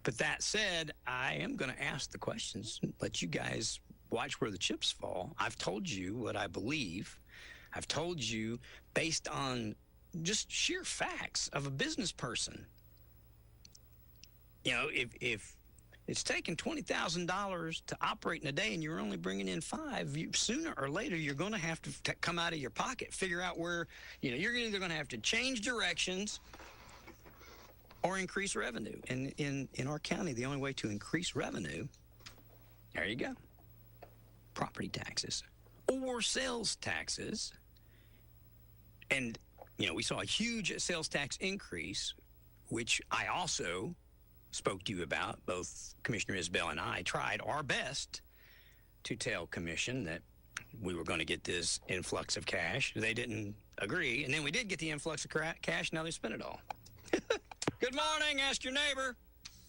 S1: But that said, I am going to ask the questions, let you guys watch where the chips fall. I've told you what I believe. I've told you based on just sheer facts of a business person. You know, if it's taking $20,000 to operate in a day and you're only bringing in $5,000, sooner or later you're going to have to come out of your pocket, figure out where, you're either going to have to change directions or increase revenue. And in our county, the only way to increase revenue, there you go, property taxes or sales taxes. And, we saw a huge sales tax increase, which I also spoke to you about. Both Commissioner Isbell and I tried our best to tell Commission that we were going to get this influx of cash. They didn't agree. And then we did get the influx of cash. Now they spent it all. Good morning. Ask your neighbor.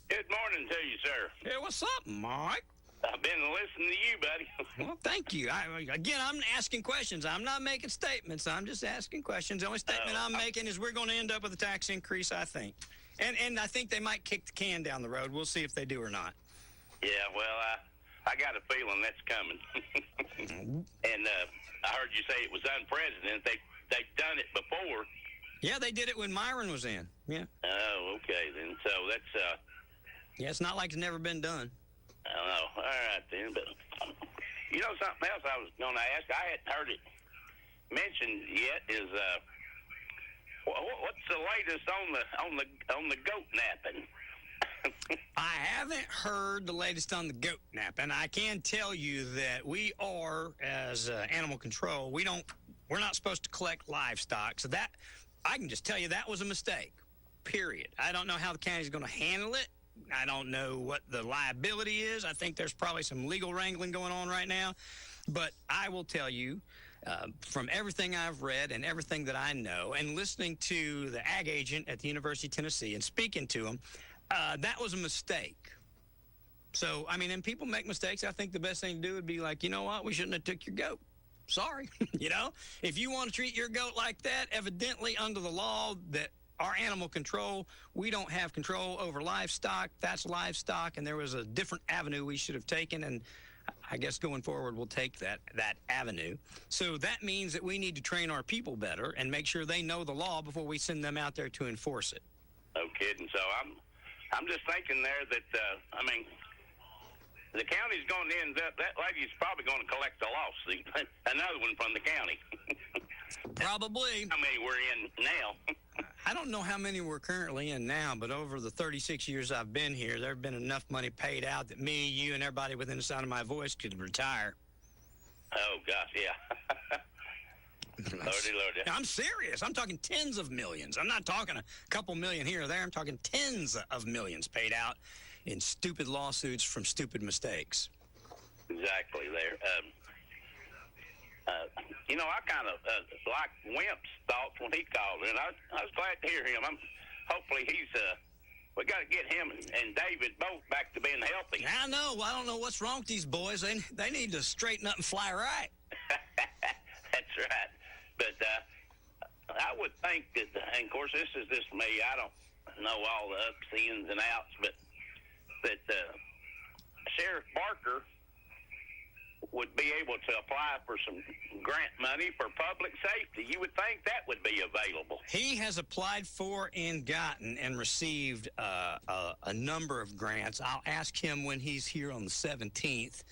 S10: Good morning to you, sir.
S1: Hey, what's up, Mike?
S10: I've been listening to you, buddy.
S1: Well, thank you. I'm asking questions. I'm not making statements. I'm just asking questions. The only statement I'm making is we're going to end up with a tax increase, I think. And I think they might kick the can down the road. We'll see if they do or not.
S10: Yeah, well, I got a feeling that's coming. And I heard you say it was unprecedented. They've done it before.
S1: Yeah, they did it when Myron was in. Yeah.
S10: Oh, okay, then. So that's...
S1: Yeah, it's not like it's never been done.
S10: I don't know. All right, then. But something else I was going to ask. I hadn't heard it mentioned yet. Is what's the latest on the goat napping?
S1: I haven't heard the latest on the goat napping. I can tell you that we are, as animal control, we're not supposed to collect livestock. So that I can just tell you that was a mistake. Period. I don't know how the county's going to handle it. I don't know what the liability is. I think there's probably some legal wrangling going on right now. But I will tell you, from everything I've read and everything that I know, and listening to the ag agent at the University of Tennessee and speaking to him, that was a mistake. So, and people make mistakes. I think the best thing to do would be like, you know what? We shouldn't have took your goat. Sorry. If you want to treat your goat like that, evidently under the law that our animal control, we don't have control over livestock. That's livestock, and there was a different avenue we should have taken, and I guess going forward we'll take that avenue. So that means that we need to train our people better and make sure they know the law before we send them out there to enforce it.
S10: No kidding. So I'm just thinking there that the county's going to end up. That lady's probably going to collect a lawsuit, another one from the county.
S1: Probably.
S10: How many we're in now?
S1: I don't know how many we're currently in now, but over the 36 years I've been here, there have been enough money paid out that me, you, and everybody within the sound of my voice could retire.
S10: Oh, gosh, yeah. Lordy.
S1: I'm serious. I'm talking tens of millions. I'm not talking a couple million here or there. I'm talking tens of millions paid out in stupid lawsuits from stupid mistakes.
S10: Exactly there. I kind of like Wimp's thoughts when he called, and I was glad to hear him. Hopefully we got to get him and David both back to being healthy.
S1: I know. I don't know what's wrong with these boys. They need to straighten up and fly right.
S10: That's right. But I would think that, and of course this is just me, I don't know all the ups, ins, and outs, but that Sheriff Barker would be able to apply for some grant money for public safety. You would think that would be available.
S1: He has applied for and gotten and received a number of grants. I'll ask him when he's here on the 17th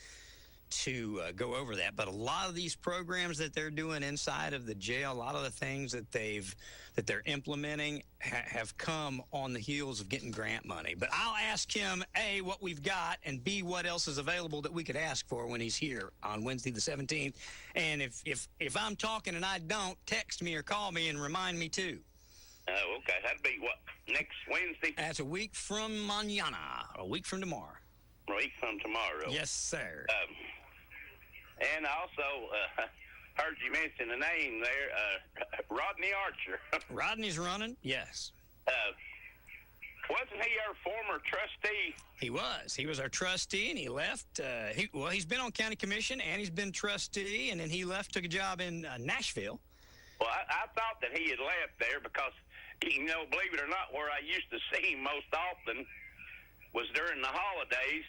S1: to go over that. But a lot of these programs that they're doing inside of the jail, a lot of the things that they're implementing have come on the heels of getting grant money. But I'll ask him, A, what we've got, and B, what else is available that we could ask for when he's here on Wednesday the 17th. And if I'm talking and I don't, text me or call me and remind me too.
S10: Oh, okay. That'd be what, next Wednesday?
S1: That's a week from mañana, a week from tomorrow.
S10: A week from tomorrow.
S1: Yes, sir.
S10: And also, heard you mention the name there, Rodney Archer.
S1: Rodney's running? Yes.
S10: Wasn't he our former trustee?
S1: He was. He was our trustee, and he left. He's been on county commission, and he's been trustee, and then he left, took a job in Nashville.
S10: Well, I thought that he had left there because, you know, believe it or not, where I used to see him most often was during the holidays.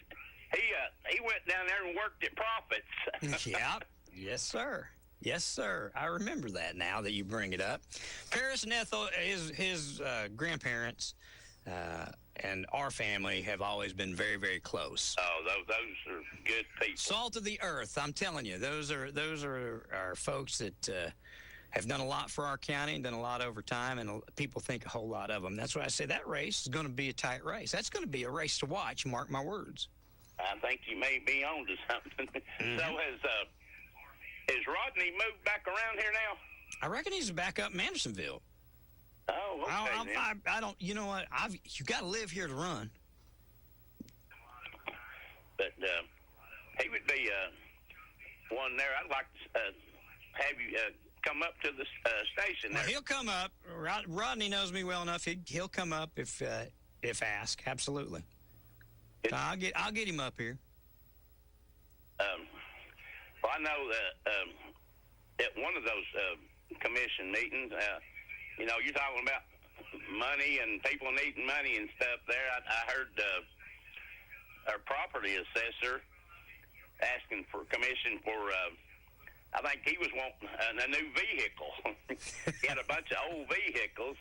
S10: He went down there and worked at Profits.
S1: Yeah. Yes, sir. Yes, sir. I remember that now that you bring it up. Paris and Ethel, his grandparents, and our family have always been very, very close.
S10: Oh, those are good people.
S1: Salt of the earth, I'm telling you. Those are our folks that have done a lot for our county and done a lot over time, and people think a whole lot of them. That's why I say that race is going to be a tight race. That's going to be a race to watch, mark my words.
S10: I think you may be on to something. Mm-hmm. So has Rodney moved back around here now?
S1: I reckon he's back up in Andersonville.
S10: Oh, okay.
S1: I don't. You know what? You got to live here to run.
S10: But he would be one there. I'd like to have you come up to the station there.
S1: Well, he'll come up. Rodney knows me well enough. He'll come up if asked. Absolutely. So I'll get him up here.
S10: Well, I know that at one of those commission meetings, you know, you're talking about money and people needing money and stuff there. I heard our property assessor asking for commission for, I think he was wanting a new vehicle. He had a bunch of old vehicles.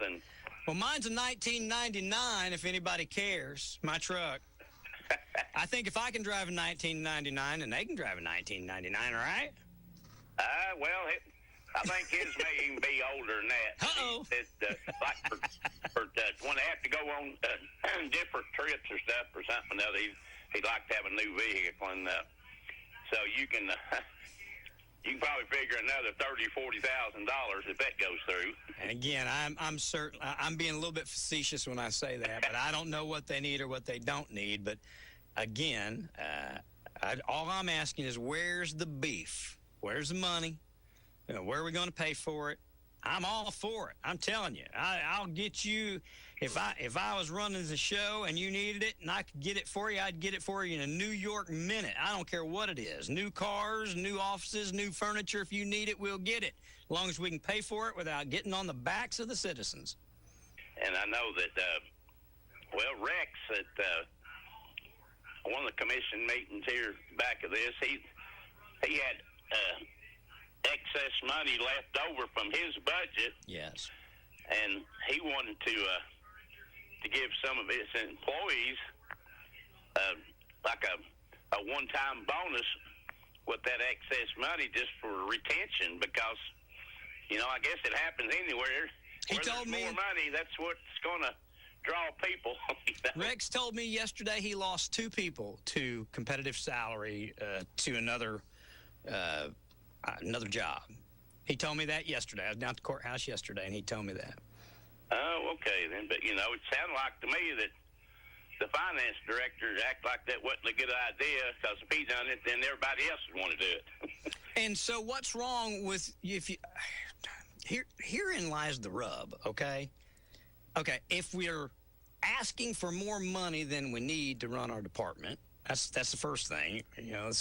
S1: Well, mine's a 1999, if anybody cares, my truck. I think if I can drive a 1999, then they can drive a 1999, right?
S10: Well, I think his may even be older than that.
S1: Uh-oh.
S10: Like for when they have to go on different trips or stuff or something else, he'd like to have a new vehicle, and so you can probably figure another $30,000-$40,000 if that goes through.
S1: And again, I'm certain I'm being a little bit facetious when I say that, but I don't know what they need or what they don't need. But again, all I'm asking is, where's the beef? Where's the money? Where are we going to pay for it? I'm all for it. I'm telling you, I'll get you. If I was running the show and you needed it and I could get it for you, I'd get it for you in a New York minute. I don't care what it is. New cars, new offices, new furniture. If you need it, we'll get it. As long as we can pay for it without getting on the backs of the citizens.
S10: And I know that, Rex at one of the commission meetings here back of this, he had excess money left over from his budget.
S1: Yes.
S10: And he wanted to give some of his employees like a one-time bonus with that excess money just for retention, because, you know, I guess it happens anywhere.
S1: He told me
S10: more money, that's what's going to draw people.
S1: Rex told me yesterday he lost 2 people to competitive salary to another job. He told me that yesterday. I was down at the courthouse yesterday, and he told me that.
S10: Oh, okay then. But, you know, it sounded like to me that the finance director act like that wasn't a good idea, because if he done it, then everybody else would want to do it.
S1: And so what's wrong with herein lies the rub, okay? Okay, if we're asking for more money than we need to run our department, that's the first thing. You know,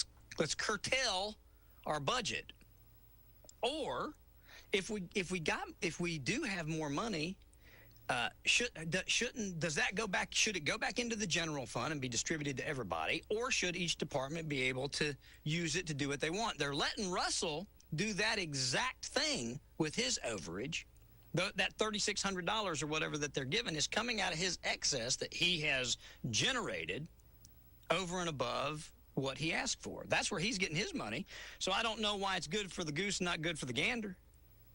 S1: let's curtail our budget. Or if we do have more money, should it go back into the general fund and be distributed to everybody, or should each department be able to use it to do what they want? They're letting Russell do that exact thing with his overage. That $3,600 or whatever that they're giving is coming out of his excess that he has generated over and above what he asked for. That's where he's getting his money. So I don't know why it's good for the goose and not good for the gander.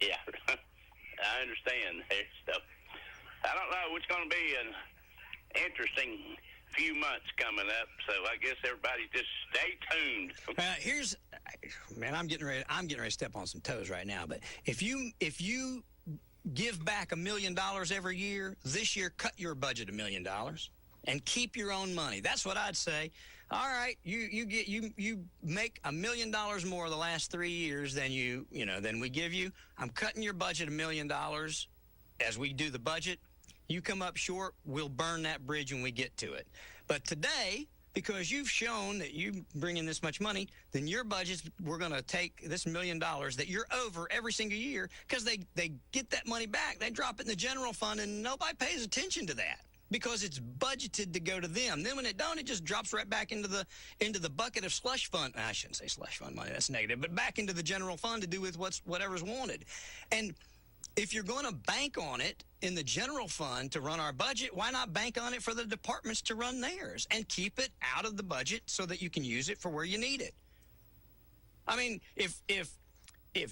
S10: Yeah, I understand there. So I don't know. It's going to be an interesting few months coming up. So I guess everybody just stay tuned.
S1: I'm getting ready to step on some toes right now. But if you give back $1 million every year, this year cut your budget $1 million and keep your own money. That's what I'd say. All right, you make $1 million more the last 3 years than than we give you. I'm cutting your budget $1 million as we do the budget. You come up short, we'll burn that bridge when we get to it. But today, because you've shown that you bring in this much money, then your budgets, we're going to take this $1 million that you're over every single year, because they get that money back. They drop it in the general fund, and nobody pays attention to that, because it's budgeted to go to them. Then when it don't, it just drops right back into the bucket of slush fund. I shouldn't say slush fund money, that's negative, but back into the general fund to do with whatever's wanted. And if you're going to bank on it in the general fund to run our budget, why not bank on it for the departments to run theirs and keep it out of the budget so that you can use it for where you need it? I mean, if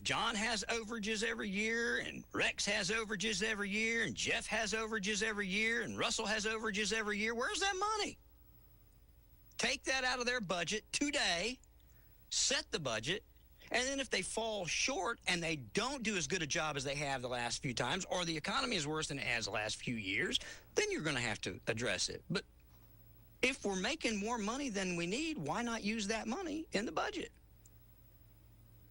S1: John has overages every year, and Rex has overages every year, and Jeff has overages every year, and Russell has overages every year, where's that money? Take that out of their budget today, set the budget, and then if they fall short and they don't do as good a job as they have the last few times, or the economy is worse than it has the last few years, then you're going to have to address it. But if we're making more money than we need, why not use that money in the budget?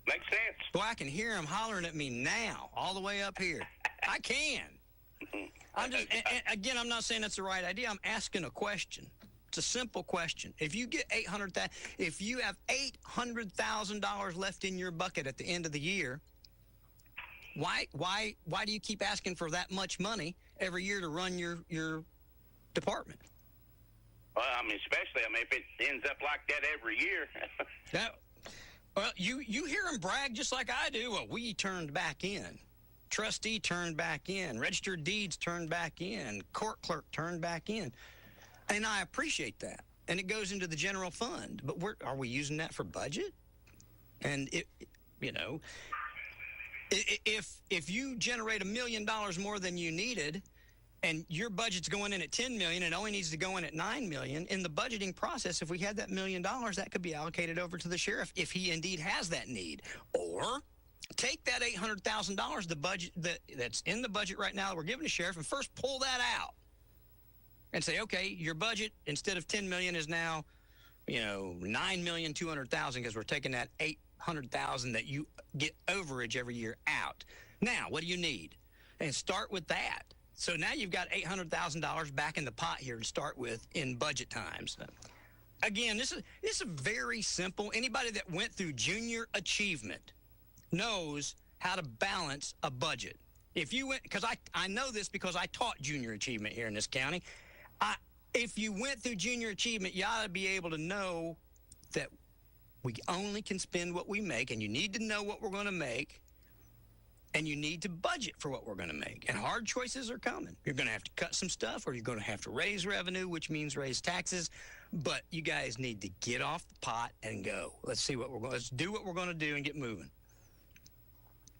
S10: Makes sense.
S1: Boy, I can hear them hollering at me now, all the way up here. I can. I'm just, and again, I'm not saying that's the right idea. I'm asking a question. It's a simple question. If you get if you have $800,000 left in your bucket at the end of the year, why do you keep asking for that much money every year to run your department?
S10: Well, I mean, especially, if it ends up like that every year.
S1: Well, you hear them brag just like I do. Well, we turned back in. Trustee turned back in. Registered deeds turned back in. Court clerk turned back in. And I appreciate that. And it goes into the general fund. But are we using that for budget? And, if you generate $1 million more than you needed, and your budget's going in at $10 million and only needs to go in at $9 million, in the budgeting process, if we had that $1 million, that could be allocated over to the sheriff if he indeed has that need. Or take that $800,000, the budget that's in the budget right now that we're giving the sheriff, and first pull that out and say, okay, your budget instead of $10 million is now, $9,200,000, because we're taking that $800,000 that you get overage every year out. Now, what do you need? And start with that. So now you've got $800,000 back in the pot here to start with in budget times. Again, this is very simple. Anybody that went through junior achievement knows how to balance a budget. If you went, because I know this because I taught junior achievement here in this county. If you went through junior achievement, you ought to be able to know that we only can spend what we make, and you need to know what we're going to make, and you need to budget for what we're going to make. And hard choices are coming. You're going to have to cut some stuff, or you're going to have to raise revenue, which means raise taxes. But you guys need to get off the pot and go. Let's do what we're going to do and get moving.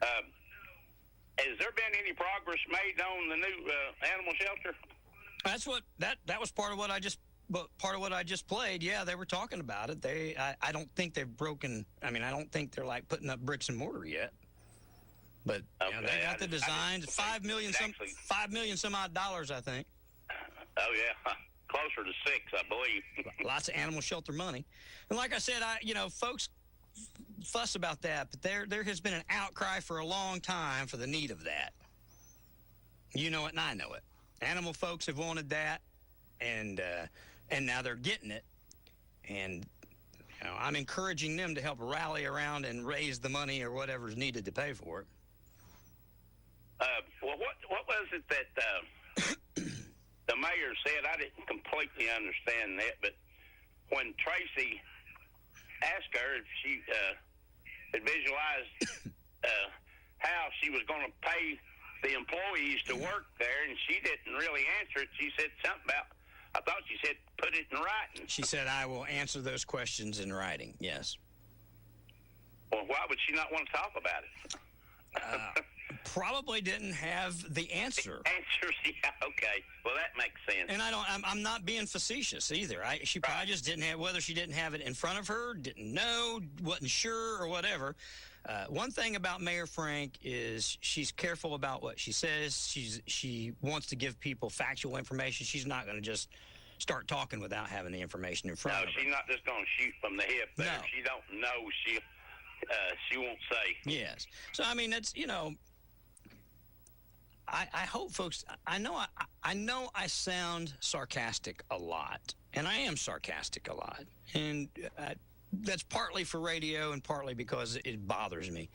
S10: Has there been any progress made on the new animal shelter?
S1: That's what that was part of what I just played. Yeah, they were talking about it. I don't think they've broken. I don't think they're like putting up bricks and mortar yet. But
S10: okay,
S1: they got the designs. $5 million some odd dollars, I think.
S10: Oh yeah, closer to 6, I believe.
S1: Lots of animal shelter money, and like I said, folks fuss about that, but there has been an outcry for a long time for the need of that. You know it, and I know it. Animal folks have wanted that, and now they're getting it, and I'm encouraging them to help rally around and raise the money or whatever's needed to pay for it.
S10: Well, what was it that the mayor said? I didn't completely understand that, but when Tracy asked her if she had visualized how she was going to pay the employees to work there, and she didn't really answer it. She said something about, I thought she said put it in writing.
S1: She said, I will answer those questions in writing, yes.
S10: Well, why would she not want to talk about it?
S1: Probably didn't have the answer.
S10: Answers, yeah, okay. Well, that makes sense.
S1: And I'm not being facetious either. She probably just didn't have, whether she didn't have it in front of her, didn't know, wasn't sure, or whatever. One thing about Mayor Frank is she's careful about what she says. She wants to give people factual information. She's not going to just start talking without having the information in front of her.
S10: No, she's not just going to shoot from the hip there.
S1: No.
S10: If she don't know, she won't say.
S1: Yes. So, I mean, that's, I hope folks, I know I sound sarcastic a lot, and I am sarcastic a lot. And that's partly for radio and partly because it bothers me.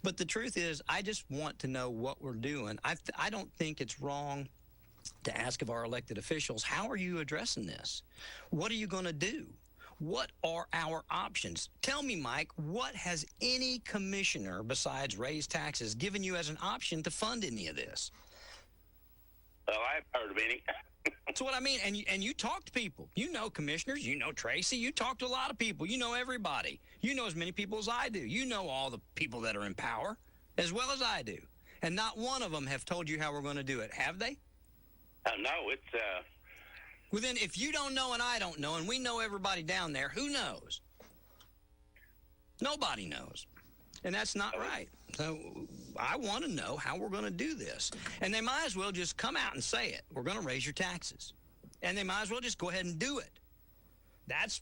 S1: But the truth is, I just want to know what we're doing. I don't think it's wrong to ask of our elected officials, how are you addressing this? What are you going to do? What are our options? Tell me, Mike, what has any commissioner besides raise taxes given you as an option to fund any of this?
S10: Well, I've heard of any.
S1: That's what I mean. And you talk to people. You know commissioners. You know Tracy. You talk to a lot of people. You know everybody. You know as many people as I do. You know all the people that are in power as well as I do. And not one of them have told you how we're going to do it, have they?
S10: No, it's...
S1: Well, then, if you don't know and I don't know, and we know everybody down there, who knows? Nobody knows. And that's not right. So I want to know how we're going to do this. And they might as well just come out and say it. We're going to raise your taxes. And they might as well just go ahead and do it. That's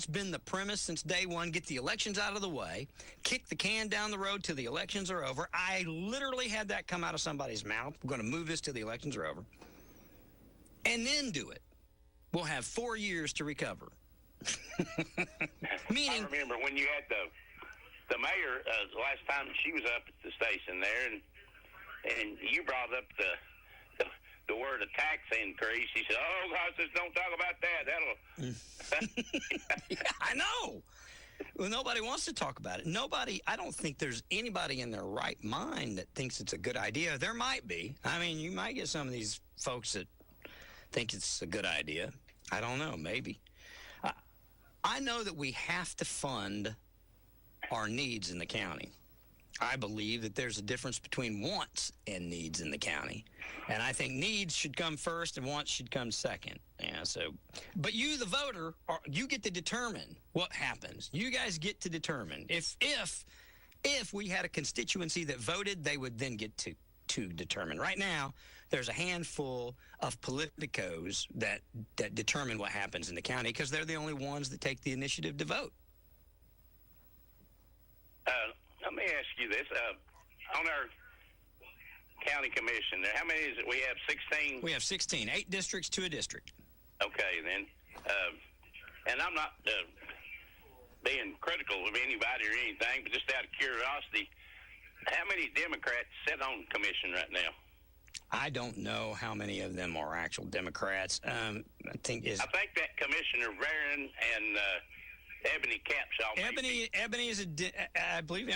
S1: been the premise since day one. Get the elections out of the way. Kick the can down the road till the elections are over. I literally had that come out of somebody's mouth. We're going to move this till the elections are over. And then do it. We'll have 4 years to recover. Meaning,
S10: I remember when you had the mayor the last time she was up at the station there, and you brought up the word of tax increase. She said, "Oh, God, just don't talk about that. That'll."
S1: Yeah, I know. Well, nobody wants to talk about it. I don't think there's anybody in their right mind that thinks it's a good idea. There might be. I mean, you might get some of these folks that think it's a good idea. I don't know, maybe. I know that we have to fund our needs in the county. I believe that there's a difference between wants and needs in the county. And I think needs should come first and wants should come second. Yeah, but you, the voter, you get to determine what happens. You guys get to determine. If we had a constituency that voted, they would then get to determine. Right now, there's a handful of politicos that determine what happens in the county because they're the only ones that take the initiative to vote.
S10: Let me ask you this. On our county commission, how many is it? We have 16?
S1: We have 16. 8 districts to a district.
S10: Okay, then. And I'm not being critical of anybody or anything, but just out of curiosity, how many Democrats sit on the commission right now?
S1: I don't know how many of them are actual Democrats. I think
S10: that Commissioner Barron and Ebony Capshaw.
S1: Ebony is I believe.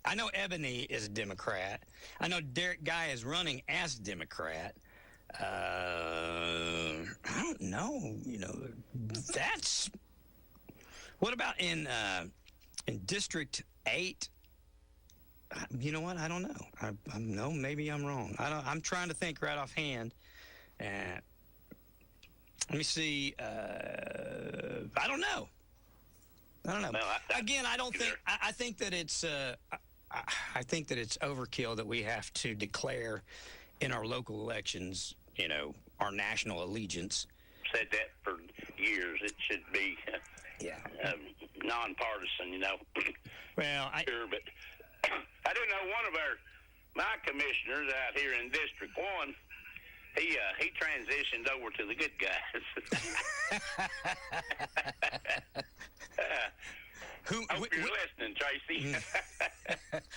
S1: I know Ebony is a Democrat. I know Derek Guy is running as a Democrat. I don't know. That's. What about in District 8? You know what? I don't know. No, maybe I'm wrong. I'm trying to think right offhand. Let me see. I don't know. Well, again, I don't think. I think that it's. I think that it's overkill that we have to declare in our local elections, our national allegiance.
S10: Said that for years. It should be. Nonpartisan.
S1: Well,
S10: sure, but I do know one of my commissioners out here in District 1. He transitioned over to the good guys. Hope you're listening, Tracy.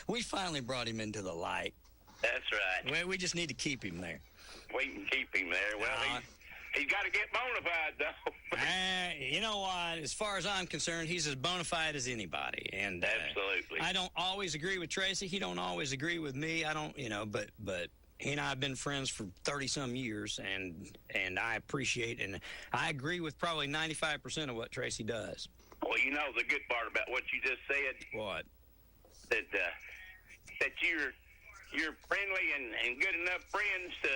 S1: We finally brought him into the light.
S10: That's right.
S1: Well, we just need to keep him there.
S10: We can keep him there. Well, he's got to get bona fide, though.
S1: You know what? As far as I'm concerned, he's as bona fide as anybody. And
S10: absolutely.
S1: I don't always agree with Tracy. He don't always agree with me. I don't, but he and I have been friends for 30-some years, and I appreciate and I agree with probably 95% of what Tracy does.
S10: Well, the good part about what you just said.
S1: What?
S10: That you're friendly and good enough friends to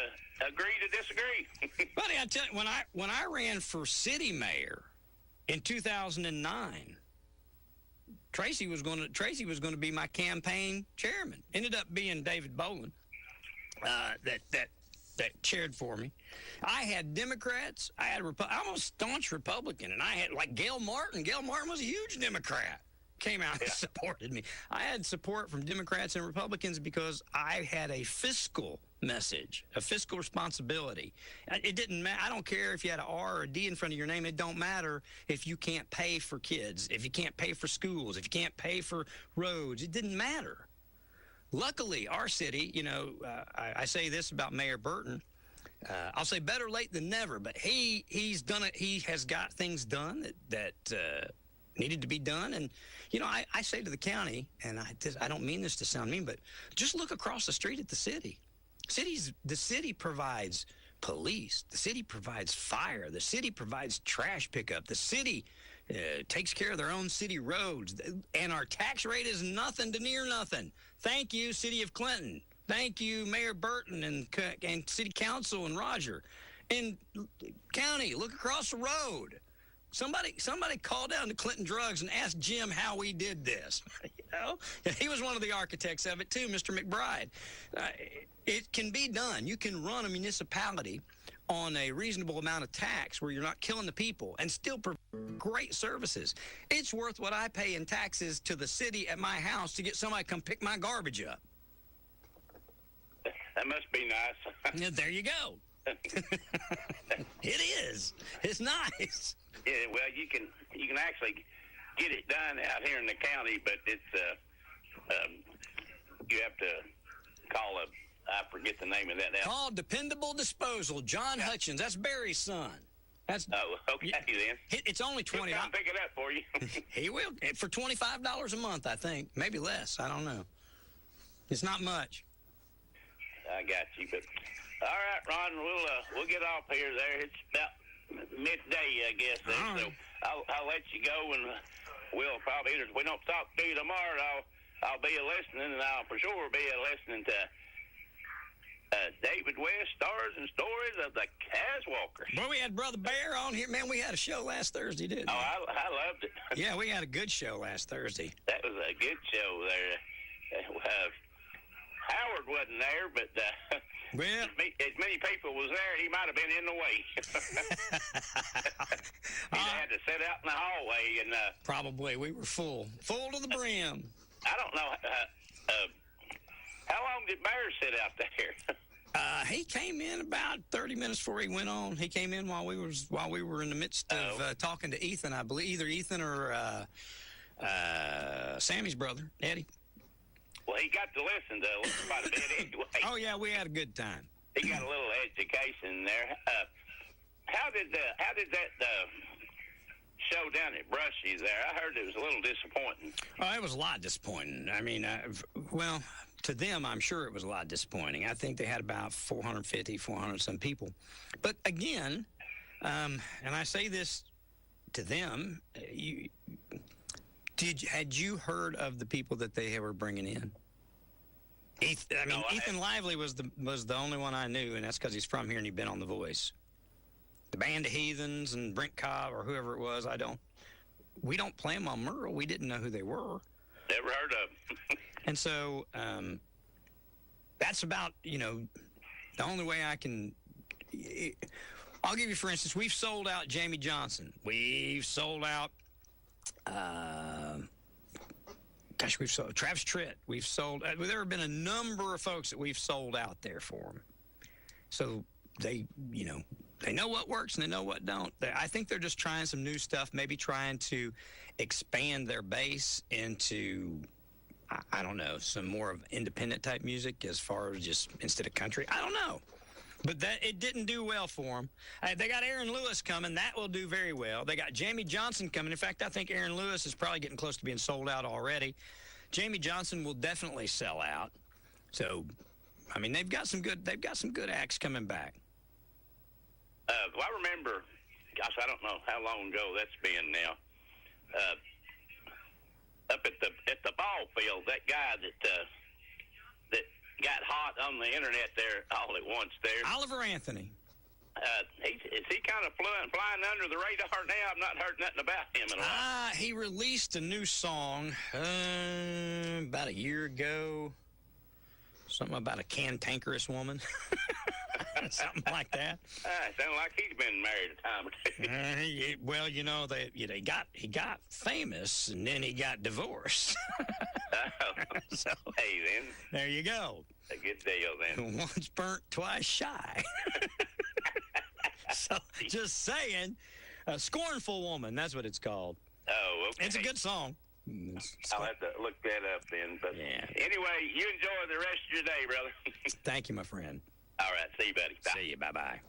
S10: agree to disagree.
S1: Buddy, I tell you, when I ran for city mayor in 2009, Tracy was going to be my campaign chairman. Ended up being David Boland. That that cheered for me. I had Democrats. I'm a staunch Republican, and I had, like, Gail Martin. Gail Martin was a huge Democrat. Came out and supported me. I had support from Democrats and Republicans because I had a fiscal message, a fiscal responsibility. It didn't matter. I don't care if you had an R or a D in front of your name. It don't matter if you can't pay for kids, if you can't pay for schools, if you can't pay for roads. It didn't matter. Luckily, our city, you know, I say this about Mayor Burton. I'll say better late than never, but he's done it. He has got things done that needed to be done. And, you know, I say to the county, and I don't mean this to sound mean, but just look across the street at the city. The city provides police. The city provides fire. The city provides trash pickup. The city takes care of their own city roads. And our tax rate is nothing to near nothing. Thank you, City of Clinton. Thank you, Mayor Burton and City Council and Roger. And county, look across the road. Somebody called down to Clinton Drugs and asked Jim how we did this. You know, he was one of the architects of it too, Mr. McBride. It can be done. You can run a municipality on a reasonable amount of tax where you're not killing the people and still provide great services. It's worth what I pay in taxes to the city at my house to get somebody to come pick my garbage up.
S10: That must be nice.
S1: Yeah, there you go. It is. It's nice.
S10: Yeah, well, you can actually get it done out here in the county, but it's you have to call I forget the name of that now.
S1: Called Dependable Disposal. John Hutchins. That's Barry's son.
S10: Okay then.
S1: It's only $20.
S10: He'll come pick it up for you.
S1: He will for $25 a month, I think, maybe less. I don't know. It's not much.
S10: I got you, but all right, Ron, we'll get off here. There, it's about midday, I guess. Right. So I'll let you go, and we'll probably if we don't talk to you tomorrow, I'll be listening, and I'll for sure be listening to David West, Stars and Stories of the Caswalkers.
S1: Well, we had Brother Bear on here. Man, we had a show last Thursday, didn't we?
S10: Oh, I loved it.
S1: Yeah, we had a good show last Thursday.
S10: That was a good show there. Howard wasn't there, but
S1: well,
S10: as many people was there, he might have been in the way. He had to sit out in the hallway, and
S1: probably we were full to the brim.
S10: I don't know. How long did Bear sit out there?
S1: He came in about 30 minutes before he went on. He came in while we were in the midst of talking to Ethan, I believe, either Ethan or Sammy's brother, Eddie.
S10: Well, he got to listen to quite a bit anyway.
S1: Oh yeah, we had a good time.
S10: He got a little education there. How did that show down at Brushy there? I heard it was a little disappointing.
S1: Oh, it was a lot disappointing. I mean, well, to them, I'm sure it was a lot disappointing. I think they had about 400 some people. But again, and I say this to them, had you heard of the people that they were bringing in? Ethan Lively was the only one I knew, and that's because he's from here and he'd been on The Voice. The Band of Heathens and Brent Cobb or whoever it was, we don't play them on Merle. We didn't know who they were.
S10: Never heard of them.
S1: And so that's about, the only way I can. I'll give you, for instance, we've sold out Jamie Johnson. We've sold out. We've sold Travis Tritt. We've sold. There have been a number of folks that we've sold out there for them. So they know what works and they know what don't. I think they're just trying some new stuff, maybe trying to expand their base into, I don't know, some more of independent type music as far as just instead of country. I don't know. But it didn't do well for them. They got Aaron Lewis coming. That will do very well. They got Jamie Johnson coming. In fact, I think Aaron Lewis is probably getting close to being sold out already. Jamie Johnson will definitely sell out. So, I mean, they've got some good acts coming back.
S10: Well, I remember, gosh, I don't know how long ago that's been now. Up at the ball field, that guy that got hot on the internet there all at once there.
S1: Oliver Anthony.
S10: Is he kind of flying under the radar now? I've not heard nothing about him in a while.
S1: He released a new song about a year ago. Something about a cantankerous woman. Something like that.
S10: Sounds like he's been married a time or two.
S1: Well, you know, he got famous, and then he got divorced. So,
S10: Hey, then.
S1: there you go.
S10: A good deal, then.
S1: Once burnt, twice shy. So, just saying, a scornful woman, that's what it's called.
S10: Oh, okay.
S1: It's a good song.
S10: I'll have to look that up then. But anyway, you enjoy the rest of your day, brother.
S1: Thank you, my friend.
S10: All right. See you, buddy. Bye.
S1: See you. Bye-bye.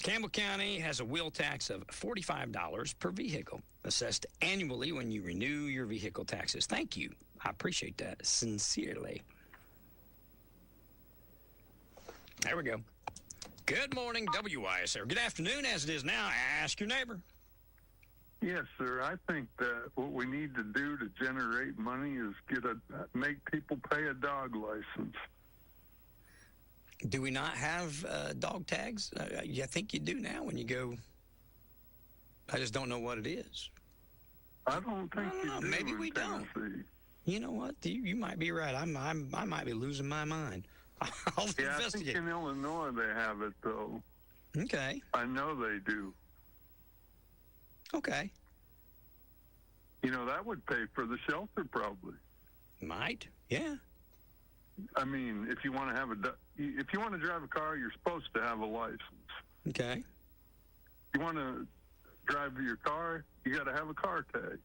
S1: Campbell County has a wheel tax of $45 per vehicle, assessed annually when you renew your vehicle taxes. Thank you. I appreciate that sincerely. There we go. Good morning, WYSH. Good afternoon, as it is now. Ask your neighbor.
S13: Yes, sir. I think that what we need to do to generate money is make people pay a dog license.
S1: Do we not have dog tags? I think you do now when you go. I just don't know what it is.
S13: I don't think you do.
S1: Maybe we don't. You know what? You might be right. I might be losing my mind. I'll investigate.
S13: I think in Illinois they have it, though.
S1: Okay.
S13: I know they do.
S1: Okay.
S13: You know, that would pay for the shelter probably.
S1: Might. Yeah.
S13: I mean, if you want to drive a car, you're supposed to have a license.
S1: Okay.
S13: You want to drive your car, you got to have a car tag.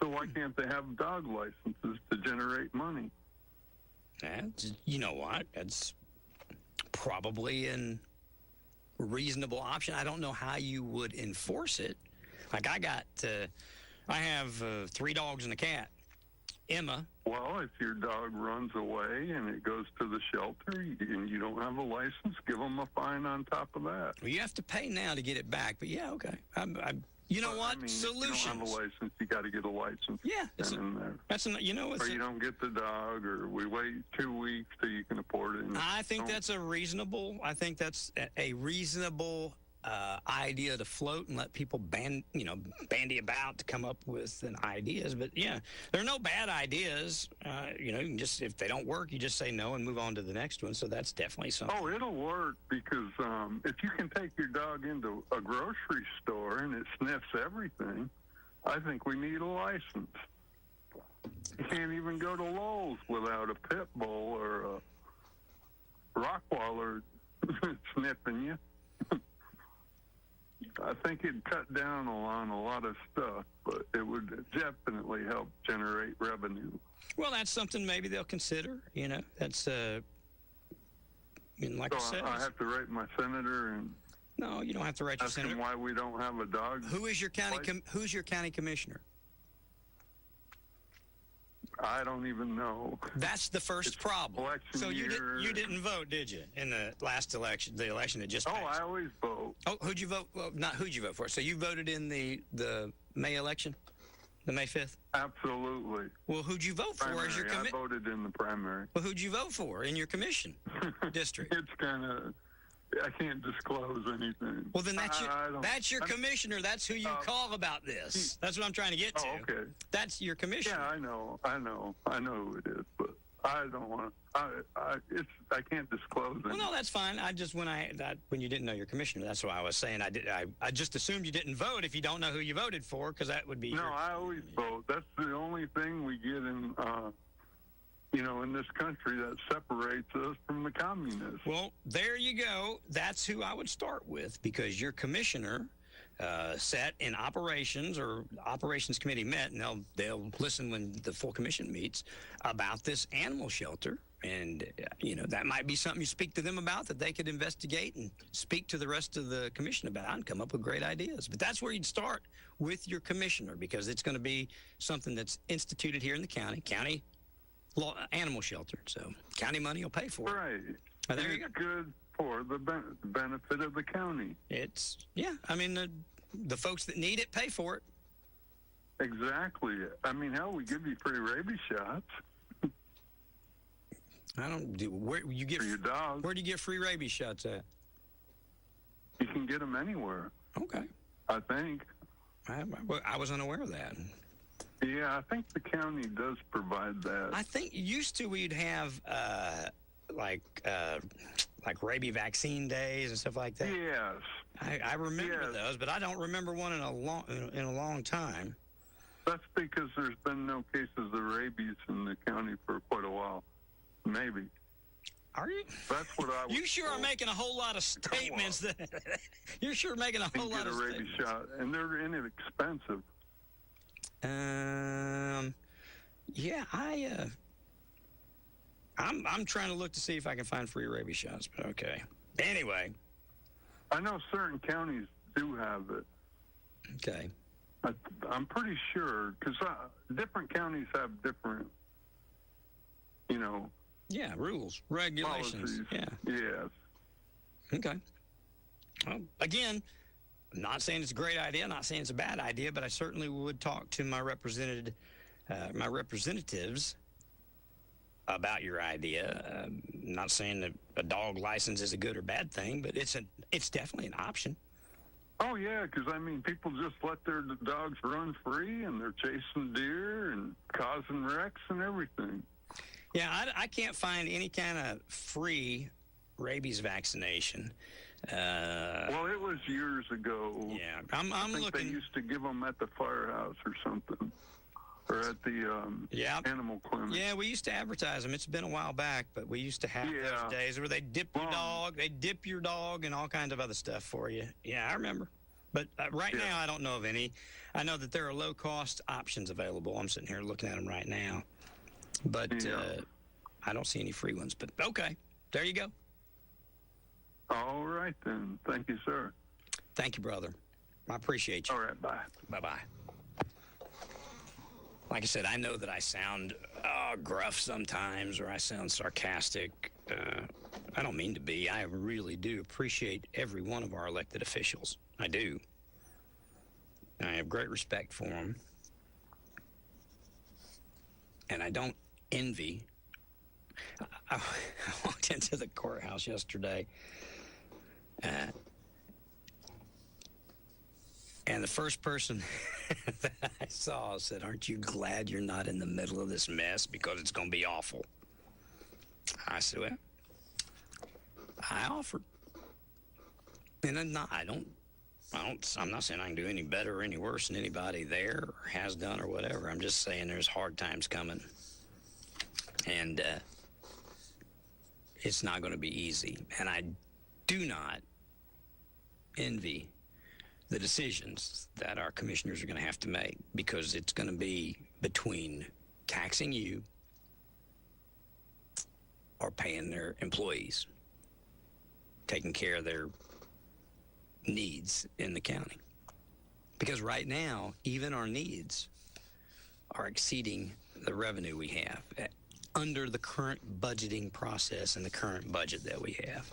S13: So why can't they have dog licenses to generate money?
S1: You know what? That's probably a reasonable option. I don't know how you would enforce it. Like I have 3 dogs and a cat. Emma.
S13: Well, if your dog runs away and it goes to the shelter and you don't have a license, give them a fine on top of that.
S1: Well, you have to pay now to get it back, but yeah, okay. You know what?
S13: I mean,
S1: Solutions.
S13: If you don't have a license, you got to get a license.
S1: Yeah,
S13: or you don't get the dog, or we wait 2 weeks till you can afford it.
S1: I think that's a reasonable idea to float and let people bandy about to come up with ideas. But yeah, there are no bad ideas. You can just, if they don't work, you just say no and move on to the next one. So that's definitely something.
S13: Oh, it'll work because if you can take your dog into a grocery store and it sniffs everything, I think we need a license. You can't even go to Lowe's without a pit bull or a Rottweiler sniffing you. I think it'd cut down on a lot of stuff, but it would definitely help generate revenue.
S1: Well, that's something maybe they'll consider. That's like I said.
S13: I have to write my senator and.
S1: No, you don't have to write your senator.
S13: Ask him why we don't have a dog.
S1: Who's your county commissioner?
S13: I don't even know.
S1: That's the first problem. So you didn't vote, did you, in the last election, the election that just passed?
S13: Oh, I always vote.
S1: Oh, who'd you vote? Well, not who'd you vote for. So you voted in the May election, the May 5th?
S13: Absolutely.
S1: Well, who'd you vote for as your
S13: I voted in the primary.
S1: Well, who'd you vote for in your commission district?
S13: It's kind of, I can't disclose anything.
S1: Well, then that's your commissioner. That's who you call about this. That's what I'm trying to get to.
S13: Oh, okay.
S1: That's your commissioner.
S13: Yeah, I know who it is, but I don't want to. I can't disclose it.
S1: Well, no, that's fine. I just when you didn't know your commissioner, that's why I was saying I just assumed you didn't vote if you don't know who you voted for, because that would be.
S13: No, I always vote. That's the only thing we get in. In this country that separates us from the communists.
S1: Well, there you go. That's who I would start with, because your commissioner sat in operations, or operations committee met, and they'll listen when the full commission meets about this animal shelter. And, that might be something you speak to them about, that they could investigate and speak to the rest of the commission about and come up with great ideas. But that's where you'd start, with your commissioner, because it's going to be something that's instituted here in the county animal shelter. So county money will pay for it.
S13: Right.
S1: There you go.
S13: It's good for the benefit of the county.
S1: I mean, the folks that need it pay for it.
S13: Exactly. I mean, hell, we give you free rabies shots.
S1: Where you get
S13: for your dog.
S1: Where do you get free rabies shots at?
S13: You can get them anywhere.
S1: Okay.
S13: I think.
S1: I was unaware of that.
S13: Yeah, I think the county does provide that.
S1: I think used to we'd have like rabies vaccine days and stuff like that.
S13: Yes.
S1: I remember those, but I don't remember one in a long time.
S13: That's because there's been no cases of rabies in the county for quite a while. Maybe.
S1: Are you?
S13: That's what I was
S1: You sure
S13: told.
S1: are making a whole lot of statements. You're sure making a whole lot of
S13: rabies
S1: statements.
S13: shot, and they're inexpensive.
S1: Yeah, I'm trying to look to see if I can find free rabies shots, but okay. Anyway.
S13: I know certain counties do have it.
S1: Okay.
S13: I'm pretty sure, because different counties have different,
S1: Yeah, rules, regulations.
S13: policies.
S1: Yeah.
S13: Yes.
S1: Okay. Well, again, I'm not saying it's a great idea, not saying it's a bad idea, but I certainly would talk to my representatives about your idea. Not saying that a dog license is a good or bad thing, but it's definitely an option.
S13: Oh, yeah, because, people just let their dogs run free, and they're chasing deer and causing wrecks and everything.
S1: Yeah, I can't find any kind of free rabies vaccination.
S13: Well, it was years ago.
S1: Yeah,
S13: I
S1: I'm
S13: think
S1: looking.
S13: They used to give them at the firehouse or something, or at the animal clinic.
S1: Yeah, we used to advertise them. It's been a while back, but we used to have those days where they dip your dog, and all kinds of other stuff for you. Yeah, I remember. But right now, I don't know of any. I know that there are low-cost options available. I'm sitting here looking at them right now. But I don't see any free ones. But okay, there you go.
S13: All right, then. Thank you, sir.
S1: Thank you, brother. I appreciate you.
S13: All right, bye.
S1: Bye-bye. Like I said, I know that I sound gruff sometimes, or I sound sarcastic. I don't mean to be. I really do appreciate every one of our elected officials. I do. I have great respect for them. And I don't envy. I walked into the courthouse yesterday, and the first person that I saw said, "Aren't you glad you're not in the middle of this mess, because it's going to be awful?" I said, "Well, I offered." And I'm not saying I can do any better or any worse than anybody there or has done or whatever. I'm just saying there's hard times coming. And it's not going to be easy. And I do not envy the decisions that our commissioners are going to have to make, because it's going to be between taxing you or paying their employees, taking care of their needs in the county. Because right now, even our needs are exceeding the revenue we have under the current budgeting process and the current budget that we have.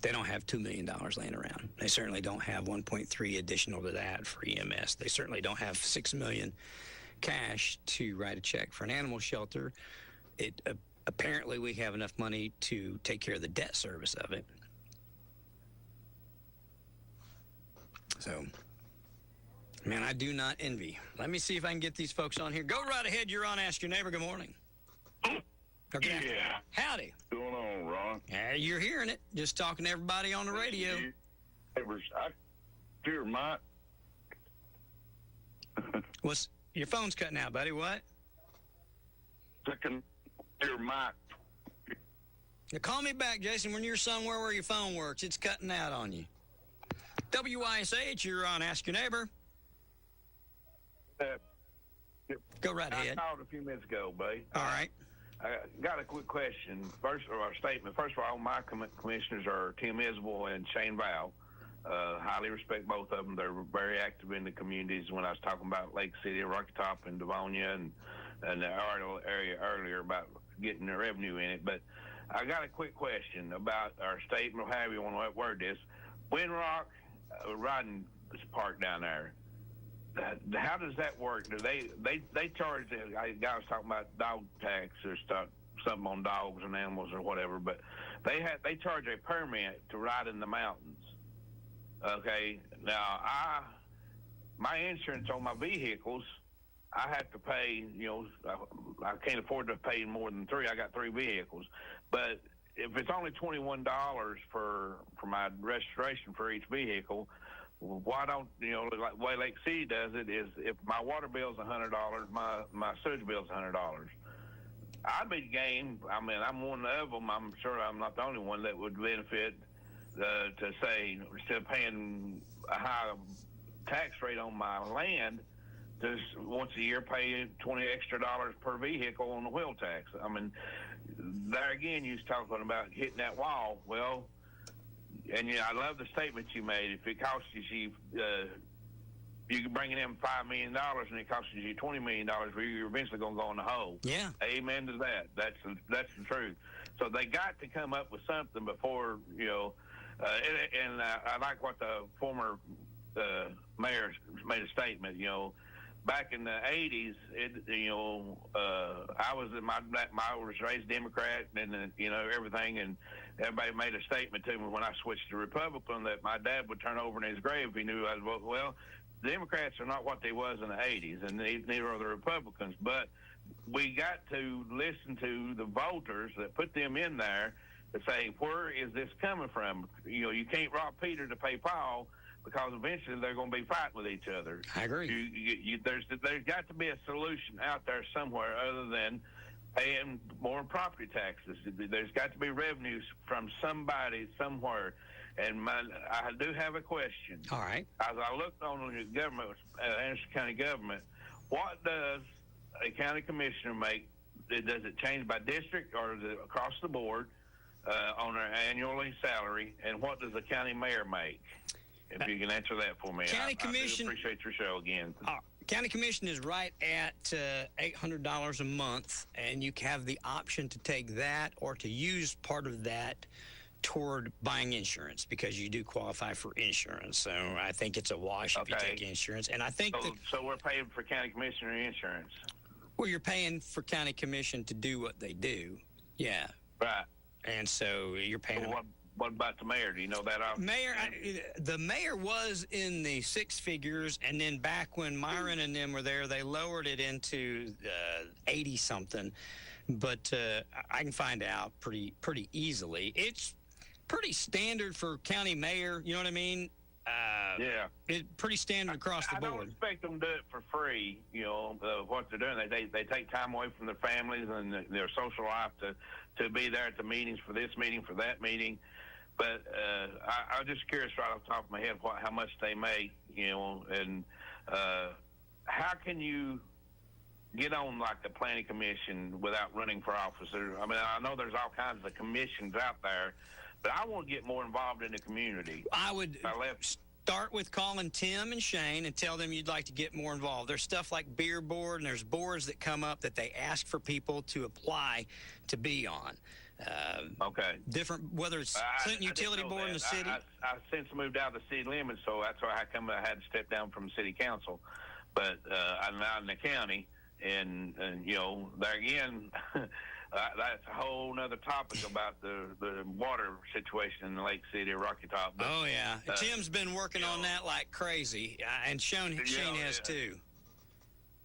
S1: They don't have $2 million laying around. They certainly don't have 1.3 additional to that for EMS. They certainly don't have $6 million cash to write a check for an animal shelter. Apparently we have enough money to take care of the debt service of it. So, man, I do not envy. Let me see if I can get these folks on here. Go right ahead. You're on Ask Your Neighbor. Good morning. Okay.
S14: Yeah.
S1: Howdy.
S14: What's going on, Ron?
S1: You're hearing it. Just talking to everybody on the radio.
S14: Dear Mike.
S1: Your phone's cutting out, buddy. What?
S14: Dear Mike.
S1: Now call me back, Jason, when you're somewhere where your phone works. It's cutting out on you. WYSH, you're on Ask Your Neighbor. Go right ahead.
S14: I called a few minutes ago, buddy.
S1: All right.
S14: I got a quick question. First of all, my commissioners are Tim Isbell and Shane Val. Highly respect both of them. They're very active in the communities. When I was talking about Lake City, Rocky Top, and Devonia, and the area earlier about getting the revenue in it. But I got a quick question about our statement, or however you want to word this. Windrock riding park down there. How does that work? Do they charge? I was talking about dog tax or something on dogs and animals or whatever, but they charge a permit to ride in the mountains. Okay, now my insurance on my vehicles, I have to pay, I can't afford to pay more than 3. I got 3 vehicles. But if it's only $21 for my registration for each vehicle, why don't, like the way Lake City does it is if my water bill's $100, my sewage bill's $100. I'd be game. I mean, I'm one of them. I'm sure I'm not the only one that would benefit to say, instead of paying a high tax rate on my land, just once a year pay $20 extra per vehicle on the wheel tax. I mean, there again, you was talking about hitting that wall. Well, and I love the statement you made. If it costs you can bring in $5 million and it costs you $20 million, you're eventually going to go in the hole.
S1: Yeah.
S14: Amen to that. That's the truth. So they got to come up with something before, I like what the former mayor made a statement, back in the 80s, I was raised Democrat and, everything, and everybody made a statement to me when I switched to Republican that my dad would turn over in his grave if he knew I'd vote. Well, the Democrats are not what they was in the 80s, and neither are the Republicans, but we got to listen to the voters that put them in there to say, where is this coming from? You can't rob Peter to pay Paul, because eventually they're going to be fighting with each other.
S1: I agree.
S14: There's got to be a solution out there somewhere other than paying more property taxes. There's got to be revenues from somebody somewhere. And I do have a question.
S1: All right.
S14: As I looked on the government, Anderson County government, what does a county commissioner make? Does it change by district or is it across the board on their annually salary? And what does the county mayor make? If you can answer that for me.
S1: County Commission.
S14: I do appreciate your show again.
S1: County Commission is right at $800 a month, and you have the option to take that or to use part of that toward buying insurance, because you do qualify for insurance. So I think it's a wash if you take insurance. And I think
S14: so we're paying for county commissioner insurance.
S1: Well, you're paying for county commission to do what they do. Yeah.
S14: Right.
S1: And so you're paying.
S14: Well, what about the mayor? Do you know that?
S1: The mayor was in the 6 figures, and then back when Myron and them were there, they lowered it into 80 something. But I can find out pretty easily. It's pretty standard for county mayor. You know what I mean?
S14: Yeah.
S1: It's pretty standard across the board.
S14: I don't expect them to do it for free. What they're doing, they take time away from their families and their social life to be there at the meetings, for this meeting, for that meeting. But I'm just curious, right off the top of my head, how much they make, and how can you get on like the planning commission without running for office? I mean, I know there's all kinds of commissions out there, but I want to get more involved in the community.
S1: I would start with calling Tim and Shane and tell them you'd like to get more involved. There's stuff like beer board, and there's boards that come up that they ask for people to apply to be on.
S14: Okay.
S1: Different, whether it's Clinton Utility Board in the city.
S14: I since moved out of the city limits, so that's why I had to step down from city council. But I'm out in the county, and there again, that's a whole nother topic about the water situation in the Lake City or Rocky Top. But,
S1: oh yeah, Tim's been working on that like crazy, and Shane has too.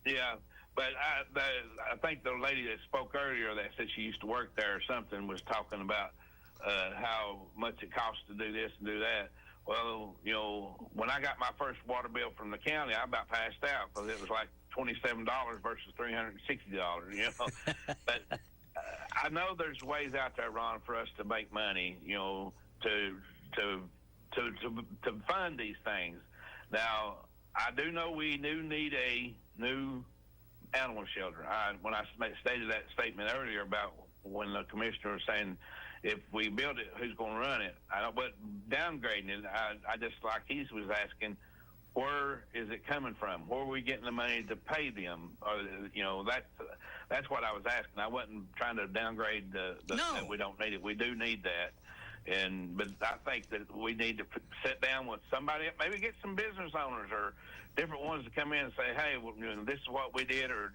S14: Yeah. But I think the lady that spoke earlier that said she used to work there or something was talking about how much it costs to do this and do that. Well, when I got my first water bill from the county, I about passed out because it was like $27 versus $360. But I know there's ways out there, Ron, for us to make money. To fund these things. Now, I do know we do need a new animal shelter. When I stated that statement earlier about when the commissioner was saying, if we build it, who's going to run it? But downgrading it, I just like he was asking, where is it coming from? Where are we getting the money to pay them? That's what I was asking. I wasn't trying to downgrade that we don't need it. We do need that. But I think that we need to sit down with somebody, maybe get some business owners or different ones to come in and say, hey, this is what we did, or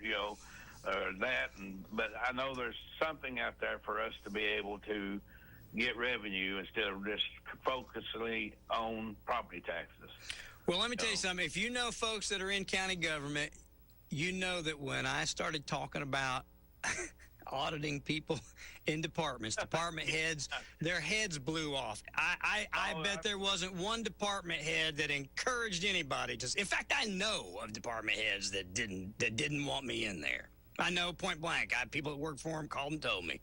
S14: that. But I know there's something out there for us to be able to get revenue instead of just focusing on property taxes.
S1: Well, let me tell you something. If you know folks that are in county government, You know that when I started talking about auditing people in departments, department heads, their heads blew off. I bet there wasn't one department head that encouraged anybody to. In fact, I know of department heads that didn't want me in there. I know point blank. I had people that worked for them called and told me.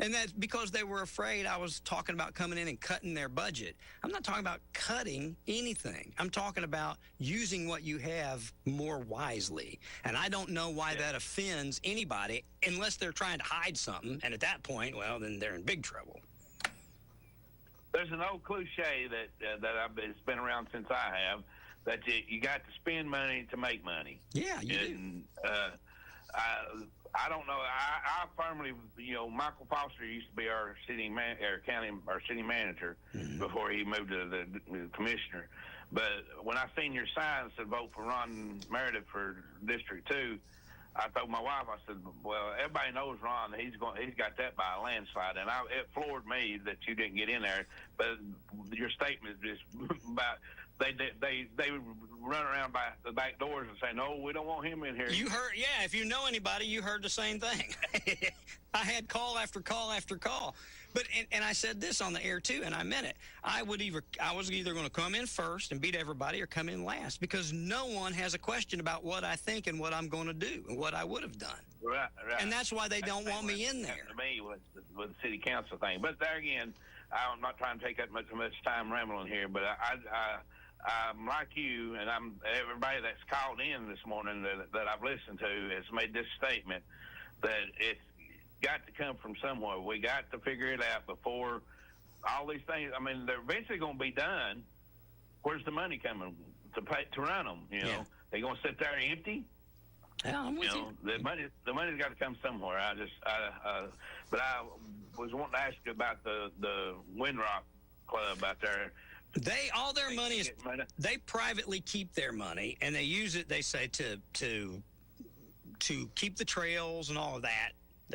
S1: And that's because they were afraid I was talking about coming in and cutting their budget. I'm not talking about cutting anything. I'm talking about using what you have more wisely. And I don't know why that offends anybody unless they're trying to hide something. And at that point, well, then they're in big trouble.
S14: There's an old cliche it's been around since I have, that you got to spend money to make money.
S1: Yeah, you do.
S14: I don't know. I firmly, Michael Foster used to be our city manager before he moved to the commissioner. But when I seen your signs to vote for Ron Meredith for District 2, I told my wife, I said, well, everybody knows Ron. He's got that by a landslide. And it floored me that you didn't get in there. But your statement is just about they run around by the back doors and say, no, we don't want him in here.
S1: You heard, yeah, if you know anybody, you heard the same thing. I had call after call after call. But and I said this on the air too, and I meant it. I was either going to come in first and beat everybody or come in last, because no one has a question about what I think and what I'm going to do and what I would have done.
S14: Right.
S1: And that's why they don't want me in there.
S14: To me, with the city council thing. But there again, I'm not trying to take that much time rambling here, but I'm like you, and everybody that's called in this morning that I've listened to has made this statement that it's got to come from somewhere. We got to figure it out before all these things. I mean, they're eventually going to be done. Where's the money coming to run them?
S1: Yeah.
S14: They're going to sit there empty.
S1: Yeah, I'm with you.
S14: The money's got to come somewhere. But I was wanting to ask you about the Windrock Club out there.
S1: All their money is, they privately keep their money, and they use it, they say, to keep the trails and all of that.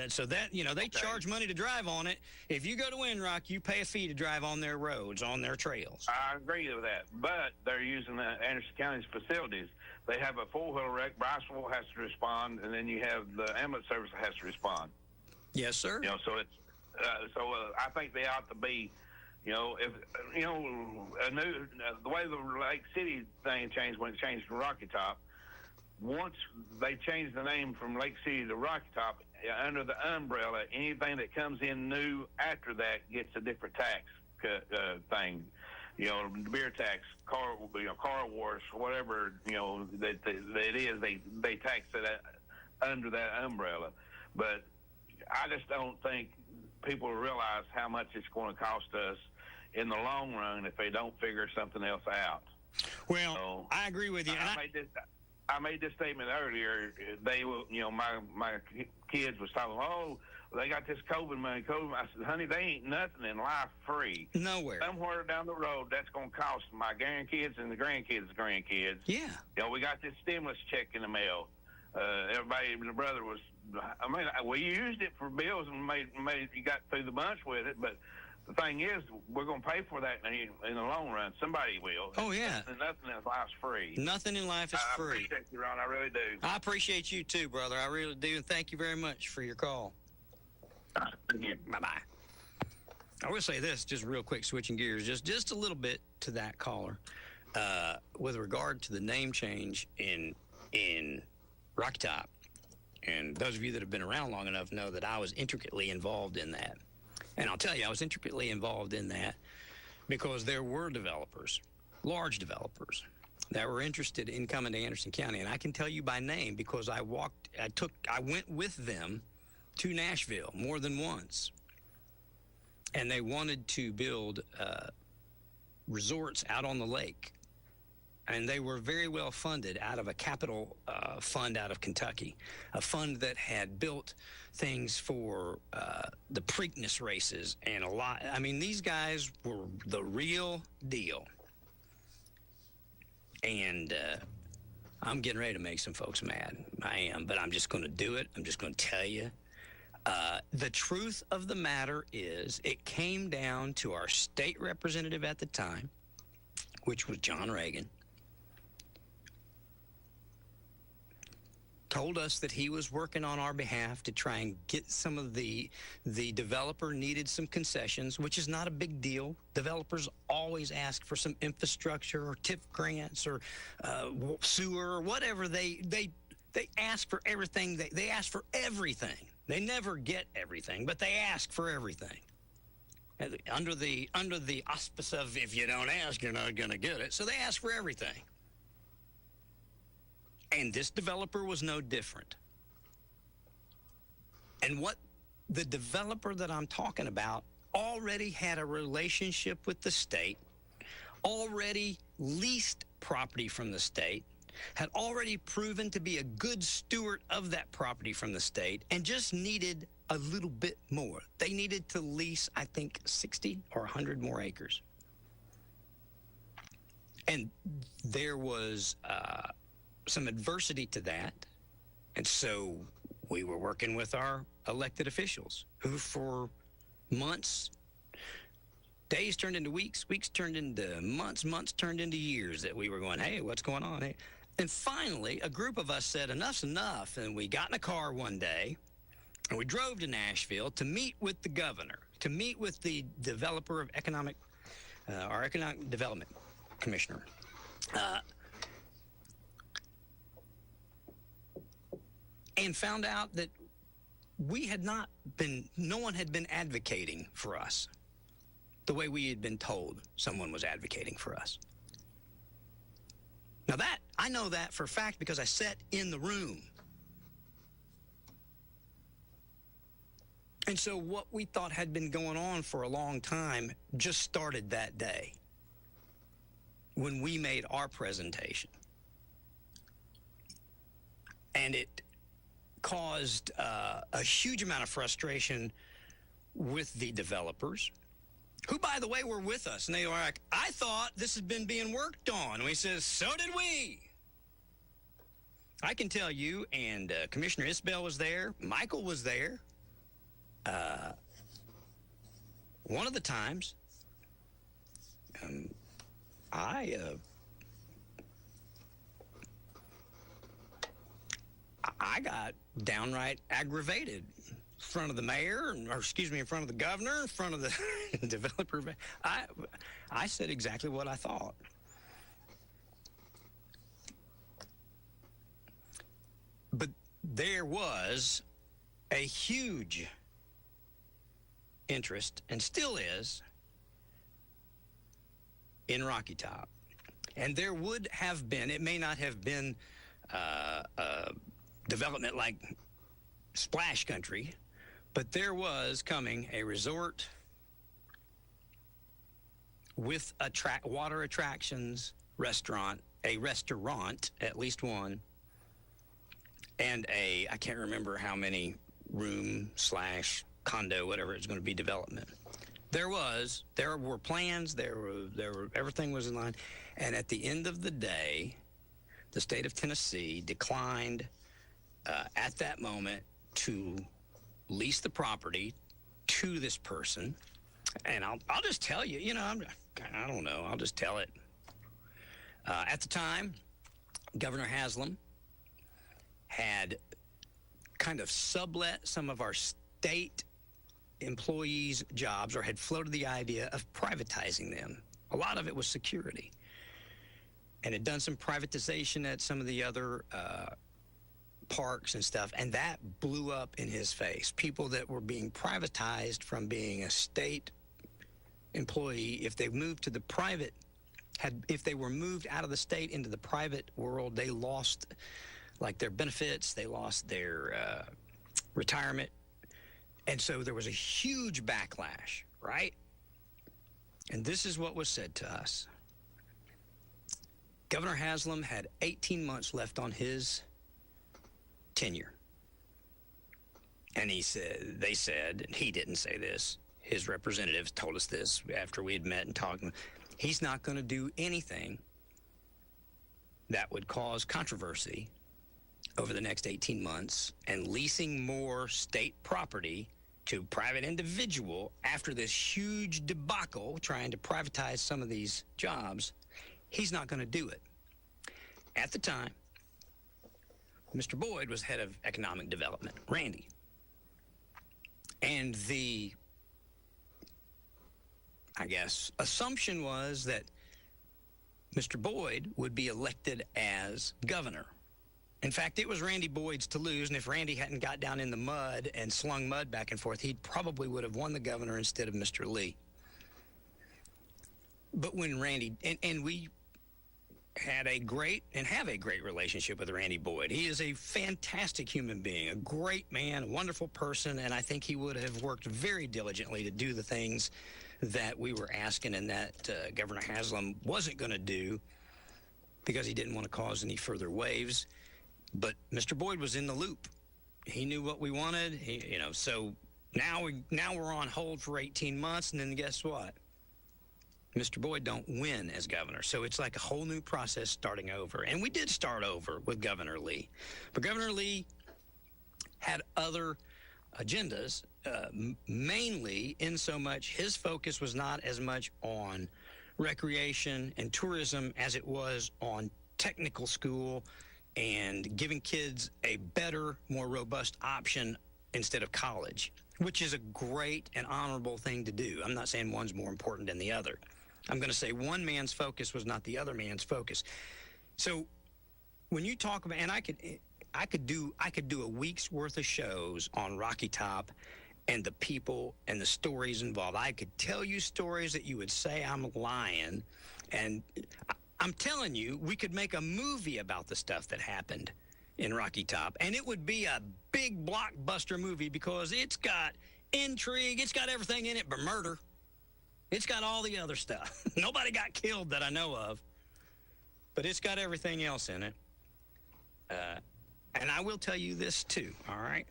S1: So that, they charge money to drive on it. If you go to Windrock, you pay a fee to drive on their roads, on their trails.
S14: I agree with that. But they're using Anderson County's facilities. They have a four-wheeler wreck. Briceville has to respond, and then you have the ambulance service that has to respond.
S1: Yes, sir.
S14: So it's I think they ought to be. If the way the Lake City thing changed when it changed to Rocky Top, once they changed the name from Lake City to Rocky Top, under the umbrella, anything that comes in new after that gets a different tax thing. Beer tax, car wash, whatever that it is, they tax it under that umbrella. But I just don't think people realize how much it's going to cost us in the long run if they don't figure something else out.
S1: Well,
S14: so,
S1: I agree with you.
S14: I made this statement earlier. They will, my kids was talking, they got this COVID money. I said, honey, they ain't nothing in life free.
S1: Nowhere.
S14: Somewhere down the road, that's going to cost my grandkids and the grandkids' grandkids.
S1: Yeah.
S14: We got this stimulus check in the mail. Everybody, my brother was, we used it for bills and you got through the bunch with it, but the thing is, we're going to pay for that in the long run. Somebody will.
S1: Oh, yeah.
S14: Nothing in life's free.
S1: Nothing in life is free.
S14: I appreciate you, Ron. I really do.
S1: I appreciate you, too, brother. I really do, and thank you very much for your call. Bye-bye. I will say this, just real quick, switching gears, just a little bit to that caller. With regard to the name change in Rocky Top, and those of you that have been around long enough know that I was intricately involved in that. And I'll tell you, I was intricately involved in that because there were developers, large developers, that were interested in coming to Anderson County. And I can tell you by name because I went with them to Nashville more than once. And they wanted to build resorts out on the lake. And they were very well funded out of a capital fund out of Kentucky, a fund that had built things for the Preakness races and a lot. I mean, these guys were the real deal. And I'm getting ready to make some folks mad. I am, but I'm just going to do it. I'm just going to tell you. The truth of the matter is it came down to our state representative at the time, which was John Reagan. told us that he was working on our behalf to try and get some of the developer needed some concessions, which is not a big deal. Developers always ask for some infrastructure or TIF grants or sewer or whatever. They ask for everything. They ask for everything. They never get everything, but they ask for everything. Under the auspice of, if you don't ask, you're not going to get it. So they ask for everything. And this developer was no different. And what the developer that I'm talking about already had a relationship with the state, already leased property from the state, had already proven to be a good steward of that property from the state, and just needed a little bit more. They needed to lease, I think, 60 or 100 more acres. And there was some adversity to that. And so we were working with our elected officials who for months, days turned into weeks, weeks turned into months, months turned into years that we were going, hey, what's going on? Hey. And finally, a group of us said, enough's enough. And we got in a car one day and we drove to Nashville to meet with the governor, to meet with the developer of our economic development commissioner. And found out that no one had been advocating for us the way we had been told someone was advocating for us. Now I know that for a fact because I sat in the room. And so what we thought had been going on for a long time just started that day when we made our presentation. And it caused a huge amount of frustration with the developers, who, by the way, were with us. And they were like, I thought this had been being worked on. And we said, so did we. I can tell you, and Commissioner Isbell was there. Michael was there. One of the times, I got downright aggravated in front of the mayor, in front of the governor, in front of the developer. I said exactly what I thought. But there was a huge interest, and still is, in Rocky Top. And there would have been, it may not have been development like Splash Country, but there was coming a resort with water attractions, a restaurant, at least one, and I can't remember how many room/condo, whatever it's going to be, development. There were plans, everything was in line. And at the end of the day, the state of Tennessee declined at that moment to lease the property to this person. And I'll just tell you, I don't know, I'll just tell it. At the time, Governor Haslam had kind of sublet some of our state employees' jobs, or had floated the idea of privatizing them. A lot of it was security. And had done some privatization at some of the other parks and stuff, and that blew up in his face. People that were being privatized from being a state employee, if they moved to the private, if they were moved out of the state into the private world, they lost their benefits, they lost their retirement. And so there was a huge backlash, right? And this is what was said to us. Governor Haslam had 18 months left on his tenure. And they said, and he didn't say this, his representatives told us this after we had met and talked, he's not going to do anything that would cause controversy over the next 18 months, and leasing more state property to private individual after this huge debacle trying to privatize some of these jobs, he's not going to do it. At the time, Mr. Boyd was head of economic development, Randy. And the, I guess, assumption was that Mr. Boyd would be elected as governor. In fact, it was Randy Boyd's to lose, and if Randy hadn't got down in the mud and slung mud back and forth, he probably would have won the governor instead of Mr. Lee. But when Randy, and we had a great and have a great relationship with Randy Boyd. He is a fantastic human being, a great man, a wonderful person, and I think he would have worked very diligently to do the things that we were asking and that Governor Haslam wasn't going to do because he didn't want to cause any further waves. But Mr. Boyd was in the loop. He knew what we wanted, so now we're on hold for 18 months, and then guess what? Mr. Boyd don't win as governor. So it's like a whole new process starting over. And we did start over with Governor Lee. But Governor Lee had other agendas, mainly in so much his focus was not as much on recreation and tourism as it was on technical school and giving kids a better, more robust option instead of college, which is a great and honorable thing to do. I'm not saying one's more important than the other. I'm going to say one man's focus was not the other man's focus. So when you talk about, and I could do a week's worth of shows on Rocky Top and the people and the stories involved. I could tell you stories that you would say I'm lying, and I'm telling you, we could make a movie about the stuff that happened in Rocky Top, and it would be a big blockbuster movie because it's got intrigue, it's got everything in it but murder. It's got all the other stuff. Nobody got killed that I know of, but it's got everything else in it. And I will tell you this too, all right?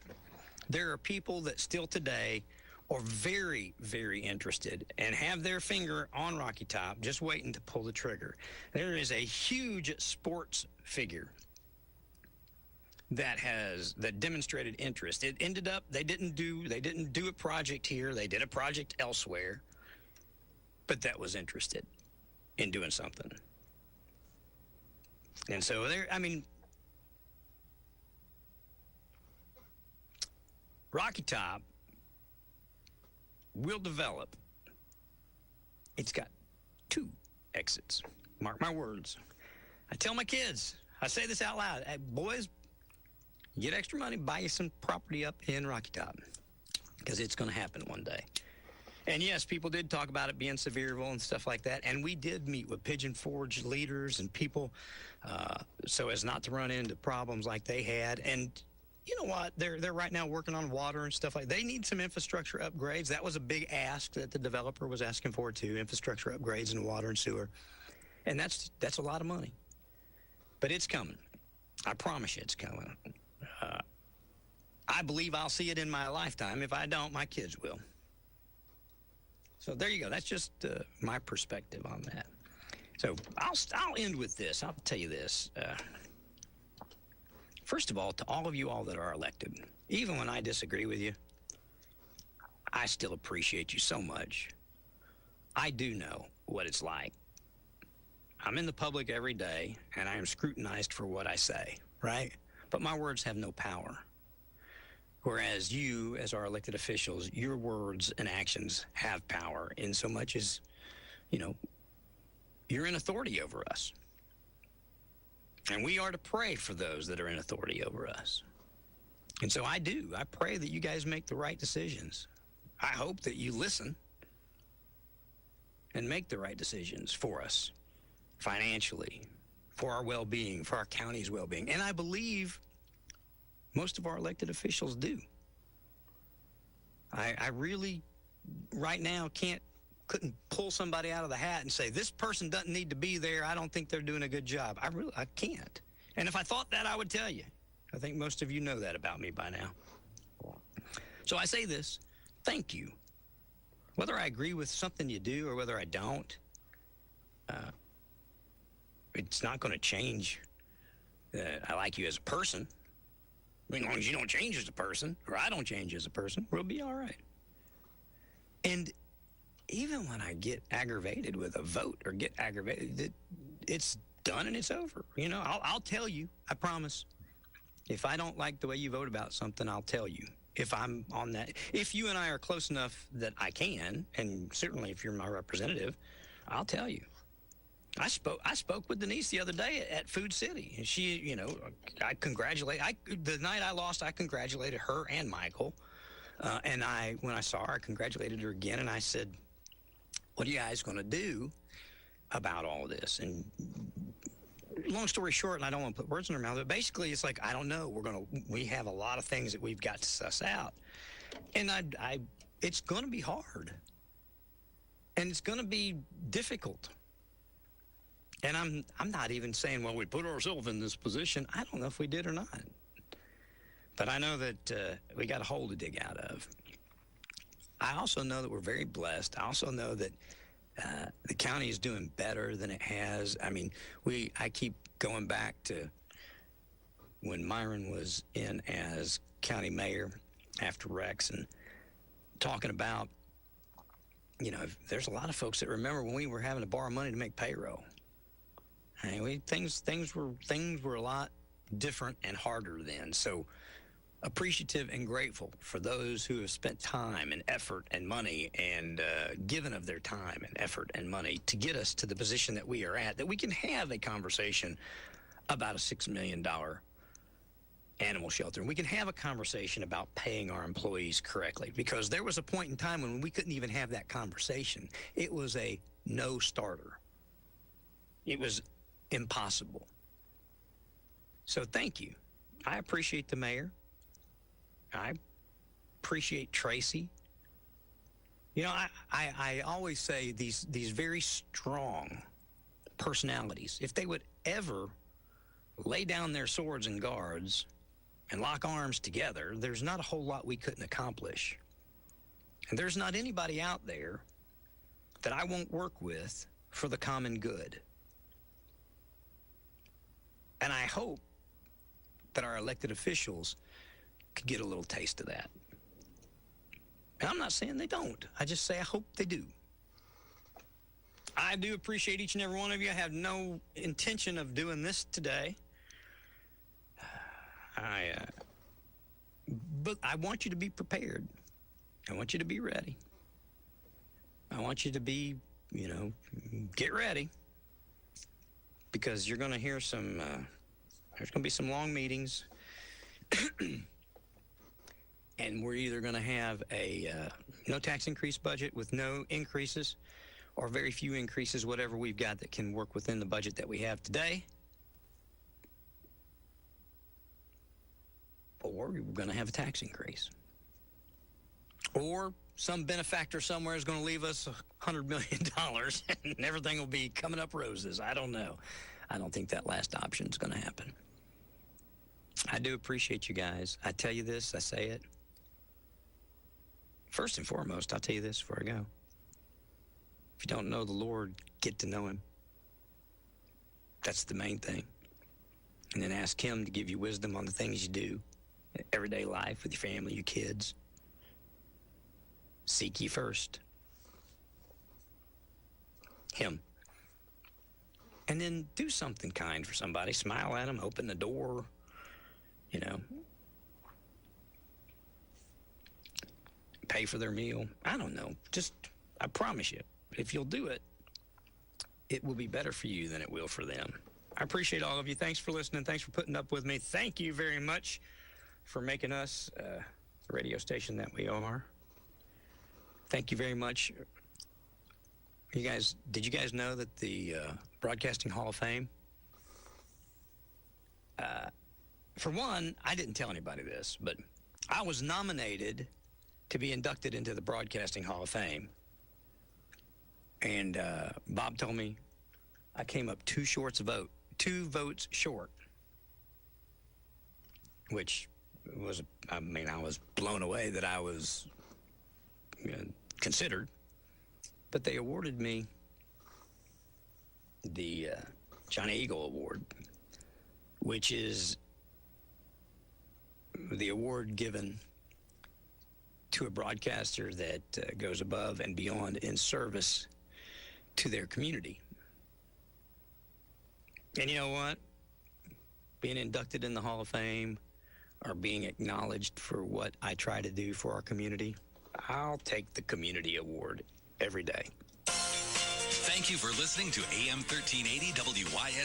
S1: There are people that still today are very, very interested and have their finger on Rocky Top just waiting to pull the trigger. There is a huge sports figure that demonstrated interest. It ended up, they didn't do a project here. They did a project elsewhere. But that was interested in doing something. And so Rocky Top will develop. It's got 2 exits. Mark my words. I tell my kids, I say this out loud, hey, boys, get extra money, buy you some property up in Rocky Top, because it's going to happen one day. And yes, people did talk about it being Sevierville and stuff like that. And we did meet with Pigeon Forge leaders and people so as not to run into problems like they had. And you know what? They're right now working on water and stuff like that. They need some infrastructure upgrades. That was a big ask that the developer was asking for too, infrastructure upgrades in water and sewer. And that's a lot of money. But it's coming. I promise you it's coming. I believe I'll see it in my lifetime. If I don't, my kids will. So there you go. That's just my perspective on that. So I'll end with this. I'll tell you this. First of all, to all of you all that are elected, even when I disagree with you, I still appreciate you so much. I do know what it's like. I'm in the public every day, and I am scrutinized for what I say, right? But my words have no power. Whereas you, as our elected officials, your words and actions have power in so much as, you're in authority over us. And we are to pray for those that are in authority over us. And so I pray that you guys make the right decisions. I hope that you listen and make the right decisions for us financially, for our well-being, for our county's well-being. And I believe most of our elected officials do. I really, right now, couldn't pull somebody out of the hat and say, this person doesn't need to be there. I don't think they're doing a good job. I can't. And if I thought that, I would tell you. I think most of you know that about me by now. So I say this, thank you. Whether I agree with something you do or whether I don't, it's not going to change. I like you as a person. As long as you don't change as a person, or I don't change as a person, we'll be all right. And even when I get aggravated with a vote or get aggravated, it's done and it's over. I'll tell you, I promise. If I don't like the way you vote about something, I'll tell you. If I'm on that, if you and I are close enough that I can, and certainly if you're my representative, I'll tell you. I spoke with Denise the other day at Food City, and she, the night I lost, I congratulated her and Michael. And when I saw her, I congratulated her again, and I said, what are you guys going to do about all of this? And long story short, and I don't want to put words in her mouth, but basically it's like, I don't know. We have a lot of things that we've got to suss out. And it's going to be hard. And it's going to be difficult. And I'm not even saying, well, we put ourselves in this position. I don't know if we did or not. But I know that we got a hole to dig out of. I also know that we're very blessed. I also know that the county is doing better than it has. I mean, I keep going back to when Myron was in as county mayor after Rex and talking about, there's a lot of folks that remember when we were having to borrow money to make payroll. I mean, things were a lot different and harder then. So appreciative and grateful for those who have spent time and effort and money and given of their time and effort and money to get us to the position that we are at, that we can have a conversation about a $6 million animal shelter. And we can have a conversation about paying our employees correctly, because there was a point in time when we couldn't even have that conversation. It was a no starter. It was impossible. So thank you. I appreciate the mayor. I appreciate Tracy. I always say these very strong personalities, if they would ever lay down their swords and guards and lock arms together, there's not a whole lot we couldn't accomplish. And there's not anybody out there that I won't work with for the common good. And I hope that our elected officials could get a little taste of that. And I'm not saying they don't. I just say I hope they do. I do appreciate each and every one of you. I have no intention of doing this today. But I want you to be prepared. I want you to be ready. I want you to be, get ready. Because you're going to hear there's going to be some long meetings. And we're either going to have a no tax increase budget with no increases, or very few increases, whatever we've got that can work within the budget that we have today. Or we're going to have a tax increase. Or some benefactor somewhere is going to leave us $100 million and everything will be coming up roses. I don't know. I don't think that last option is going to happen. I do appreciate you guys. I tell you this, I say it. First and foremost, I'll tell you this before I go. If you don't know the Lord, get to know him. That's the main thing. And then ask him to give you wisdom on the things you do in everyday life with your family, your kids. Seek ye first him. And then do something kind for somebody. Smile at them, open the door, pay for their meal. I don't know. Just, I promise you, if you'll do it, it will be better for you than it will for them. I appreciate all of you. Thanks for listening. Thanks for putting up with me. Thank you very much for making us the radio station that we are. Thank you very much. Did you guys know that the Broadcasting Hall of Fame, for one, I didn't tell anybody this, but I was nominated to be inducted into the Broadcasting Hall of Fame. And Bob told me I came up 2 votes short, which was, I was blown away that I was considered. But they awarded me the Johnny Eagle Award, which is the award given to a broadcaster that goes above and beyond in service to their community. And you know what? Being inducted in the Hall of Fame are being acknowledged for what I try to do for our community, I'll take the community award every day.
S3: Thank you for listening to AM 1380 WYSH.